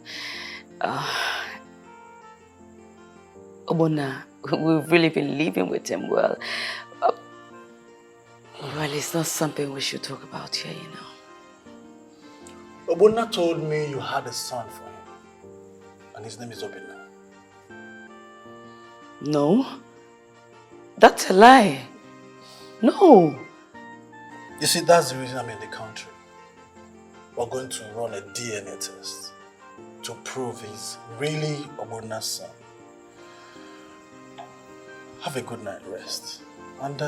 Obona, we've really been living with him well. Well, it's not something we should talk about here, you know. Obona told me you had a son for him. And his name is Obina. No. That's a lie. No. You see, that's the reason I'm in the country. We're going to run a DNA test to prove he's really Obona's son. Have a good night rest. And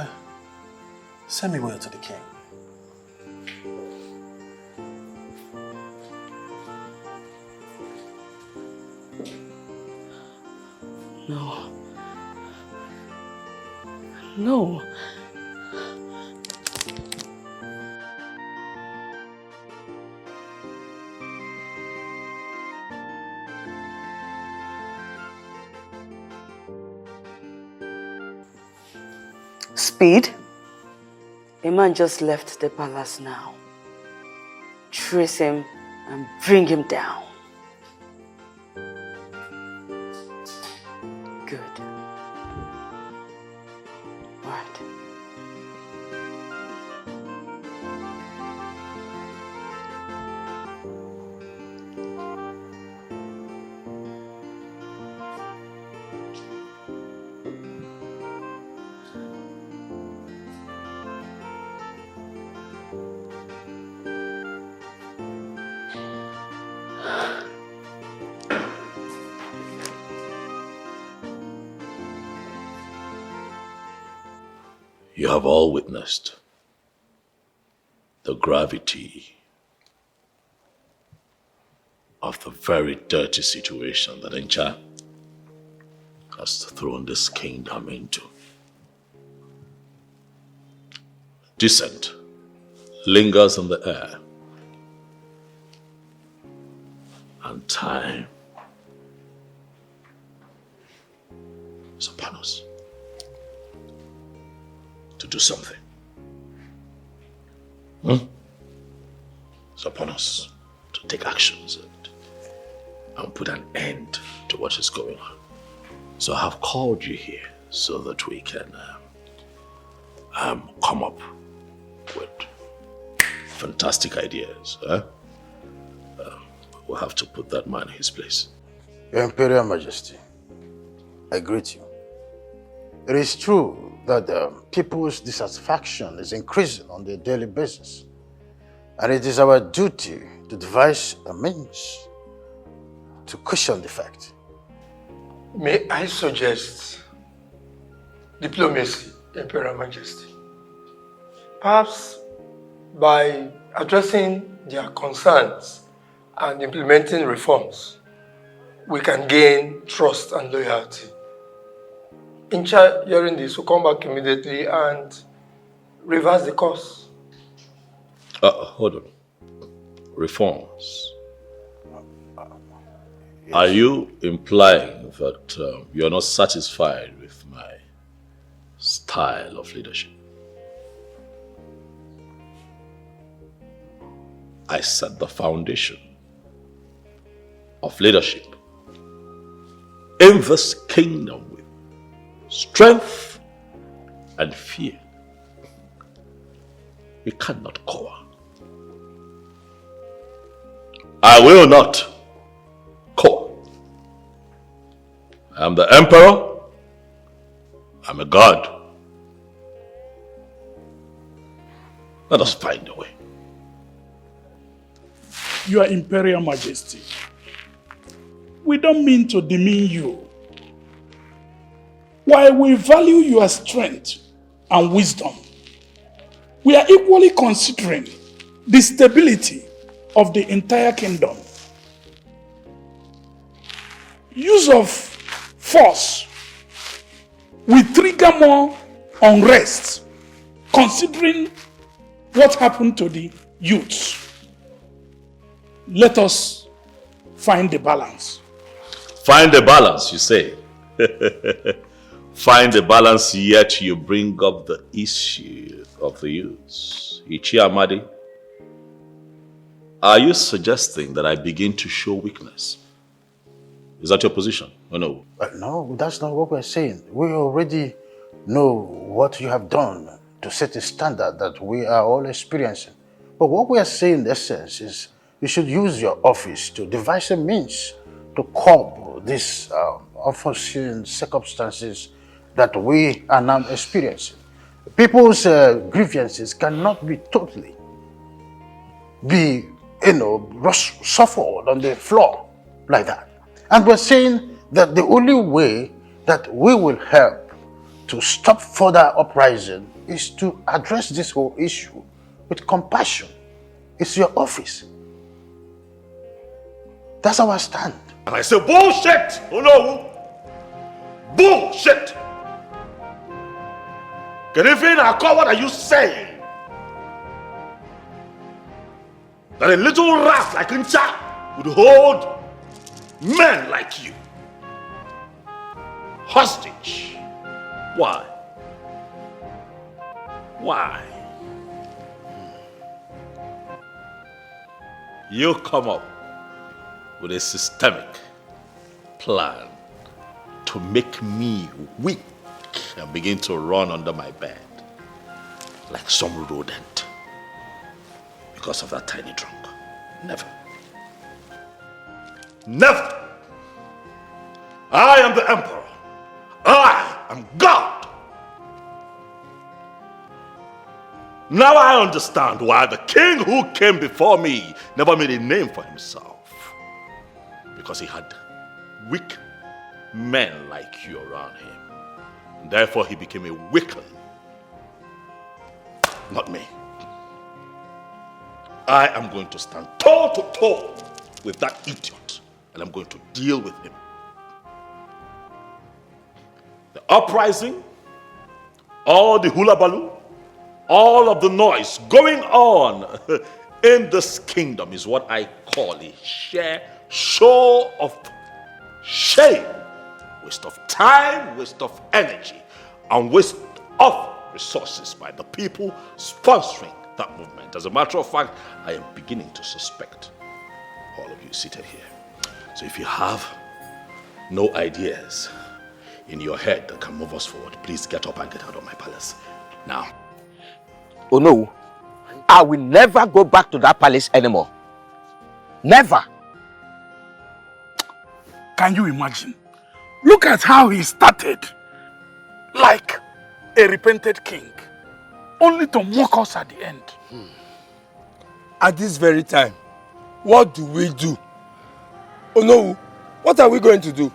send me word to the king. No. No. Speed? A man just left the palace now. Trace him and bring him down. Good. Right. You have all witnessed the gravity of the very dirty situation that Encha has thrown this kingdom into. Dissent lingers in the air, and time is upon us to do something. It's upon us to take actions and put an end to what is going on. So I have called you here so that we can come up with fantastic ideas. We'll have to put that man in his place. Your Imperial Majesty, I greet you. It is true that people's dissatisfaction is increasing on a daily basis, and it is our duty to devise a means to cushion the fact. May I suggest diplomacy, Imperial Majesty? Perhaps by addressing their concerns and implementing reforms, we can gain trust and loyalty. Incha, hearing this, will come back immediately and reverse the course. Hold on. Reforms. Are you implying that you're not satisfied with my style of leadership? I set the foundation of leadership in this kingdom with strength and fear. We cannot cower. I will not cower. I am the emperor. I'm a god. Let us find a way. Your Imperial Majesty, we don't mean to demean you. While we value your strength and wisdom, we are equally considering the stability of the entire kingdom. Use of force will trigger more unrest, considering what happened to the youths. Let us find the balance. Find the balance, you say? Find the balance, yet you bring up the issue of the youths. Ichi Amadi, are you suggesting that I begin to show weakness? Is that your position or no? No, that's not what we're saying. We already know what you have done to set a standard that we are all experiencing. But what we are saying in essence is you should use your office to devise a means to curb these unforeseen circumstances that we are now experiencing. People's grievances cannot be totally suffered on the floor like that. And we're saying that the only way that we will help to stop further uprising is to address this whole issue with compassion. It's your office. That's our stand. And I say, bullshit! Oh no! Bullshit! What are you saying? That a little rat like Ncha would hold men like you hostage? Why? Why? You come up with a systemic plan to make me weak and begin to run under my bed like some rodent because of that tiny drunk. Never. Never! I am the emperor. I am God. Now I understand why the king who came before me never made a name for himself. Because he had weak men like you around him. And therefore he became a weakling not me. I am going to stand toe to toe with that idiot, and I'm going to deal with him. The uprising, all the hula baloo, all of the noise going on in this kingdom is what I call a sheer show of shame, waste of time, waste of energy, and waste of resources by the people sponsoring that movement. As a matter of fact, I am beginning to suspect all of you seated here. So if you have no ideas in your head that can move us forward, please get up and get out of my palace now. Oh no, I will never go back to that palace anymore. Never. Can you imagine? Look at how he started. Like a repented king. Only to mock us at the end. At this very time, what do we do? Oh no, what are we going to do?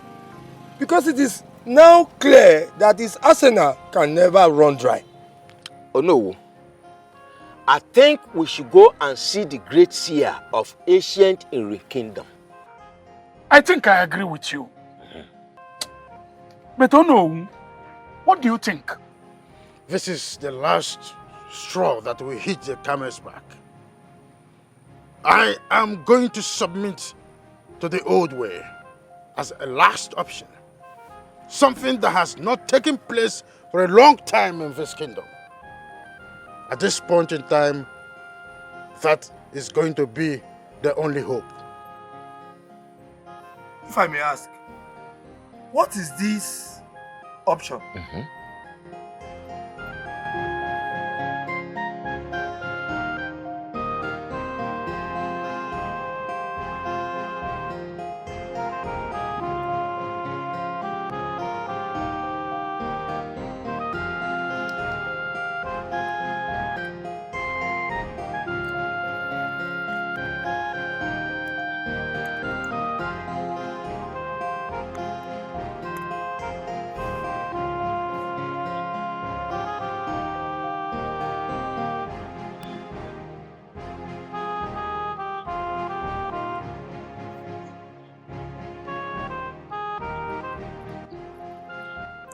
Because it is now clear that his arsenal can never run dry. Oh no. I think we should go and see the great seer of ancient Inri kingdom. I think I agree with you. But oh no, what do you think? This is the last straw that will hit the camel's back. I am going to submit to the old way as a last option. Something that has not taken place for a long time in this kingdom. At this point in time, that is going to be the only hope. If I may ask, what is this option?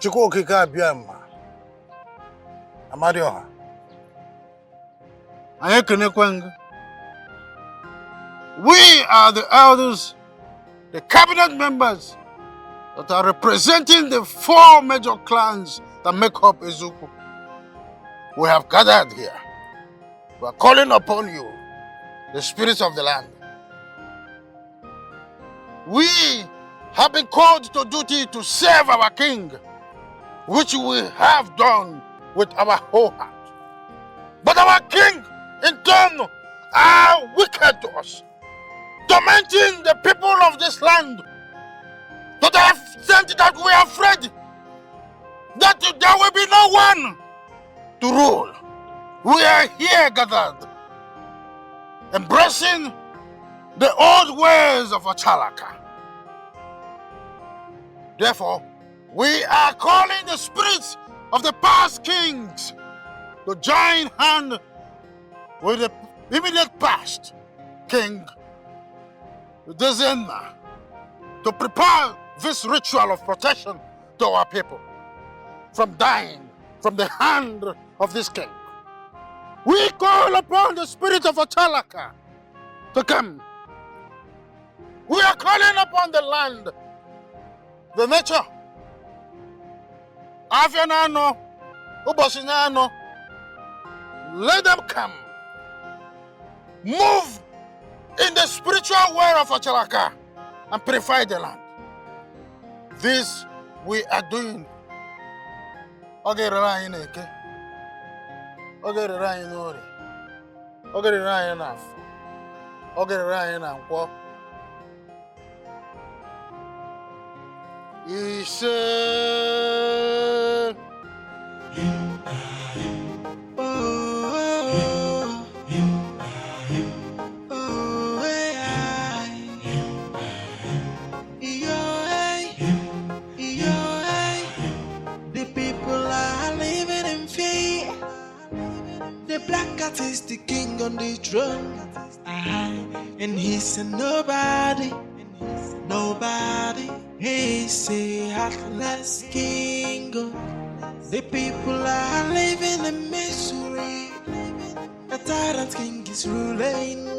Chukwokika Biama, Amadioha, Ayakenekwang. We are the elders, the cabinet members that are representing the 4 major clans that make up Ezuku. We have gathered here. We are calling upon you, the spirits of the land. We have been called to duty to serve our king, which we have done with our whole heart. But our king, in turn, are wicked to us, tormenting the people of this land to the extent that we are afraid that there will be no one to rule. We are here gathered, embracing the old ways of Achalaka. Therefore, we are calling the spirits of the past kings to join hand with the immediate past king, Dezena, to prepare this ritual of protection to our people from dying from the hand of this king. We call upon the spirit of Achalaka to come. We are calling upon the land, the nature, Afianano, Ubosinano. Let them come. Move in the spiritual world of Achalaka and purify the land. This we are doing. Okay, Ryan, okay. Okay, Ryan, Ori. Okay, Ryan, enough. Okay, Ryan, and what? He said, the people are living in fear. The black nobody, he's a heartless king. The people are living in misery. The tyrant king is ruling.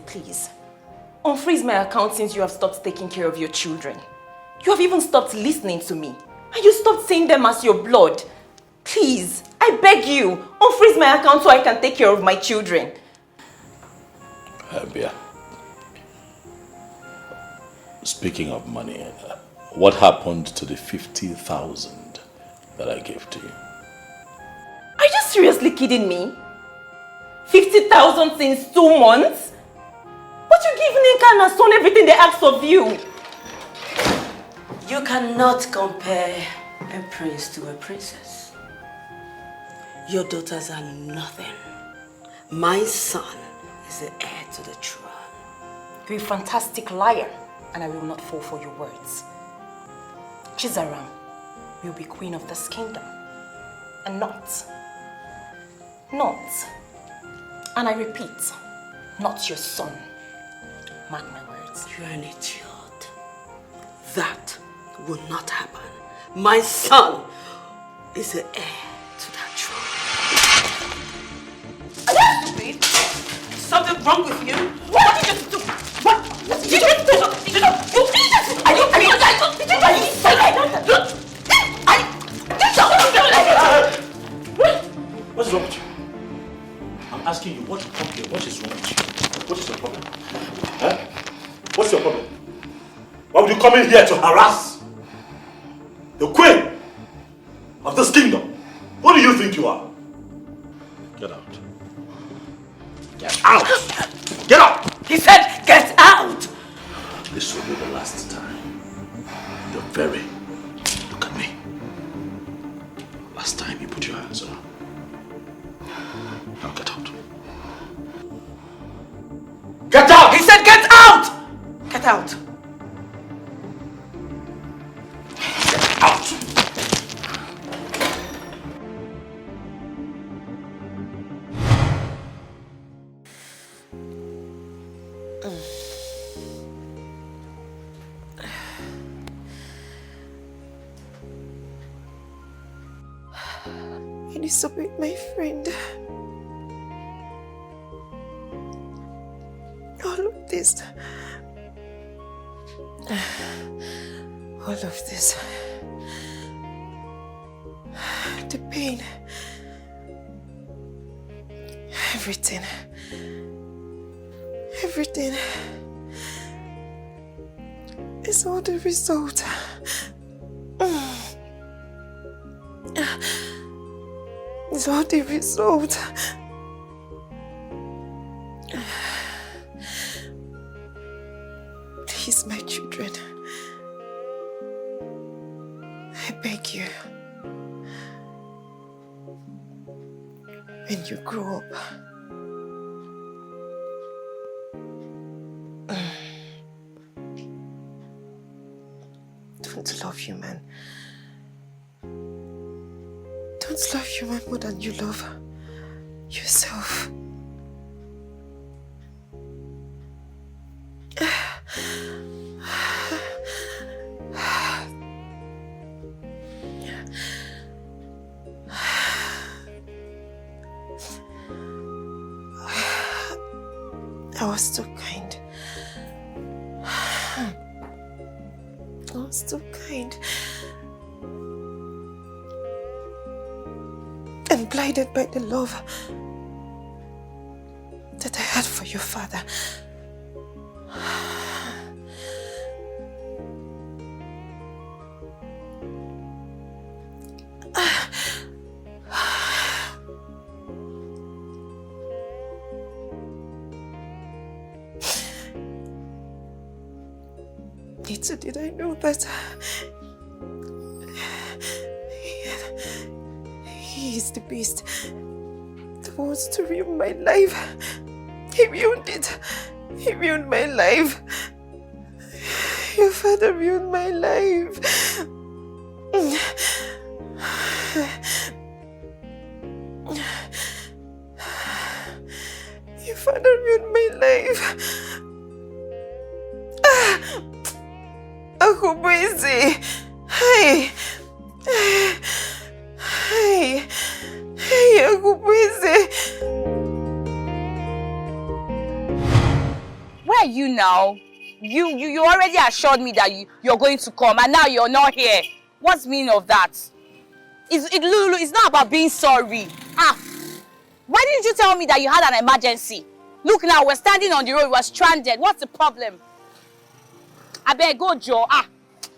Please, unfreeze my account since you have stopped taking care of your children. You have even stopped listening to me. And you stopped seeing them as your blood. Please, I beg you, unfreeze my account so I can take care of my children. Bia, speaking of money, what happened to the 50,000 that I gave to you? Are you seriously kidding me? 50,000 since 2 months? But you give Nika and her son everything they ask of you. You cannot compare a prince to a princess. Your daughters are nothing. My son is the heir to the throne. You're a fantastic liar, and I will not fall for your words. Chizaram will be queen of this kingdom, and not, and I repeat, not your son. Mark my words. You're an idiot. That will not happen. My son is the heir to that throne. Are you stupid? Something wrong with you? What did you do? What did you do? What's wrong with you? I'm asking you, what is wrong with you? What is your problem? Huh? What's your problem? Why would you come in here to harass the queen of this kingdom? Who do you think you are? Get out. Get out! Get out! He said, get out! This will be the last time. You're very... Look at me. Last time you put your hands on her. Now get out. Get out! He said, get out! Get out. Get out! You disobeyed my friend. All of this. The pain. Everything. It's all the result. It's all the result. Please, my children, I beg you, when you grow up, don't love human. Don't love human more than you love yourself. I was too kind. I was too kind. And blinded by the love that I had for your father. little did I know that he is the beast that wants to ruin my life. He ruined it. He ruined my life. Your father ruined my life. Your father ruined my life. Akubuizi. Hey. Hey. Hey, Akubuizi. Where are you now? You already assured me that you're going to come, and now you're not here. What's the meaning of that? Lulu, it's not about being sorry. Why didn't you tell me that you had an emergency? Look now, we're standing on the road, we're stranded. What's the problem? I better go, Joe.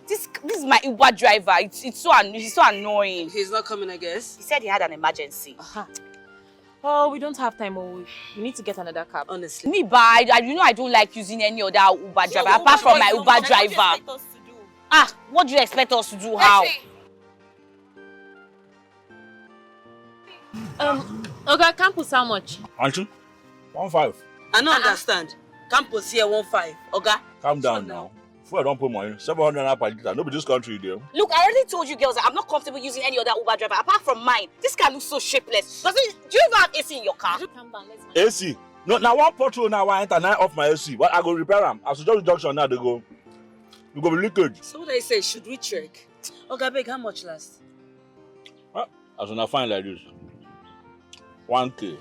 This is my Uber driver. It's so annoying. He's not coming, I guess. He said he had an emergency. Oh, we don't have time. We need to get another cab, honestly. Me, but I don't like using any other Uber driver apart from my Uber driver. What do you expect us to do? How? Okay, campus, how much? Auntie, 1.5. I don't understand. Campus here 1.5. Okay? Calm down now. Before I don't put money, 700 per liter. Nobody this country there. Look, I already told you girls that I'm not comfortable using any other Uber driver apart from mine. This car looks so shapeless. Do you even have AC in your car? AC? No, now one petrol now I enter 9 off my AC. But I go repair them. As soon as the junction now they go. You go be leakage. So what I say, should we check? Okay, beg, how much last? As soon as I find like this. 1K.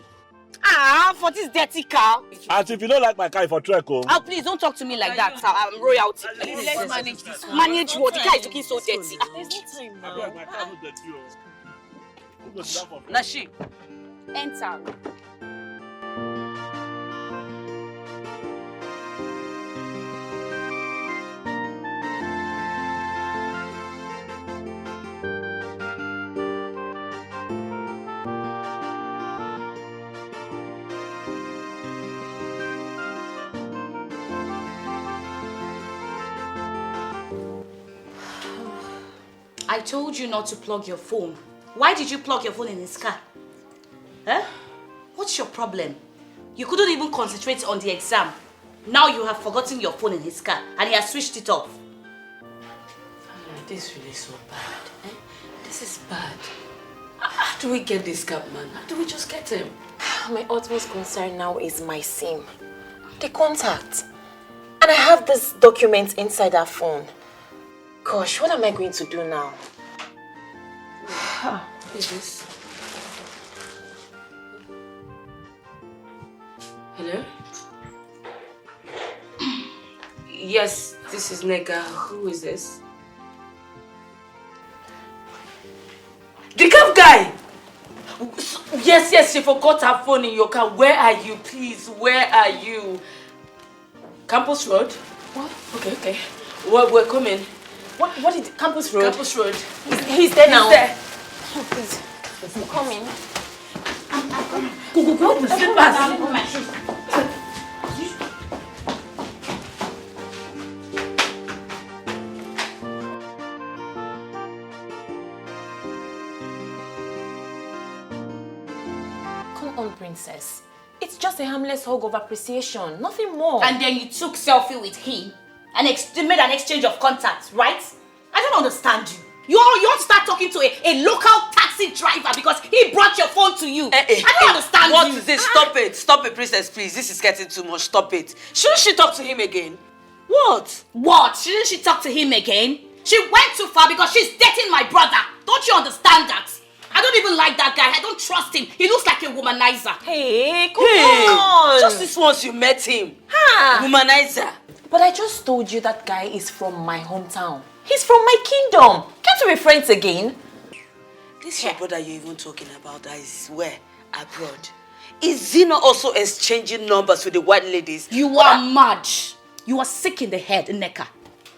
For this dirty car. And if you don't like my car, for trek home. Oh, please don't talk to me like that. I'm royalty. Please. Let's manage this one. Manage what? The car is looking so dirty. There's no time now. My car is dirty. Nashi, enter. I told you not to plug your phone. Why did you plug your phone in his car? Huh? What's your problem? You couldn't even concentrate on the exam. Now you have forgotten your phone in his car and he has switched it off. This is really so bad. This is bad. How do we get this cab, man? How do we just get him? My utmost concern now is my SIM. The contact. And I have this document inside our phone. Gosh, what am I going to do now? What is this? Hello? Yes, this is Nega. Who is this? The cab guy! Yes, she forgot her phone in your car. Where are you, please? Where are you? Campus Road? What? Okay. We're coming. What is Campus Road? Campus Road. He's there now. He's there. Oh, please. I'm coming. Go. The slippers. Come on, princess. It's just a harmless hug of appreciation. Nothing more. And then you took selfie with him and made an exchange of contacts, right? I don't understand you. You want to start talking to a local taxi driver because he brought your phone to you. I don't understand What you. is this? Stop it, princess, please. This is getting too much. Stop it. Shouldn't she talk to him again? What? Shouldn't she talk to him again? She went too far because she's dating my brother. Don't you understand that? I don't even like that guy. I don't trust him. He looks like a womanizer. Hey, come on. Just this once you met him. Womanizer. But I just told you that guy is from my hometown. He's from my kingdom. Can't we be friends again? This your brother you're even talking about that is where? Abroad. Is he not also exchanging numbers with the white ladies? You are mad. You are sick in the head, Nneka.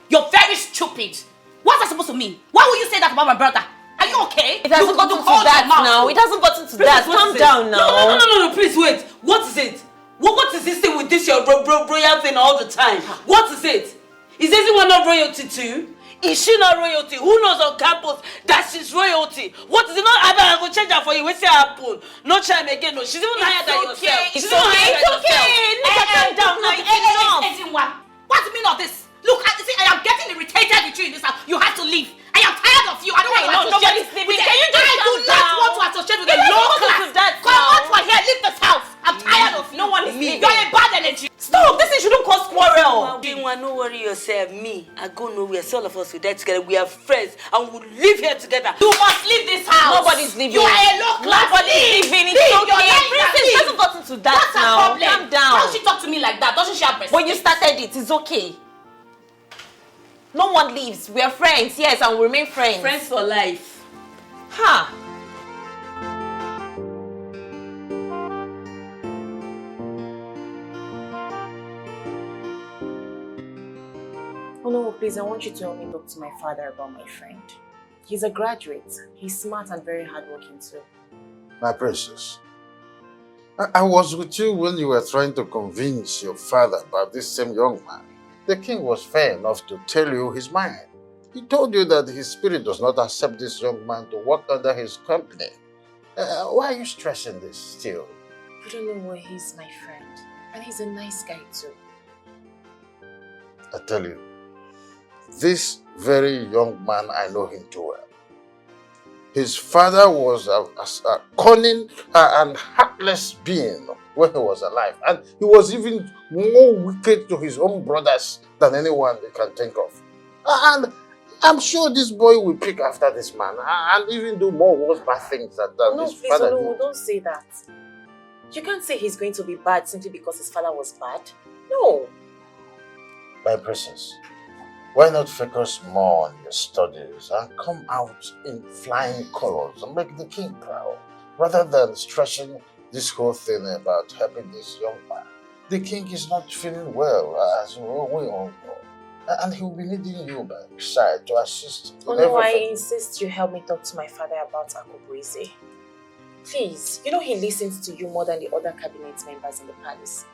You're very stupid. What's that supposed to mean? Why would you say that about my brother? Are you okay? It hasn't gotten to that now. It hasn't gotten to that. Calm down now. No, please wait. What is it? What is this thing with this your royal thing all the time? What is it? Is everyone not royalty too? Is she not royalty? Who knows on campus that she's royalty? What is it not? I will change her for you. What's it happen? No time again. No, she's even higher than yourself. It's okay. It's okay. Look at calm down now. It's enough. What's the meaning of this? Look, I am getting irritated with you in this house. You have to leave. I am tired of you. I don't want to nobody's leaving. Can you just I do not want to associate with a low class. Come out for here. Leave this house. I'm tired of you. No one is leaving. You're a bad energy. Stop. This shouldn't cause quarrel. No worry yourself. Me, I go nowhere. So all of us will die together. We are friends and we'll live here together. You must leave this house. Nobody's leaving. You are a low class. Nobody's leaving. It's okay. Princess hasn't gotten to that What's now. Her problem? Calm down. How she talk to me like that? Doesn't she have respect? When you started it, it's okay. No one leaves. We are friends, yes, and we'll remain friends. Friends for life. Ha! Oh no, please, I want you to help me talk to my father about my friend. He's a graduate. He's smart and very hardworking too. My princess, I was with you when you were trying to convince your father about this same young man. The king was fair enough to tell you his mind. He told you that his spirit does not accept this young man to work under his company. Why are you stressing this still? You don't know why he's my friend. And he's a nice guy too. I tell you, this very young man, I know him too well. His father was a cunning and heartless being when he was alive. And he was even more wicked to his own brothers than anyone they can think of. And I'm sure this boy will pick after this man and even do more worse bad things than his father did. No, don't say that. You can't say he's going to be bad simply because his father was bad. No. My princess, why not focus more on your studies and come out in flying colors and make the king proud, rather than stressing this whole thing about helping this young man? The king is not feeling well, as we all know, and he will be needing you by his side to assist. Oh no, I insist you help me talk to my father about Akubweze. Please, you know he listens to you more than the other cabinet members in the palace.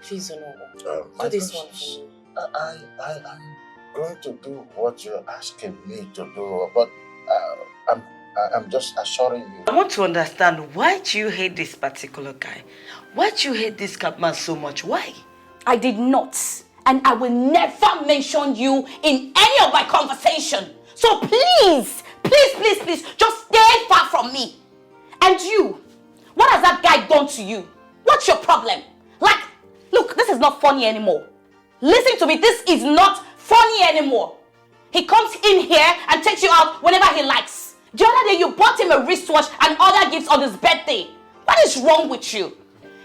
Please, Onowo, do this one for me. I am going to do what you're asking me to do, but I'm just assuring you. I want to understand, why do you hate this particular guy? Why do you hate this cabman so much? Why? I did not. And I will never mention you in any of my conversation. So please, just stay far from me. And you, what has that guy done to you? What's your problem? Like, look, this is not funny anymore. Listen to me, this is not funny anymore. He comes in here and takes you out whenever he likes. The other day you bought him a wristwatch and other gifts on his birthday. What is wrong with you?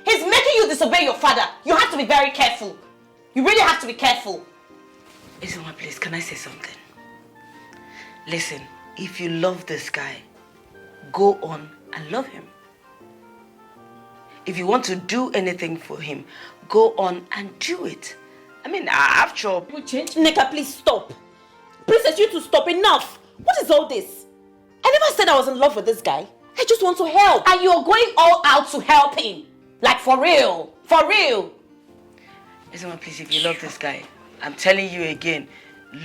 He's making you disobey your father. You have to be very careful. You really have to be careful. Isn't please, can I say something? Listen, if you love this guy, go on and love him. If you want to do anything for him, go on and do it. I mean, after all... Nneka, please stop. Princess, you two stop. Enough. What is all this? I never said I was in love with this guy. I just want to help. And you're going all out to help him. Like for real. For real. Listen, please, if you love this guy, I'm telling you again,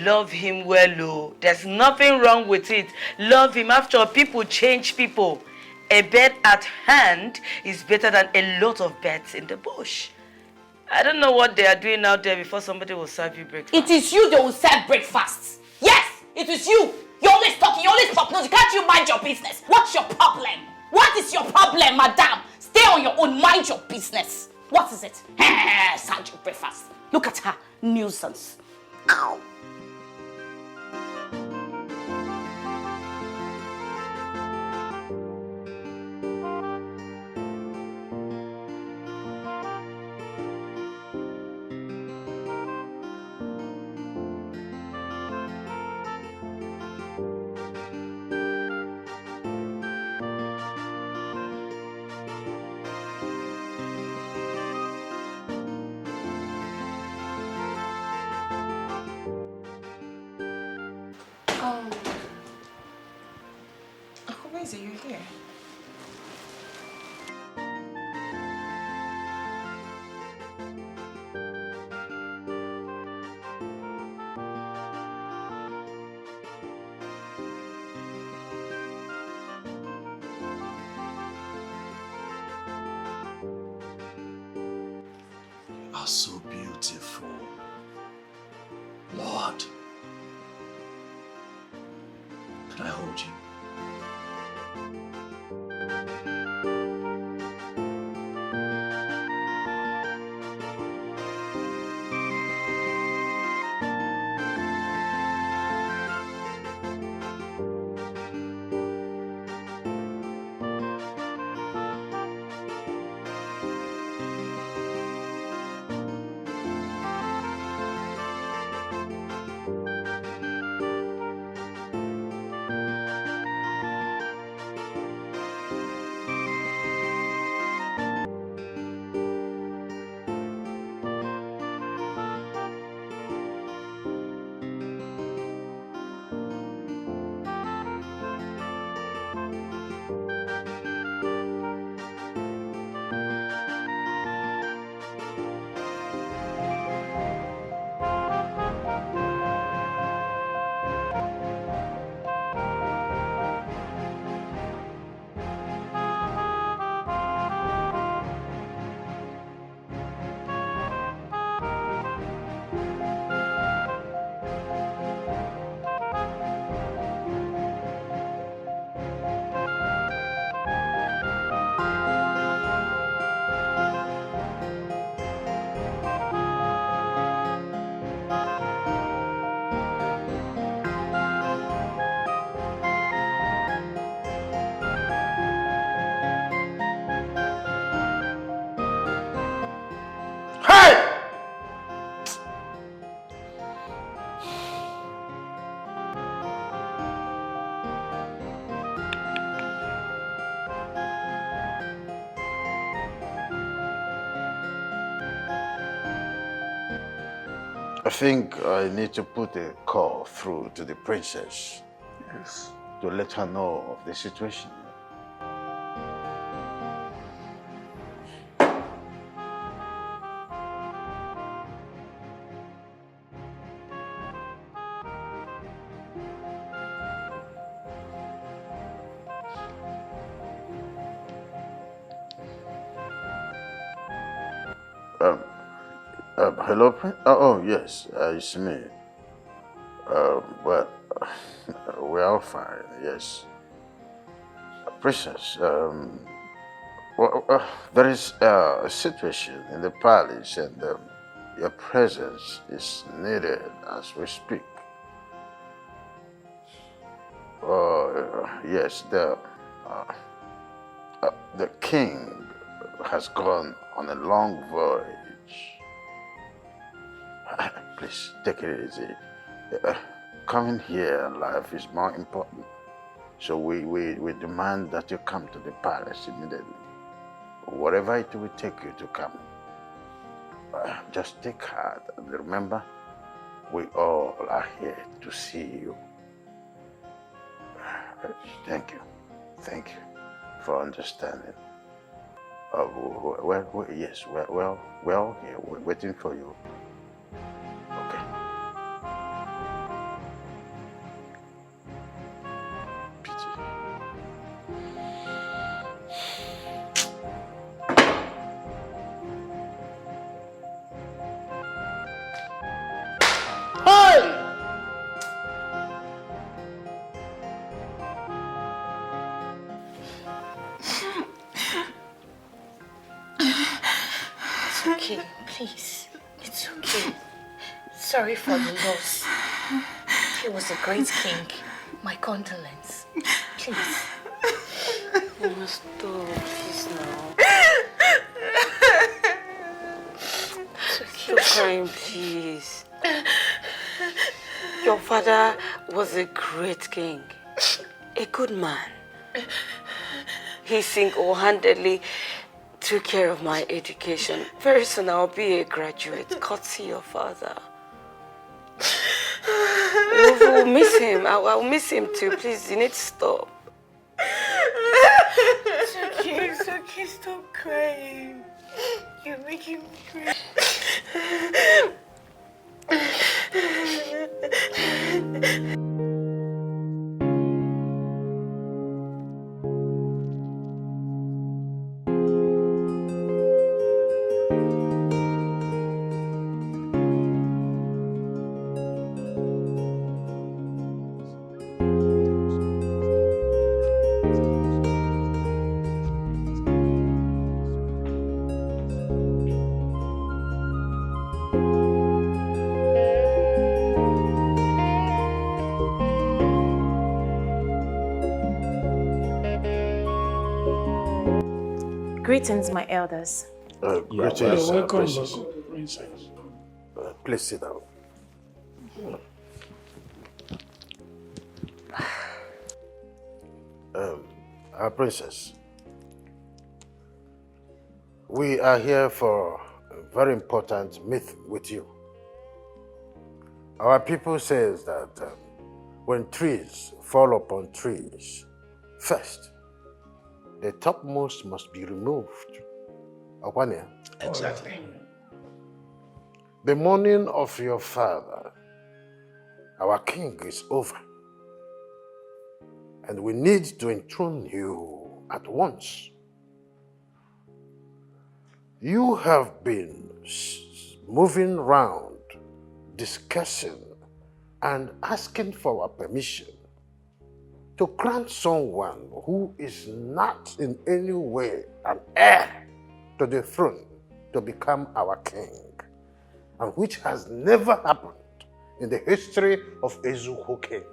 love him well, oh. There's nothing wrong with it. Love him. After all, people change people. A bed at hand is better than a lot of beds in the bush. I don't know what they are doing out there before somebody will serve you breakfast. It is you that will serve breakfast. Yes, it is you. You're always talking, you're always talking. Can't you mind your business? What's your problem? What is your problem, madam? Stay on your own, mind your business. What is it? Serve your breakfast. Look at her, nuisance. Ow. Akubweze, you're here. are so beautiful. Lord, can I hold you? I think I need to put a call through to the princess. Yes. To let her know of the situation. Hello, oh, yes, it's me. Well, we're all fine, yes. Princess, there is a situation in the palace and your presence is needed as we speak. Yes, the king has gone on a long voyage. Please, take it easy. Coming here in life is more important. So we demand that you come to the palace immediately. Whatever it will take you to come. Just take heart and remember, we all are here to see you. Thank you. Thank you for understanding. Yes, we're all here. We're waiting for you. Okay. It's okay, please. It's okay. Sorry for the loss. He was a great king. My condolence. Please. You must stop, please now. Stop crying, please. Your father was a great king, a good man. He single-handedly took care of my education. Very soon I'll be a graduate, courtesy your father. We'll miss him. I'll miss him too. Please, you need to stop. It's okay, stop crying. You're making me cry. Greetings, my elders. Greetings, welcome, princess. princess. Please sit down. Our princess, we are here for a very important meeting with you. Our people says that when trees fall upon trees, first, the topmost must be removed. Akwane? Exactly. The mourning of your father, our king, is over. And we need to enthrone you at once. You have been moving around, discussing and asking for our permission to grant someone who is not in any way an heir to the throne to become our king, and which has never happened in the history of Ezuku Kingdom.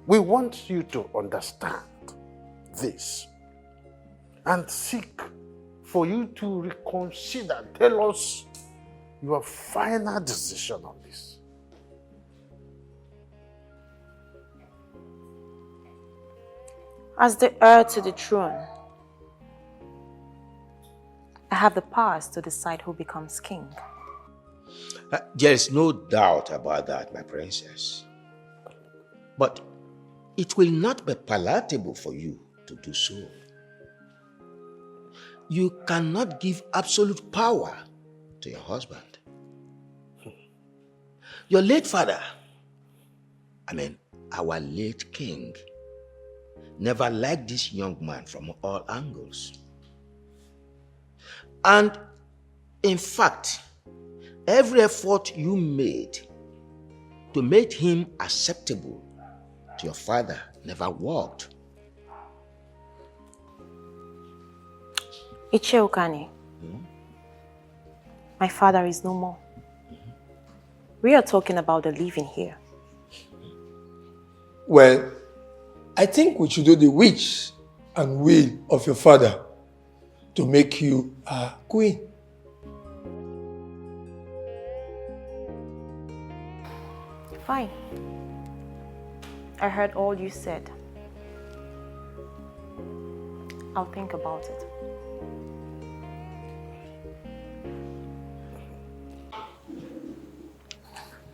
We want you to understand this and seek for you to reconsider. Tell us your final decision on this. As the heir to the throne, I have the powers to decide who becomes king. There is no doubt about that, my princess. But it will not be palatable for you to do so. You cannot give absolute power to your husband. Your late father, our late king, never liked this young man from all angles. And in fact, every effort you made to make him acceptable to your father never worked. Icheokane, my father is no more. We are talking about the living here. Well, I think we should do the wish and will of your father to make you a queen. Fine. I heard all you said. I'll think about it.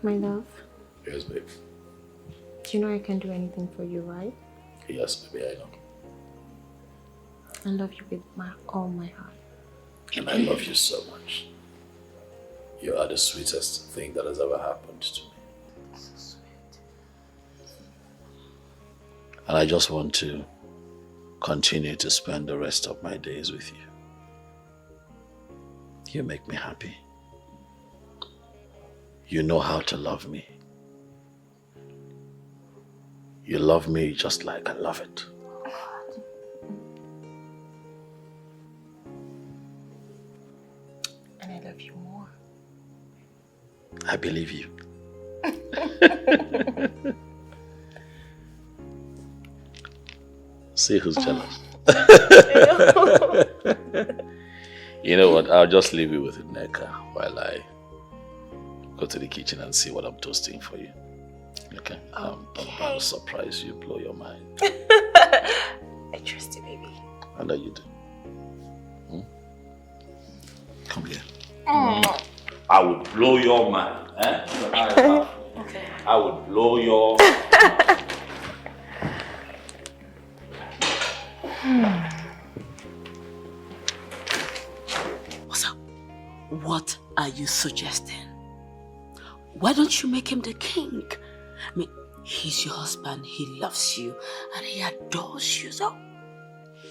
My love, Yes, babe. do you know I can do anything for you, right? Yes, baby, I know. I love you with all my heart. And I love you so much. You are the sweetest thing that has ever happened to me. So sweet. And I just want to continue to spend the rest of my days with you. You make me happy. You know how to love me. You love me just like I love it. And I love you more. I believe you. See who's jealous. You know what? I'll just leave you with it, Neka, while I go to the kitchen and see what I'm toasting for you. Okay? I'm about to surprise you, blow your mind. I trust you, baby. I know you do. Come here. I would blow your mind. Eh? Okay. I would blow your What's up? What are you suggesting? Why don't you make him the king? I mean, he's your husband, he loves you, and he adores you, so...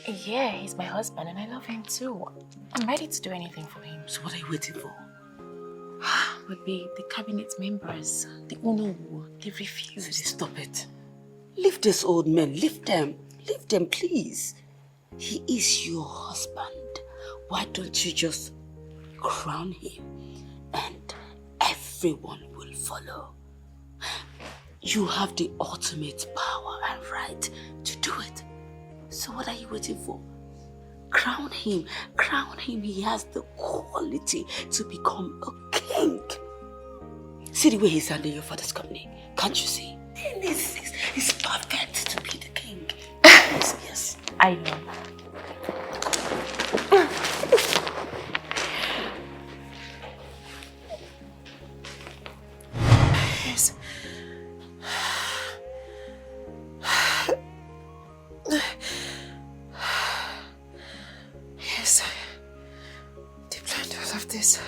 Yeah, he's my husband and I love him too. I'm ready to do anything for him. So what are you waiting for? But babe, the cabinet members, the Uno, they refuse. Stop it. Leave this old man, leave them. Leave them, please. He is your husband. Why don't you just crown him and everyone will follow? You have the ultimate power and right to do it. So what are you waiting for? Crown him. Crown him. He has the quality to become a king. See the way he's handling your father's company. Can't you see? He's perfect to be the king. Yes, yes. I know. Yes. Yes. They planned all of this.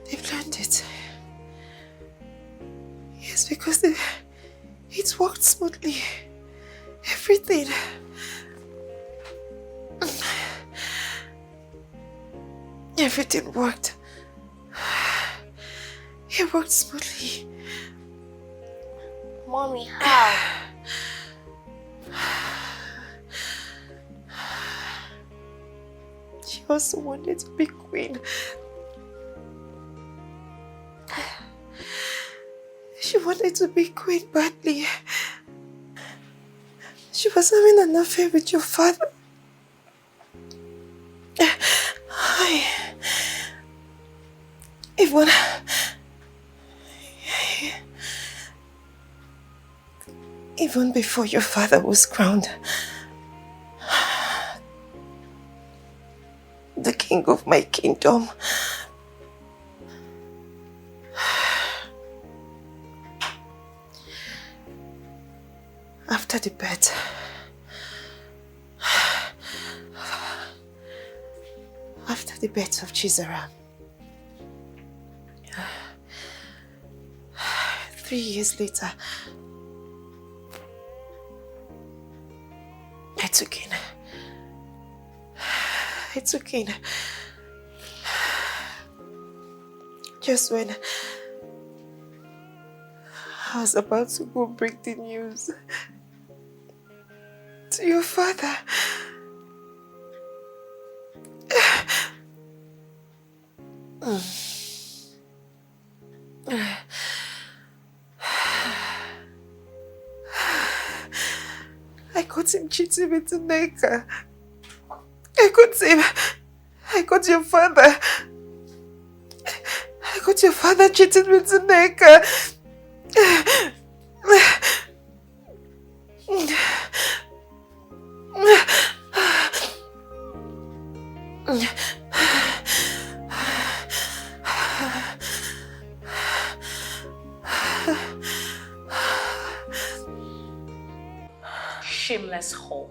They planned it. Yes, because it worked smoothly. Everything. Everything worked. It worked smoothly. Mommy, how? She also wanted to be queen. She wanted to be queen badly. She was having an affair with your father. Even before your father was crowned, the king of my kingdom, after the birth of Chisara, 3 years later, I took in. Just when I was about to go break the news to your father. I caught him cheating with Nneka. I caught your father. I caught your father cheating with Nneka. Shameless whore.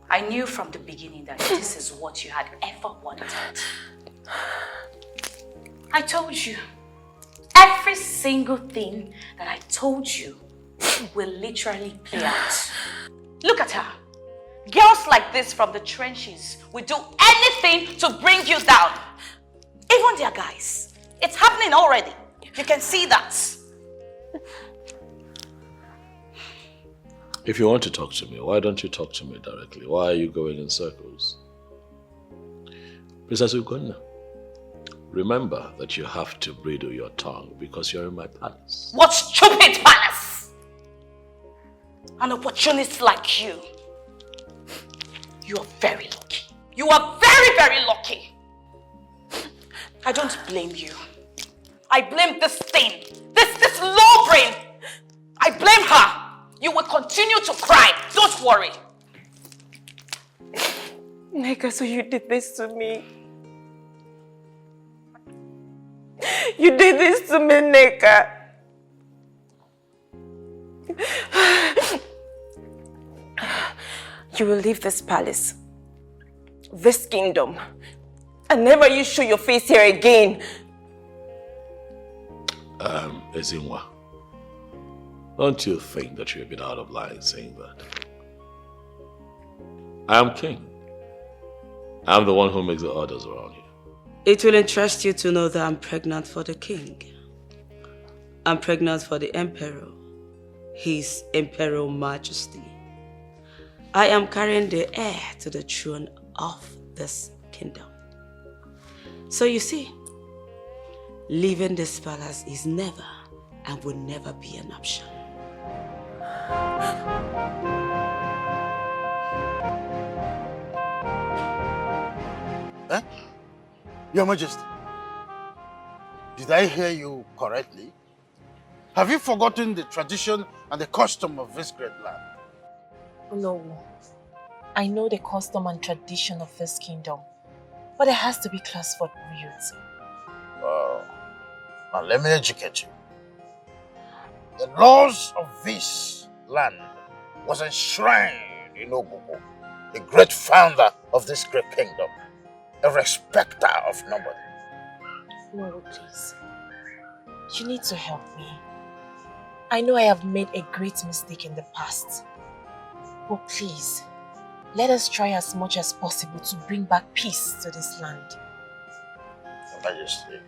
I knew from the beginning that this is what you had ever wanted. I told you. Every single thing that I told you will literally play out. Look at her. Girls like this from the trenches will do anything to bring you down. Even their guys. It's happening already. You can see that. If you want to talk to me, why don't you talk to me directly? Why are you going in circles? Princess Ugonna, remember that you have to bridle your tongue because you're in my palace. What stupid palace? An opportunist like you. You are very lucky. You are very, very lucky. I don't blame you. I blame this thing. This low brain. I blame her. You will continue to cry. Don't worry. Nneka, so you did this to me. You did this to me, Nneka. You will leave this palace, this kingdom, and never you show your face here again. Ezinwa, don't you think that you've been out of line saying that? I am king. I'm the one who makes the orders around here. It will interest you to know that I'm pregnant for the king. I'm pregnant for the emperor, His Imperial Majesty. I am carrying the heir to the throne of this kingdom. So you see, leaving this palace is never and will never be an option. Eh? Your Majesty, did I hear you correctly? Have you forgotten the tradition and the custom of this great land? No. I know the custom and tradition of this kingdom, but there has to be class for royalty. Now let me educate you. The laws of this land was enshrined in Ogugu, the great founder of this great kingdom, a respecter of nobody. No, please. You need to help me. I know I have made a great mistake in the past. But please, let us try as much as possible to bring back peace to this land. Your Majesty,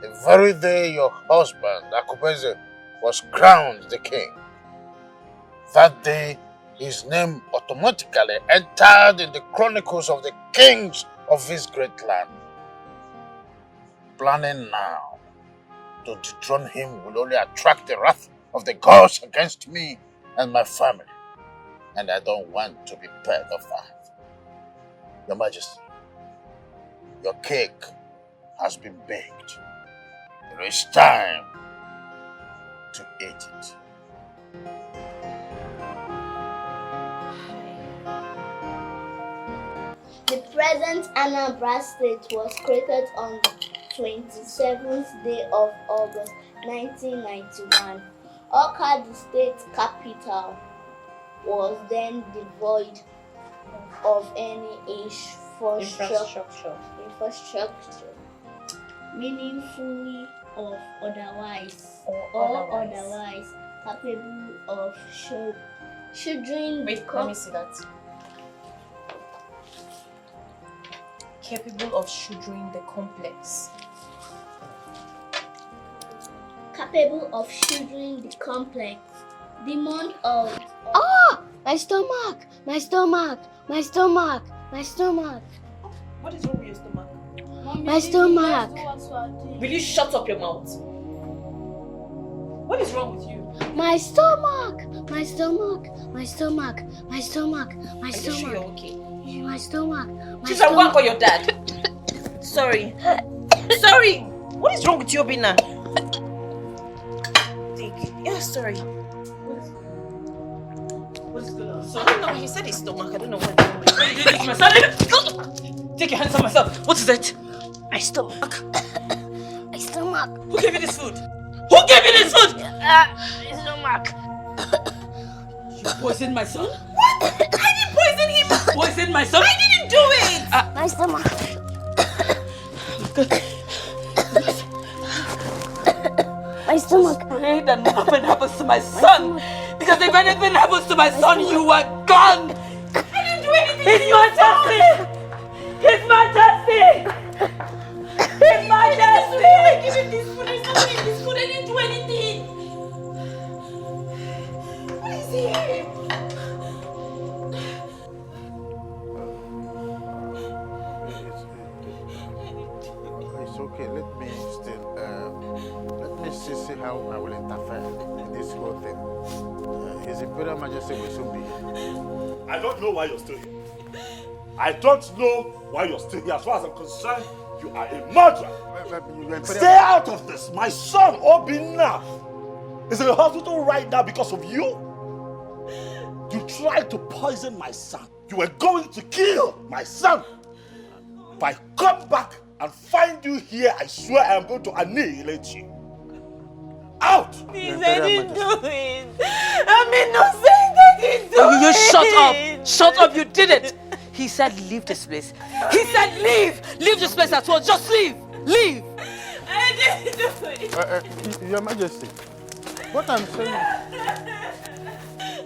the very day your husband, Akubeze, was crowned the king, that day his name automatically entered in the chronicles of the kings of this great land. Planning now to dethrone him will only attract the wrath of the gods against me and my family. And I don't want to be part of that. Your Majesty, your cake has been baked. It is time to eat it. The present Anambra State was created on the 27th day of August 1991. Awka, the state capital, was then devoid of any infrastructure, meaningfully or otherwise capable of shouldering Wait, let me see that. Capable of shouldering the complex. Capable of shouldering the complex. The month of... Oh! My stomach! My stomach! My stomach! My stomach! What is wrong with your stomach? Mommy, my stomach! Will you shut up your mouth? What is wrong with you? My stomach! My stomach! My stomach! My stomach! My stomach! Are you sure you're okay? My stomach! Please, I'm going to call your dad. Sorry. Sorry! What is wrong with you, Obina? Yeah, sorry. What's going on? I don't know. He said his stomach. I don't know what. What did you do to my son? Take your hands on myself. What is it? My stomach. My stomach. Who gave you this food? Who gave you this food? My stomach. You poisoned my son? What? I didn't poison him. You poisoned my son? I didn't do it. My stomach. My stomach. Pray that nothing happens to my son. Because if anything happens to my son, you are gone. I didn't do anything. It's Majesty. It's Majesty. It's Majesty. I gave him this food. There's nothing in this food. I didn't do anything. What is it? It's okay. Let me see how I will interfere in this whole thing. His Imperial Majesty will soon be here. I don't know why you're still here. I don't know why you're still here. As far as I'm concerned, you are a murderer. Stay out of this. My son, Obina, is in the hospital right now because of you. You tried to poison my son. You were going to kill my son. If I come back and find you here, I swear I am going to annihilate you. Out! Please, I didn't do it. I'm innocent. I didn't do it. You shut up. Shut up. You did it. He said leave this place. He said leave. Leave this place at once. Just leave. Leave. I didn't do it. Your Majesty, what I'm saying...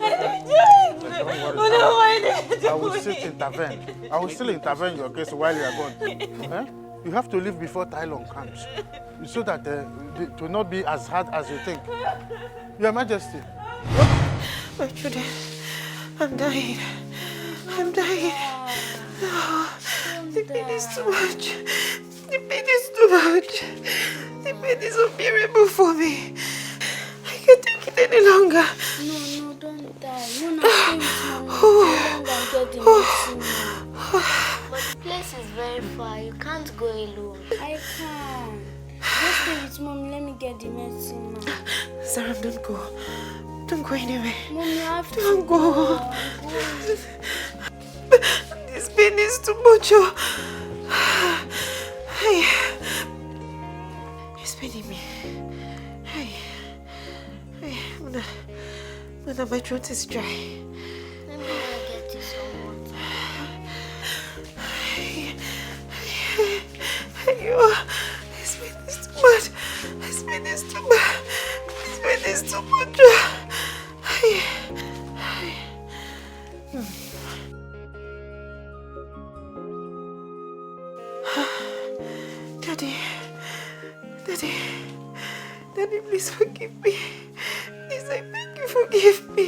I didn't do it. Don't worry. Oh, no, I didn't do I will it. still intervene. I will still intervene in your case while you are gone. You have to leave before Tylon comes, so that it will not be as hard as you think. Your Majesty. My children, I'm dying. I'm dying. Oh, the pain is too much. The pain is too much. The pain is unbearable for me. I can't take it any longer. No, don't die. You not stay with mommy. Get the medicine. But the place very far. You can't go alone. I can. Just stay with Mommy. Let me get the medicine, Ma. Sarah, don't go. Don't go anywhere. Mommy, you have Don't to go. This pain is too much. Hey. It's paining me. Hey. Hey. Mother, my throat is dry. Let me get you some water. This pain is too much. This pain is too much. This pain is too much. Daddy, please forgive me. Please, I beg you, forgive me.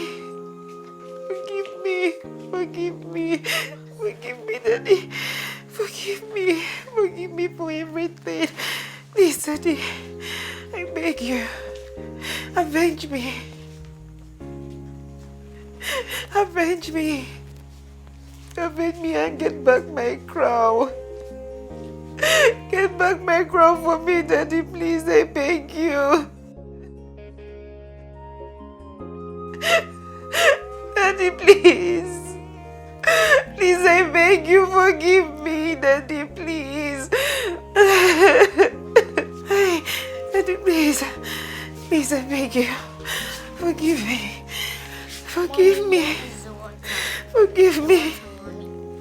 Forgive me, Daddy. Forgive me for everything. Please, Daddy, I beg you, avenge me. Avenge me and get back my crown. Get back my crown for me, Daddy, please, I beg you. Daddy, please. Please, I beg you, forgive me, Daddy, please. Daddy, please. Please, I beg you. Forgive me. Forgive me. Forgive me.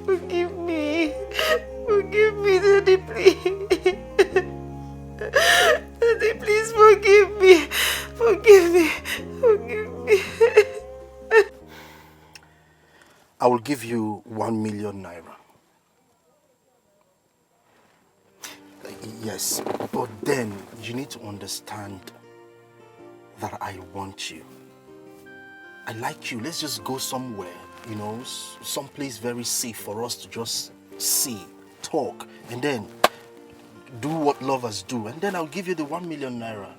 Forgive me. Forgive me, Daddy, please. Daddy, please forgive me. Forgive me. Forgive me. I will give you 1 million naira. Yes, but then you need to understand that I want you. I like you. Let's just go somewhere, you know, someplace very safe for us to just see, talk, and then do what lovers do. And then I'll give you the 1 million naira.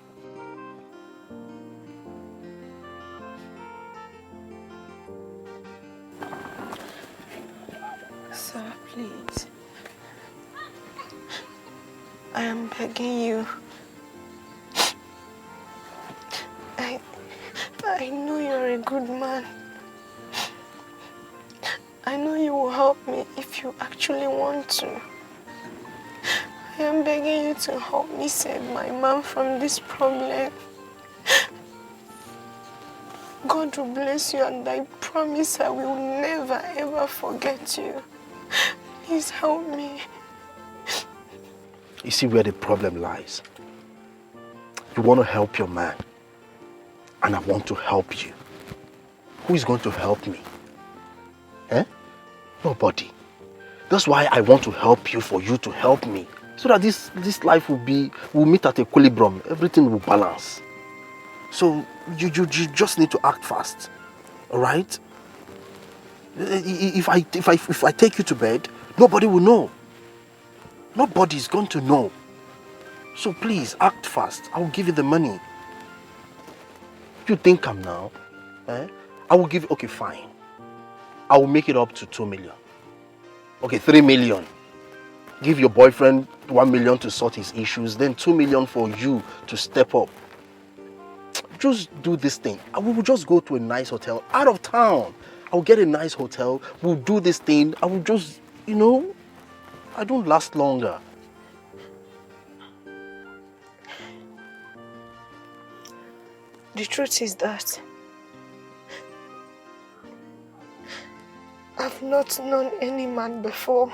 Sir, please. I am begging you. I know you're a good man. I know you will help me if you actually want to. I am begging you to help me save my mom from this problem. God will bless you, and I promise I will never ever forget you. Please help me. You see where the problem lies. You want to help your man, and I want to help you. Who is going to help me? Eh? Nobody. That's why I want to help you, for you to help me. So that this life will meet at equilibrium. Everything will balance. So you just need to act fast. Alright? If I take you to bed, nobody will know. Nobody is going to know. So please, act fast. I will give you the money. You think I'm now? Eh? I will give you, okay, fine. I will make it up to 2 million. Okay, 3 million. Give your boyfriend 1 million to sort his issues, then 2 million for you to step up. Just do this thing. We will just go to a nice hotel out of town. I'll get a nice hotel. We'll do this thing. I will just, you know, I don't last longer. The truth is that I've not known any man before.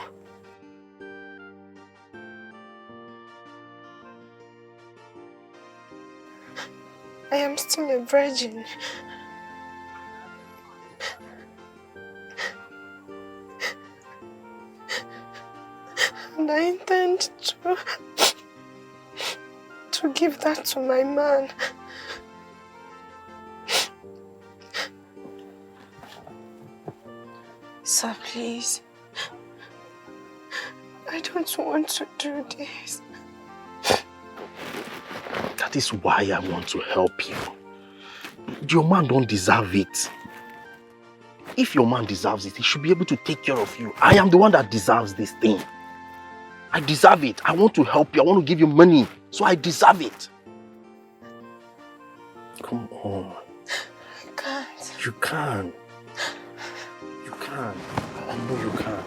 I am still a virgin. And I intend to give that to my man. Sir, please. I don't want to do this. That is why I want to help you. Your man don't deserve it. If your man deserves it, he should be able to take care of you. I am the one that deserves this thing. I deserve it. I want to help you. I want to give you money. So I deserve it. Come on. I can't. You can. You can. I know you can.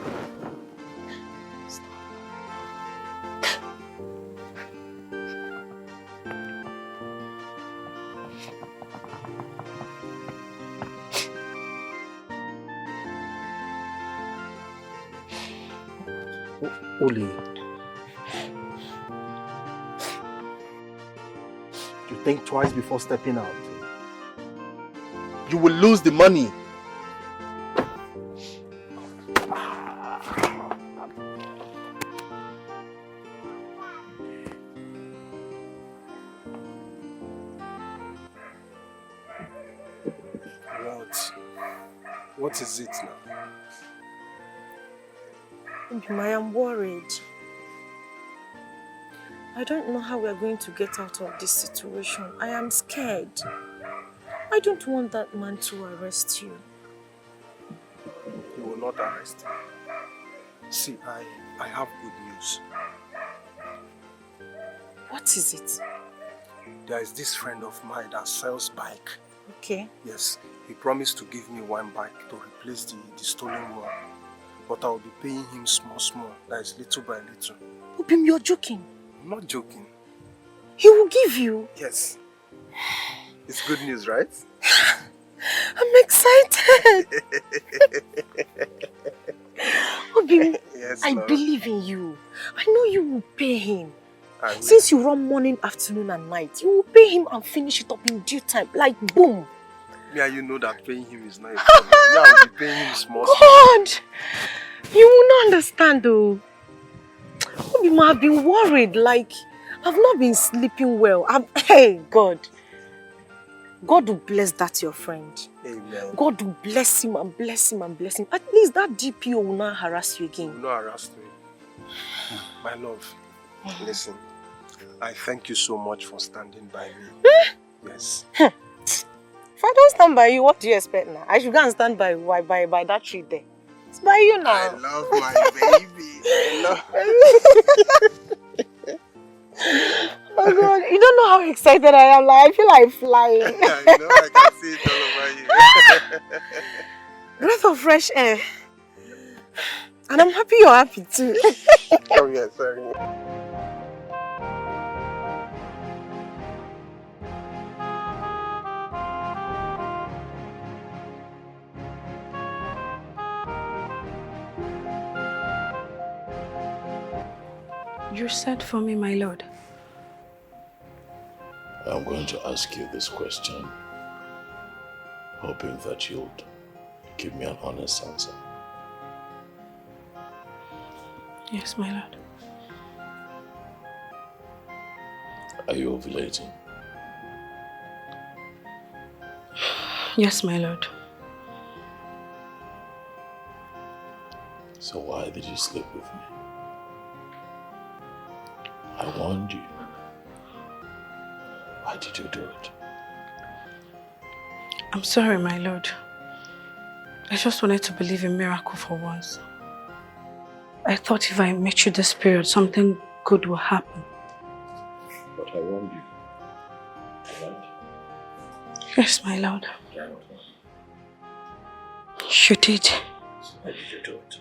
Oli, you think twice before stepping out. You will lose the money. What is it now? I am worried. I don't know how we are going to get out of this situation. I am scared. I don't want that man to arrest you. He will not arrest you. See, I have good news. What is it? There is this friend of mine that sells bike. Okay. Yes, he promised to give me one bike to replace the stolen one. But I'll be paying him small. That is little by little. Obim, you're joking. I'm not joking. He will give you? Yes. It's good news, right? I'm excited. Obim, yes, I Lord. believe in you. I know you will pay him. Since you run morning, afternoon and night, you will pay him and finish it up in due time. Like boom. Yeah, you know that paying him is not a problem. Yeah, I'll be paying him small. God! You will not understand though. Obim, I've been worried. Like, I've not been sleeping well. Hey, God. God will bless that your friend. Amen. God will bless him and bless him and bless him. At least that DPO will not harass you again. Will not harass me. My love, listen. I thank you so much for standing by me. Yes. If I don't stand by you, what do you expect now? I should go and stand by that tree there. It's by you now. I love my baby. I love Oh God, you don't know how excited I am. Like, I feel like flying. I know, I can see it all over you. Breath of fresh air. And I'm happy you're happy too. Oh yeah, sorry. You said for me, my lord. I'm going to ask you this question, hoping that you'll give me an honest answer. Yes, my lord. Are you ovulating? Yes, my lord. So why did you sleep with me? I warned you. Why did you do it? I'm sorry, my lord. I just wanted to believe in miracle for once. I thought if I met you this period, something good will happen. But I warned you. Right? Yes, my lord. You did. Why did you do it?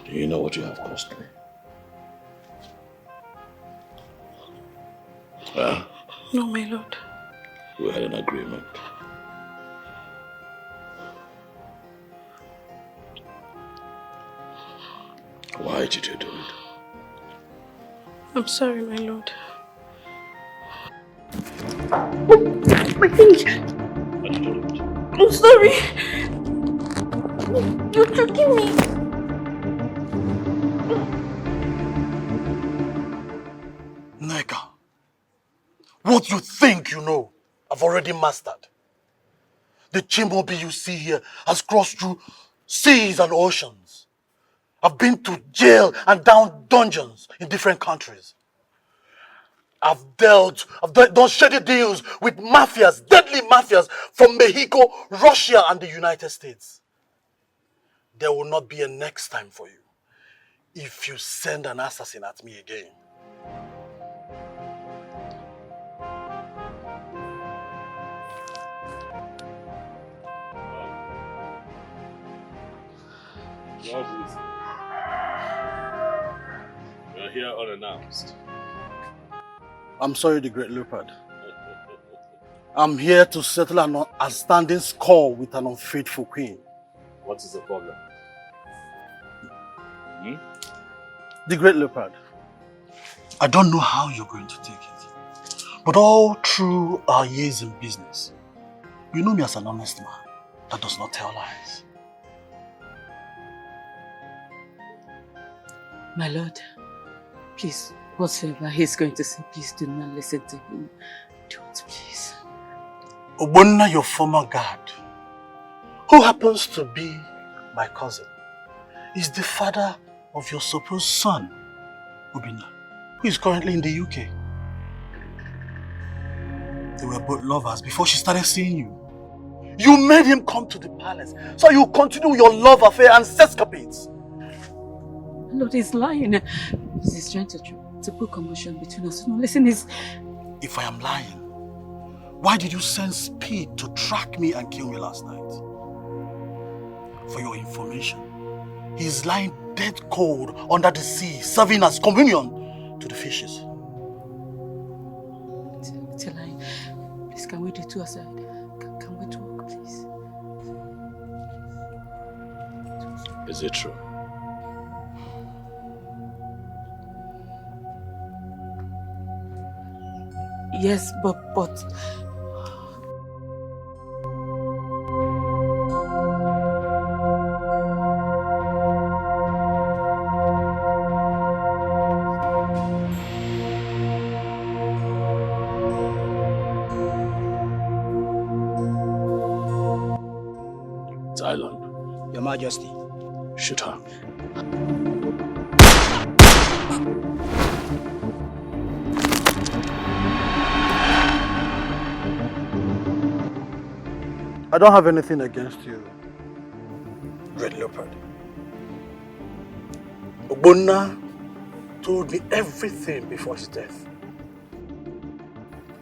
Do you know what you have cost me? Huh? No, my lord. We had an agreement. Why did you do it? I'm sorry, my lord. My finger. Why did you do it? I'm sorry. You're choking me. Neka, what you think you know, I've already mastered. The Chimobi you see here has crossed through seas and oceans. I've been to jail and down dungeons in different countries. I've done shady deals with mafias, deadly mafias from Mexico, Russia and the United States. there will not be a next time for you if you send an assassin at me again. You're here unannounced. I'm sorry, the Great Leopard. I'm here to settle an outstanding score with an unfaithful queen. What is the problem? The Great Leopard. I don't know how you're going to take it, but all through our years in business, you know me as an honest man that does not tell lies. My lord, please, whatsoever he's going to say, please do not listen to him. Don't, please. Ogbonna, your former guard, who happens to be my cousin, is the father of your supposed son, Obinna, who is currently in the UK. They were both lovers before she started seeing you. You made him come to the palace, so you continue your love affair and sescapades. Lord, he's lying. He's trying to put commotion between us. No, listen, he's... If I am lying, why did you send Speed to track me and kill me last night? For your information, he's lying dead cold under the sea, serving as communion to the fishes. It's a lie. Please, can we do two aside? Can we talk, please? Is it true? Yes, but... Thailand. Your Majesty. Shoot her. I don't have anything against you, Red Leopard. Ogbonna told me everything before his death.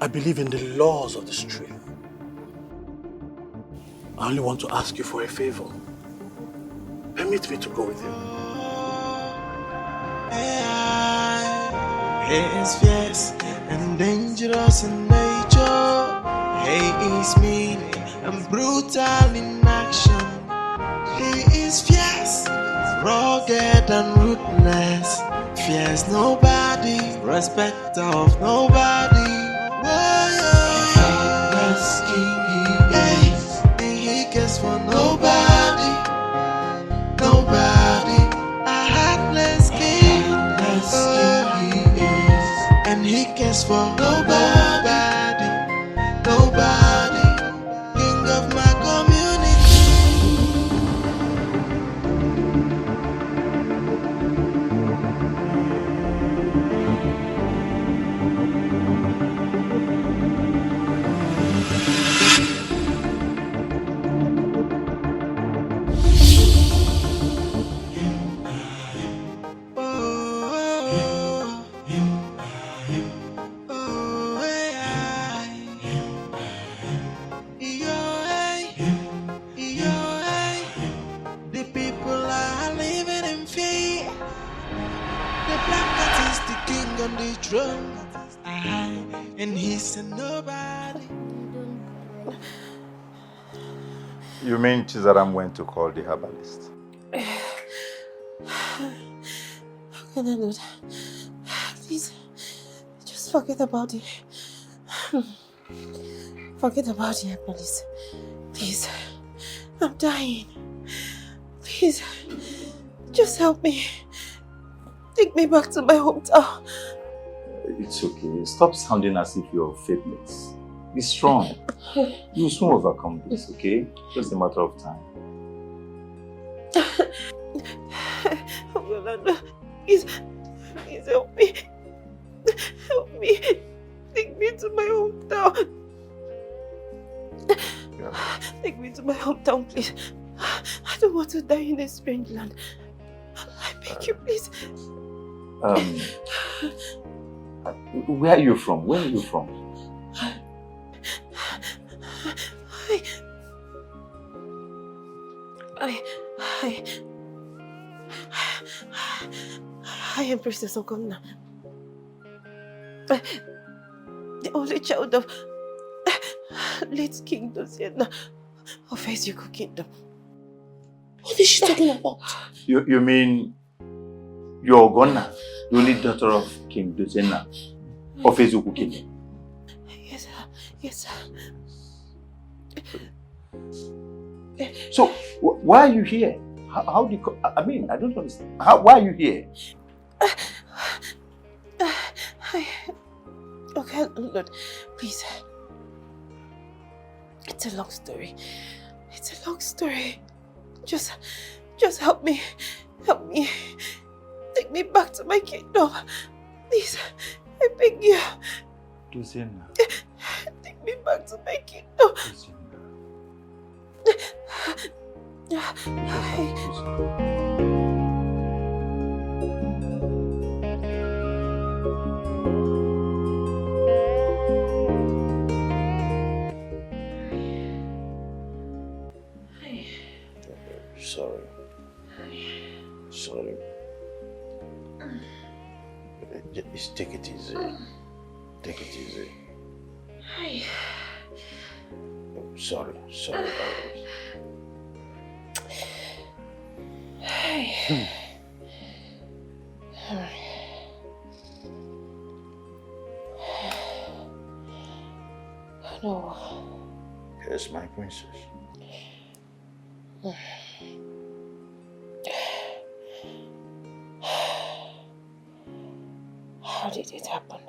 I believe in the laws of the street. I only want to ask you for a favor. Permit me to go with him. He is fierce and dangerous in nature. He is mean and brutal in action. He is fierce, rugged and ruthless. Fears nobody, respect of nobody. Heartless king he is, and he cares for nobody. Nobody, a heartless king. He is, and he cares for nobody. Nobody, king of my community. The people are living in fear. The black cat is the king on the throne, and he's a nobody. You mean Chizaram went to call the herbalist? How can I do that? Please, just forget about it. Forget about the herbalist. Please, I'm dying. Please, just help me. Take me back to my hometown. It's okay. Stop sounding as if you're faithless. Be strong. You'll soon overcome this, okay? Just a matter of time. Please help me. Help me. Take me to my hometown. Take me to my hometown, please. I don't don't want to die in a strange land. I beg you, please. Where are you from? Where are you from? I am Princess Ogonna. The only child of late King Dosiana of Ezuku Kingdom. What is she talking about? You mean you're Ogonna, the only daughter of King Dosiana of Ezuku Kingdom? Yes, sir. Yes, sir. So, why are you here? How do you... I mean, I don't understand. Why are you here? Okay, Lord, please. It's a long story. It's a long story. Just help me. Help me. Take me back to my kingdom. Please, I beg you. Dosiana. Take me back to my kingdom. Sorry. Just take it easy. Take it easy. Sorry. No. Here's my princess. How did it happen?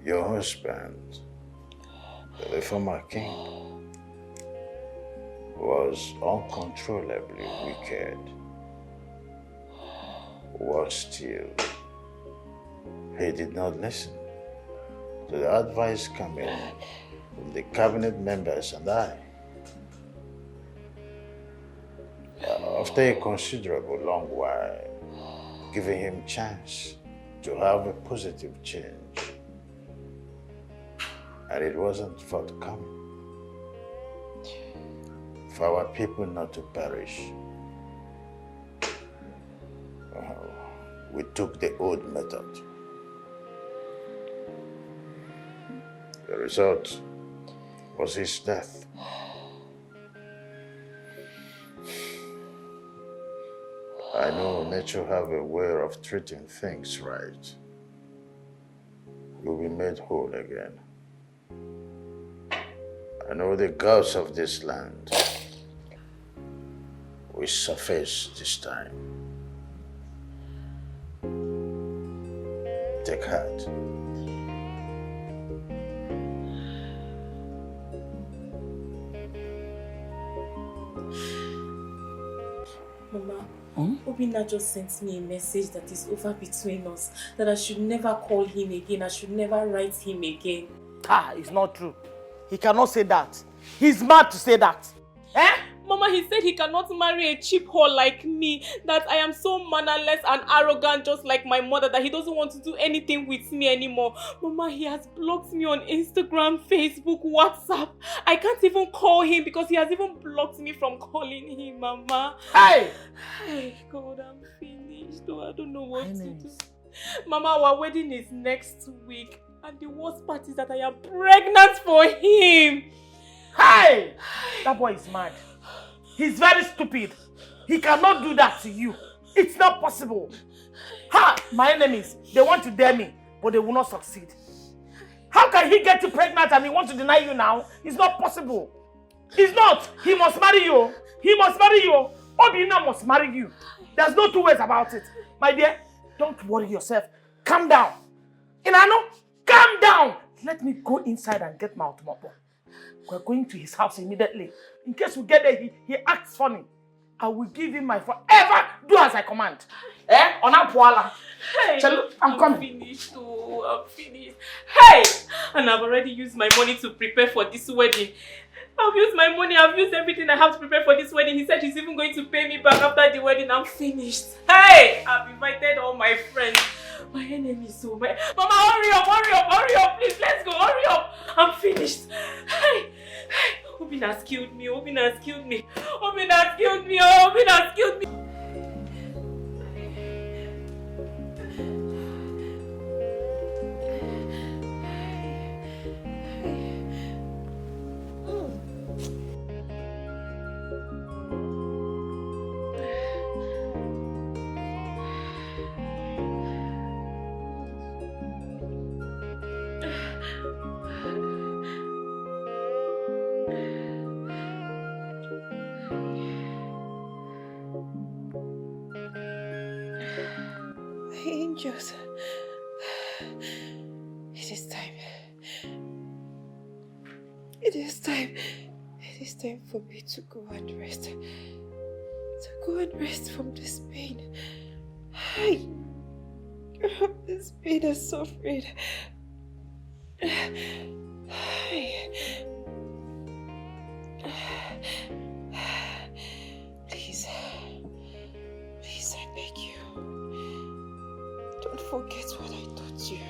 Your husband, the former king, was uncontrollably wicked. Worse still, he did not listen to the advice coming from the cabinet members and I. After a considerable long while, giving him chance to have a positive change, and it wasn't forthcoming. For our people not to perish, we took the old method. The result was his death. I know nature have a way of treating things right. You'll be made whole again. I know the gods of this land will surface this time. Take heart. Mama, Obina just sent me a message that is over between us, that I should never call him again, I should never write him again. It's not true. He cannot say that. He's mad to say that. Mama, he said he cannot marry a cheap whore like me, that I am so mannerless and arrogant just like my mother, that he doesn't want to do anything with me anymore. Mama, he has blocked me on Instagram, Facebook, WhatsApp. I can't even call him because he has even blocked me from calling him, Mama. Hey, God, I'm finished. Oh, I don't know what to do. Mama, our wedding is next week, and the worst part is that I am pregnant for him. Hey! That boy is mad. He's very stupid. He cannot do that to you. It's not possible. My enemies, they want to dare me, but they will not succeed. How can he get you pregnant and he wants to deny you now? It's not possible. It's not. He must marry you. He must marry you. Obina must marry you. There's no two ways about it. My dear, don't worry yourself. Calm down. Inano, calm down. Let me go inside and get my automobile. We're going to his house immediately. In case we get there, he acts funny. I will give him my forever Do as I command. Eh? Ona poala. Hey, I'm coming. Finished. Oh, I'm finished. Hey! And I've already used my money to prepare for this wedding. I've used my money, I've used everything I have to prepare for this wedding. He said he's even going to pay me back after the wedding. I'm finished. Hey! I've invited all my friends. My enemies, so my... Mama, hurry up, please, let's go, hurry up. I'm finished. Hey! Obin has killed me. Obin has killed me. Angels, it is time. It is time. It is time for me to go and rest. To go and rest from this pain. This pain and suffering. Please, I beg you. Don't forget what I taught you.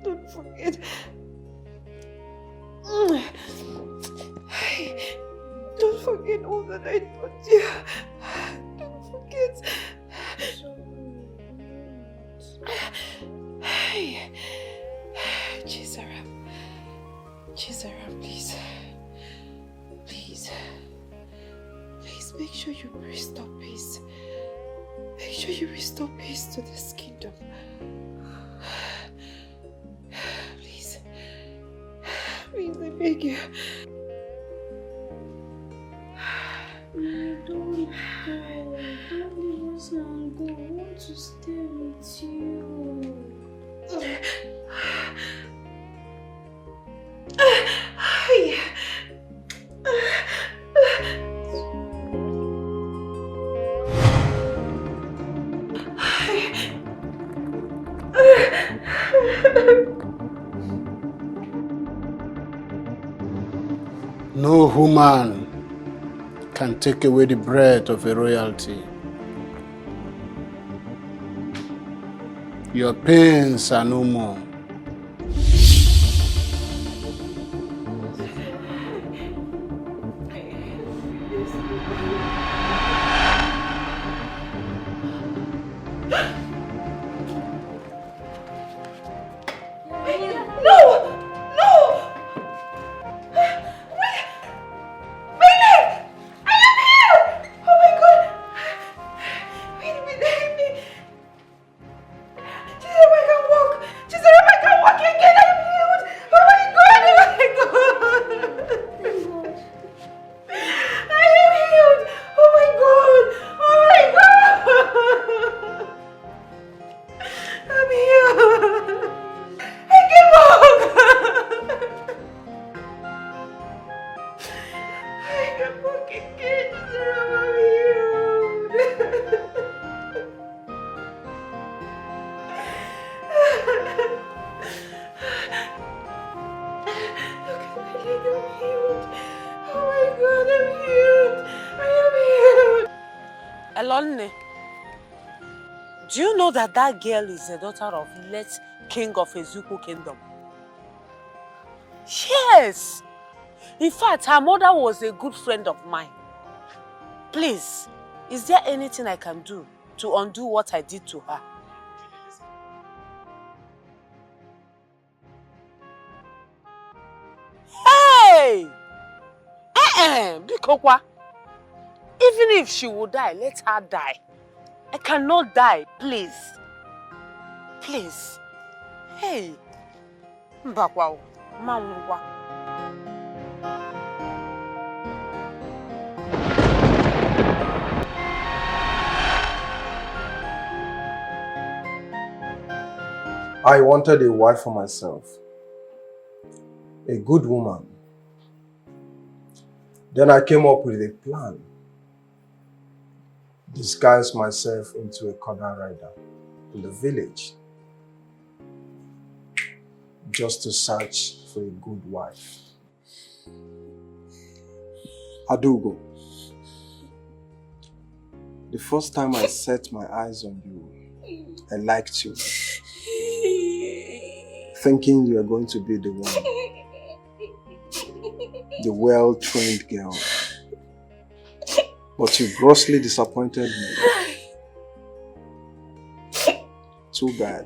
Don't forget. Don't forget all that I taught you. Don't forget. Chizaram, please. Please make sure you restore peace. Make sure you restore peace to this kingdom. Please, I beg you. Don't leave us and go. I want to stay with you. No human can take away the breath of a royalty. Your pains are no more. Do you know that that girl is the daughter of late king of Ezuku kingdom? Yes! In fact, her mother was a good friend of mine. Please, is there anything I can do to undo what I did to her? Hey! Bikokwa. Even if she will die, let her die. I cannot die, please. Please. Hey. Mbakwa. Mamwa. I wanted a wife for myself. A good woman. Then I came up with a plan disguise myself into a corner rider in the village just to search for a good wife. Adugo, the first time I set my eyes on you, I liked you, thinking you were going to be the one, the well-trained girl. But you grossly disappointed me. Too bad.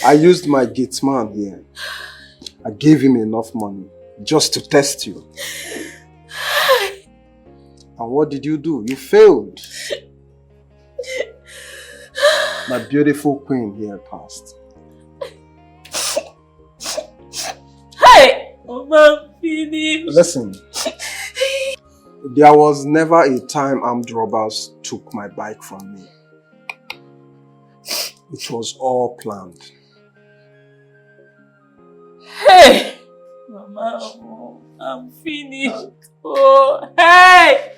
I used my gate man here. I gave him enough money just to test you. And what did you do? You failed. My beautiful queen here passed. Hey! Mama, finish. Listen. There was never a time armed robbers took my bike from me. It was all planned. Hey! Mama, I'm finished. Oh, hey!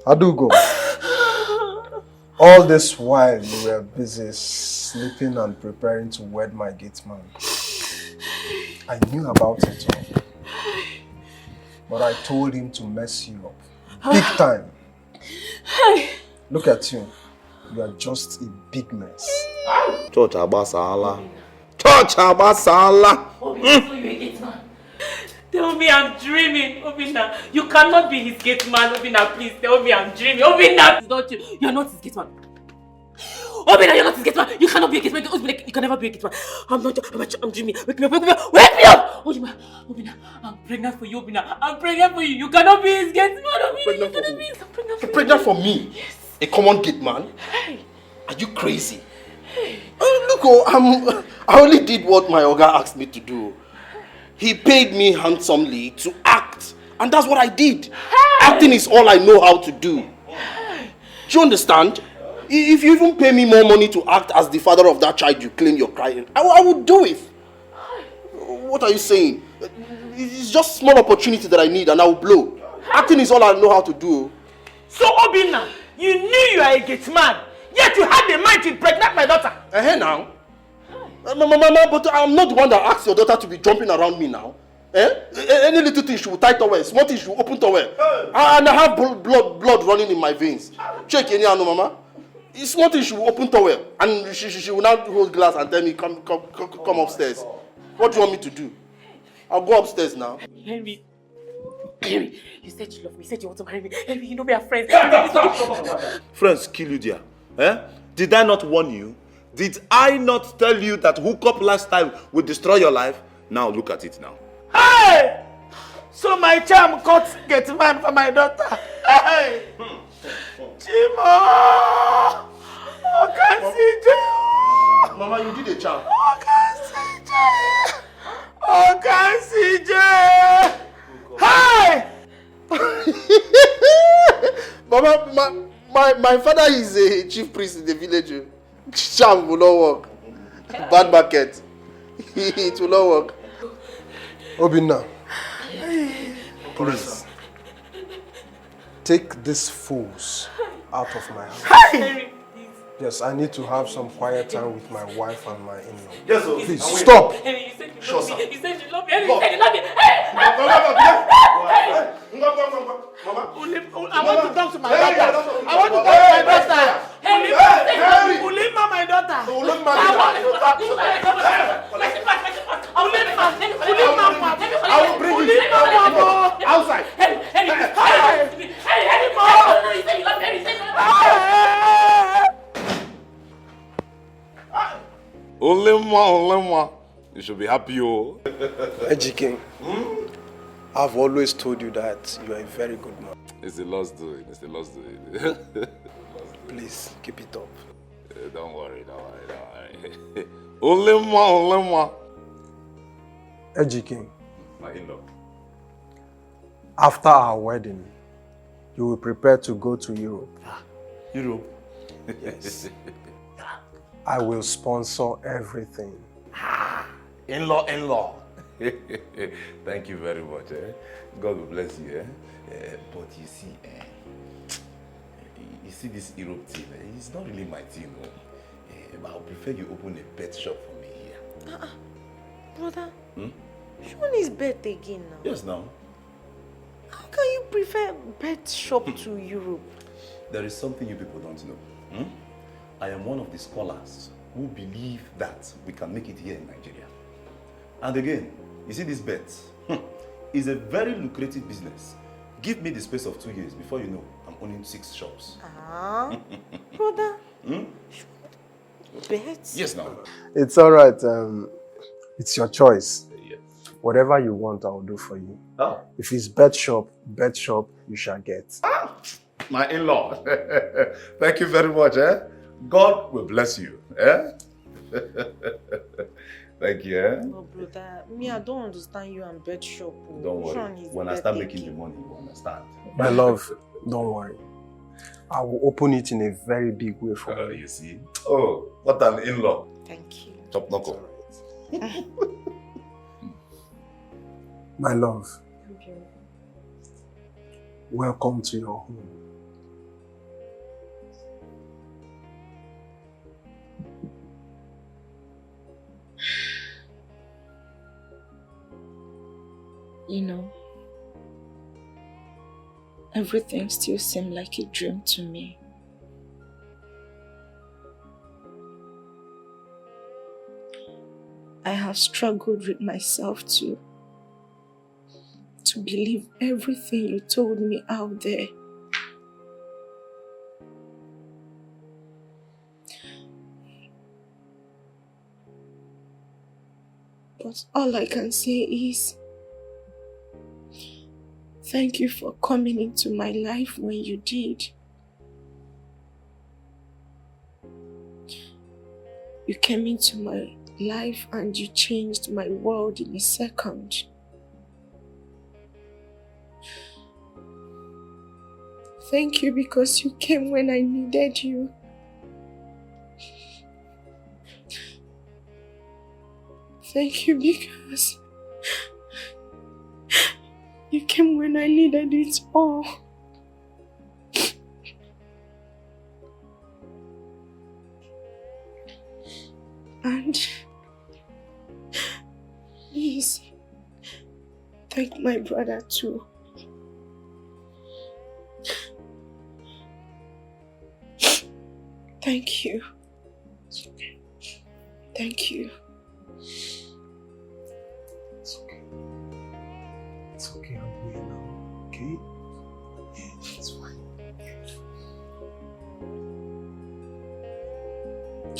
Adugo, all this while you were busy sleeping and preparing to wed my gate man. I knew about it all. But I told him to mess you up. Big time. Look at you. You are just a big mess. Church Abasala. Church Abasala. Tell me I'm dreaming, Obina. You cannot be his gate man, Obina. Please tell me I'm dreaming. Obina, it's not you. You're not his gate man. Obina, you're not his gate man. You cannot be a gate man. Obina, you can never be a gate man. I'm dreaming. Wake me up, wake me up, wake me up! Obina, I'm pregnant for you, Obina. I'm pregnant for you. You cannot be his gate man, Obina. I'm pregnant for me? Yes. A common gate man? Hey. Are you crazy? Hey. Look, I only did what my Oga asked me to do. He paid me handsomely to act, and that's what I did. Hey. Acting is all I know how to do. Hey. Do you understand? If you even pay me more money to act as the father of that child you claim you're crying, I would do it. What are you saying? It's just small opportunity that I need and I will blow. Acting is all I know how to do. So Obina, you knew you are a gate man, yet you had the mind to impregnate my daughter. Now? Mama, but I'm not the one that asked your daughter to be jumping around me now. Any little thing she will tie towel, small thing she will open towel. And I have blood running in my veins. Check any no, Mama. It's small thing she will open towel. And she will now hold glass and tell me, come upstairs. What do you want me to do? I'll go upstairs now. Henry, you said you love me. You said you want to marry me. Henry, you know we are friends. Friends kill you there. Did I not warn you? Did I not tell you that hookup lifestyle will destroy your life? Now look at it now. Hey! So my charm caught gate man for my daughter. Hey! Chimo! CJ! Mama, you did a charm. CJ! Hey! Mama, my father is a chief priest in the village. Charm will not work. Bad market. It will not work. Obina, please take these fools out of my house. Hey! Yes, I need to have some quiet time with my wife and my in-law. Yes, sir. Please, stop! Henry, you said you Sure, love sir. me. You said you love me. Henry, you said you love me. Hey! I want to talk to my daughter. I want to talk to my daughter. Henry, Ulima, my daughter. I want to talk to my daughter. I will bring you outside. Olema. You should be happy, oh. Ejike, I've always told you that you are a very good man. It's the Lord's doing. It's the Lord's doing. Please, keep it up. Don't worry. Olema. Ejike, My in-law. after our wedding, you will prepare to go to Europe. Europe? Yes. I will sponsor everything. In-law. Thank you very much. God will bless you. But you see, this Europe thing, it's not really my thing. I would prefer you open a pet shop for me here. Brother, Sean is bet again now. Yes, now. How can you prefer bet shop to Europe? There is something you people don't know. I am one of the scholars who believe that we can make it here in Nigeria. And again, you see this bet is a very lucrative business. Give me the space of 2 years before you know I'm owning 6 shops. Brother. Bet? Yes, now. It's all right. It's your choice. Whatever you want, I will do for you. If it's bet shop, you shall get. My in-law. Thank you very much. God will bless you. Thank you. Oh, brother, me, I don't understand you and bet shop. Don't worry. When I start making the money, you will understand. My love, don't worry. I will open it in a very big way for you. You see? Oh, what an in-law. Thank you. Top knuckle. My love, welcome to your home. You know, everything still seemed like a dream to me. I have struggled with myself to believe everything you told me out there. But all I can say is, thank you for coming into my life when you did. You came into my life and you changed my world in a second. Thank you because you came when I needed you. Thank you because you came when I needed it all. And please, thank my brother too. Thank you. Thank you. It's okay. It's okay, I'm here now, okay? It's fine.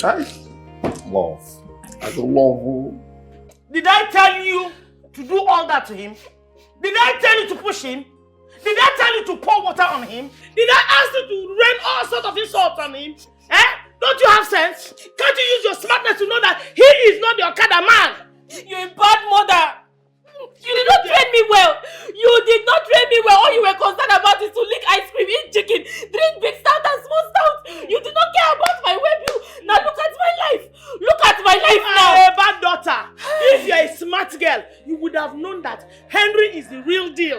Hi. Love. I don't love you. Did I tell you to do all that to him? Did I tell you to push him? Did I tell you to pour water on him? Did I ask you to rain all sorts of insults on him? Don't you have sense? Can't you use your smartness to know that he is not the Okada man? You're a bad mother. You did not train me well. You did not train me well. All you were concerned about is to lick ice cream, eat chicken, drink big stout and small stout. You did not care about my well-being. Now look at my life. Look at my life now. A bad daughter. If you're a smart girl, you would have known that Henry is the real deal.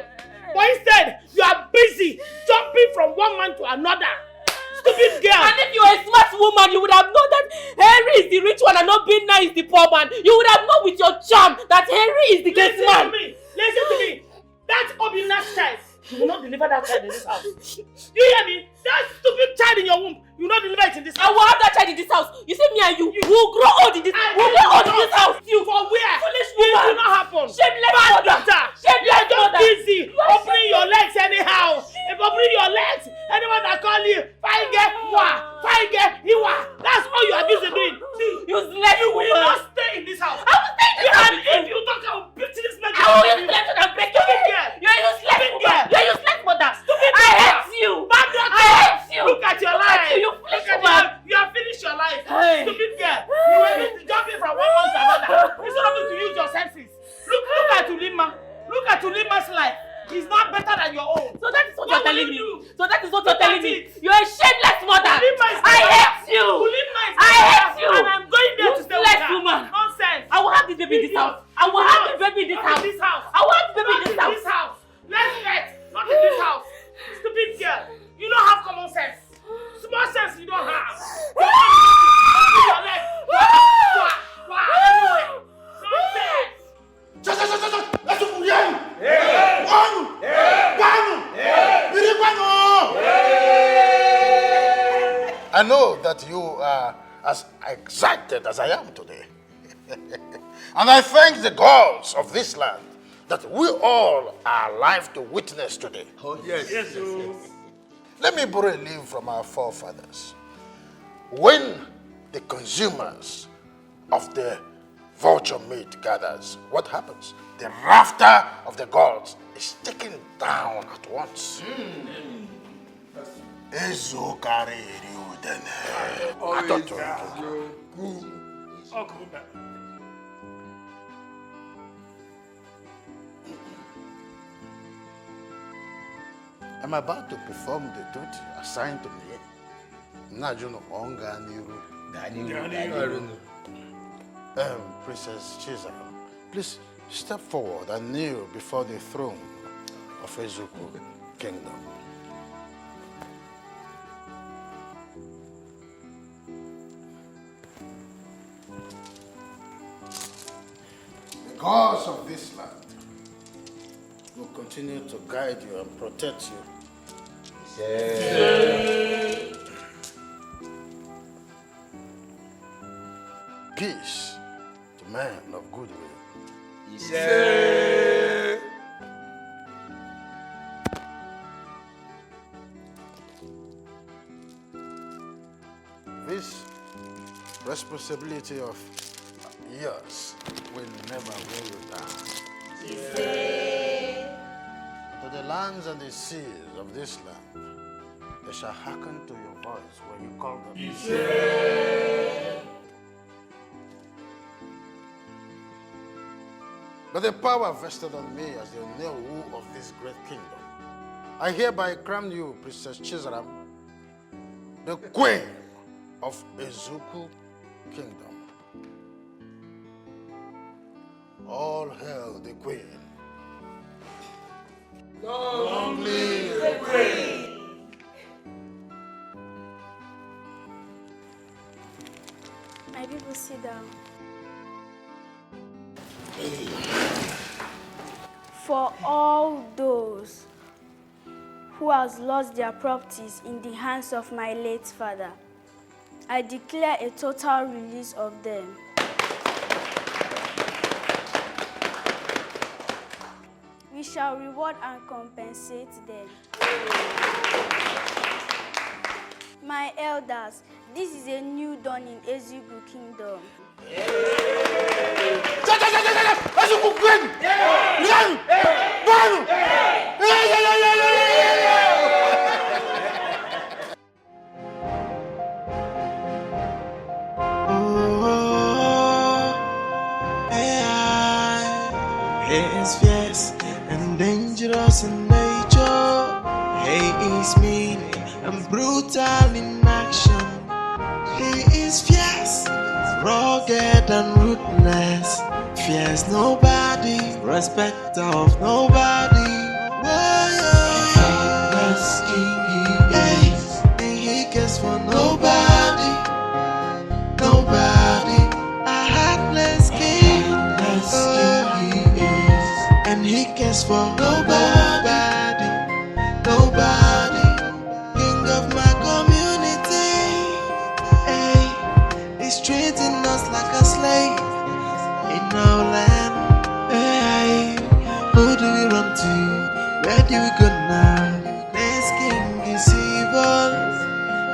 But instead, you are busy jumping from one man to another. Stupid girl. And if you were a smart woman, you would have known that Henry is the rich one and not Bina is the poor man. You would have known with your charm that Henry is the gate man. Listen to me. That Obina's child, you will not deliver that child in this house. Do you hear me? That stupid child in your womb, you will not deliver it in this house. I will have that child in this house. You see me and you will grow old in this house. We will grow old in this house. You for where? Foolish It woman. will not happen. Shameless Bad mother. daughter. Shameless You're just mother. busy opening your legs anyhow. If opening your legs, anyone that call you, fine girl, iwa. That's all you are busy doing. Useless You will woman. not stay in this house. I will stay in this house. And if you talk, I will beat this man. I will use left and break your Stupid head. girl. You're a useless woman. You're a useless mother. Stupid I daughter. hate you. Bad daughter. I hate you. Look at your Look life. at you, you Look foolish at woman. you have finished your life. Hey. Stupid girl. You were jumping from one man to another. that you are as excited as I am today. And I thank the gods of this land that we all are alive to witness today. Oh, yes. Yes, Let me borrow a leaf from our forefathers. When the consumers of the vulture meat gathers, what happens? The rafter of the gods is taken down at once. I'm about to perform the duty assigned to me. Princess Chizara, please step forward and kneel before the throne of Ezuku Kingdom. The gods of this land will continue to guide you and protect you. Peace to men of goodwill. This responsibility of yours will never weigh you down. To the lands and the seas of this land, they shall hearken to your voice when you call them. By the power vested on me as the Onewu of this great kingdom, I hereby crown you, Princess Chizaram, the Queen of Ezuku Kingdom. All hail the Queen. Long live the Queen! My people, sit down. For all those who has lost their properties in the hands of my late father, I declare a total release of them. We shall reward and compensate them. My elders, this is a new dawn in Ezuku Kingdom. He is fierce and dangerous in nature. He is mean and brutal in action. He is fierce, rugged and ruthless. Fears nobody, respect of nobody. Heartless king he is, and he cares for nobody. Nobody, a heartless king. Heartless king he is, and he cares for nobody. Nobody, king of my community. Hey, he's treating us like a slave in our land. Hey, who do we run to? Where do we go now? This king is evil.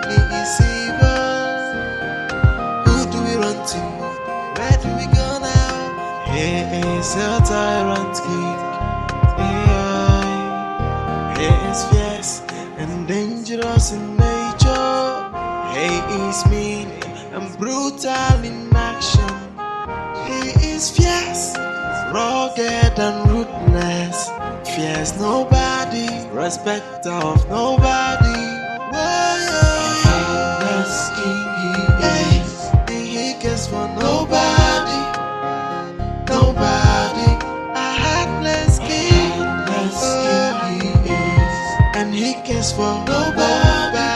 He is evil. Who do we run to? Where do we go now? He is a tyrant king. He is fierce and dangerous in nature. He is mean and brutal in action. He is fierce, rugged and ruthless. Fears nobody, respect of nobody. Heartless king he is, and he cares for nobody. Nobody, a heartless king. Heartless king he is, and he cares for nobody.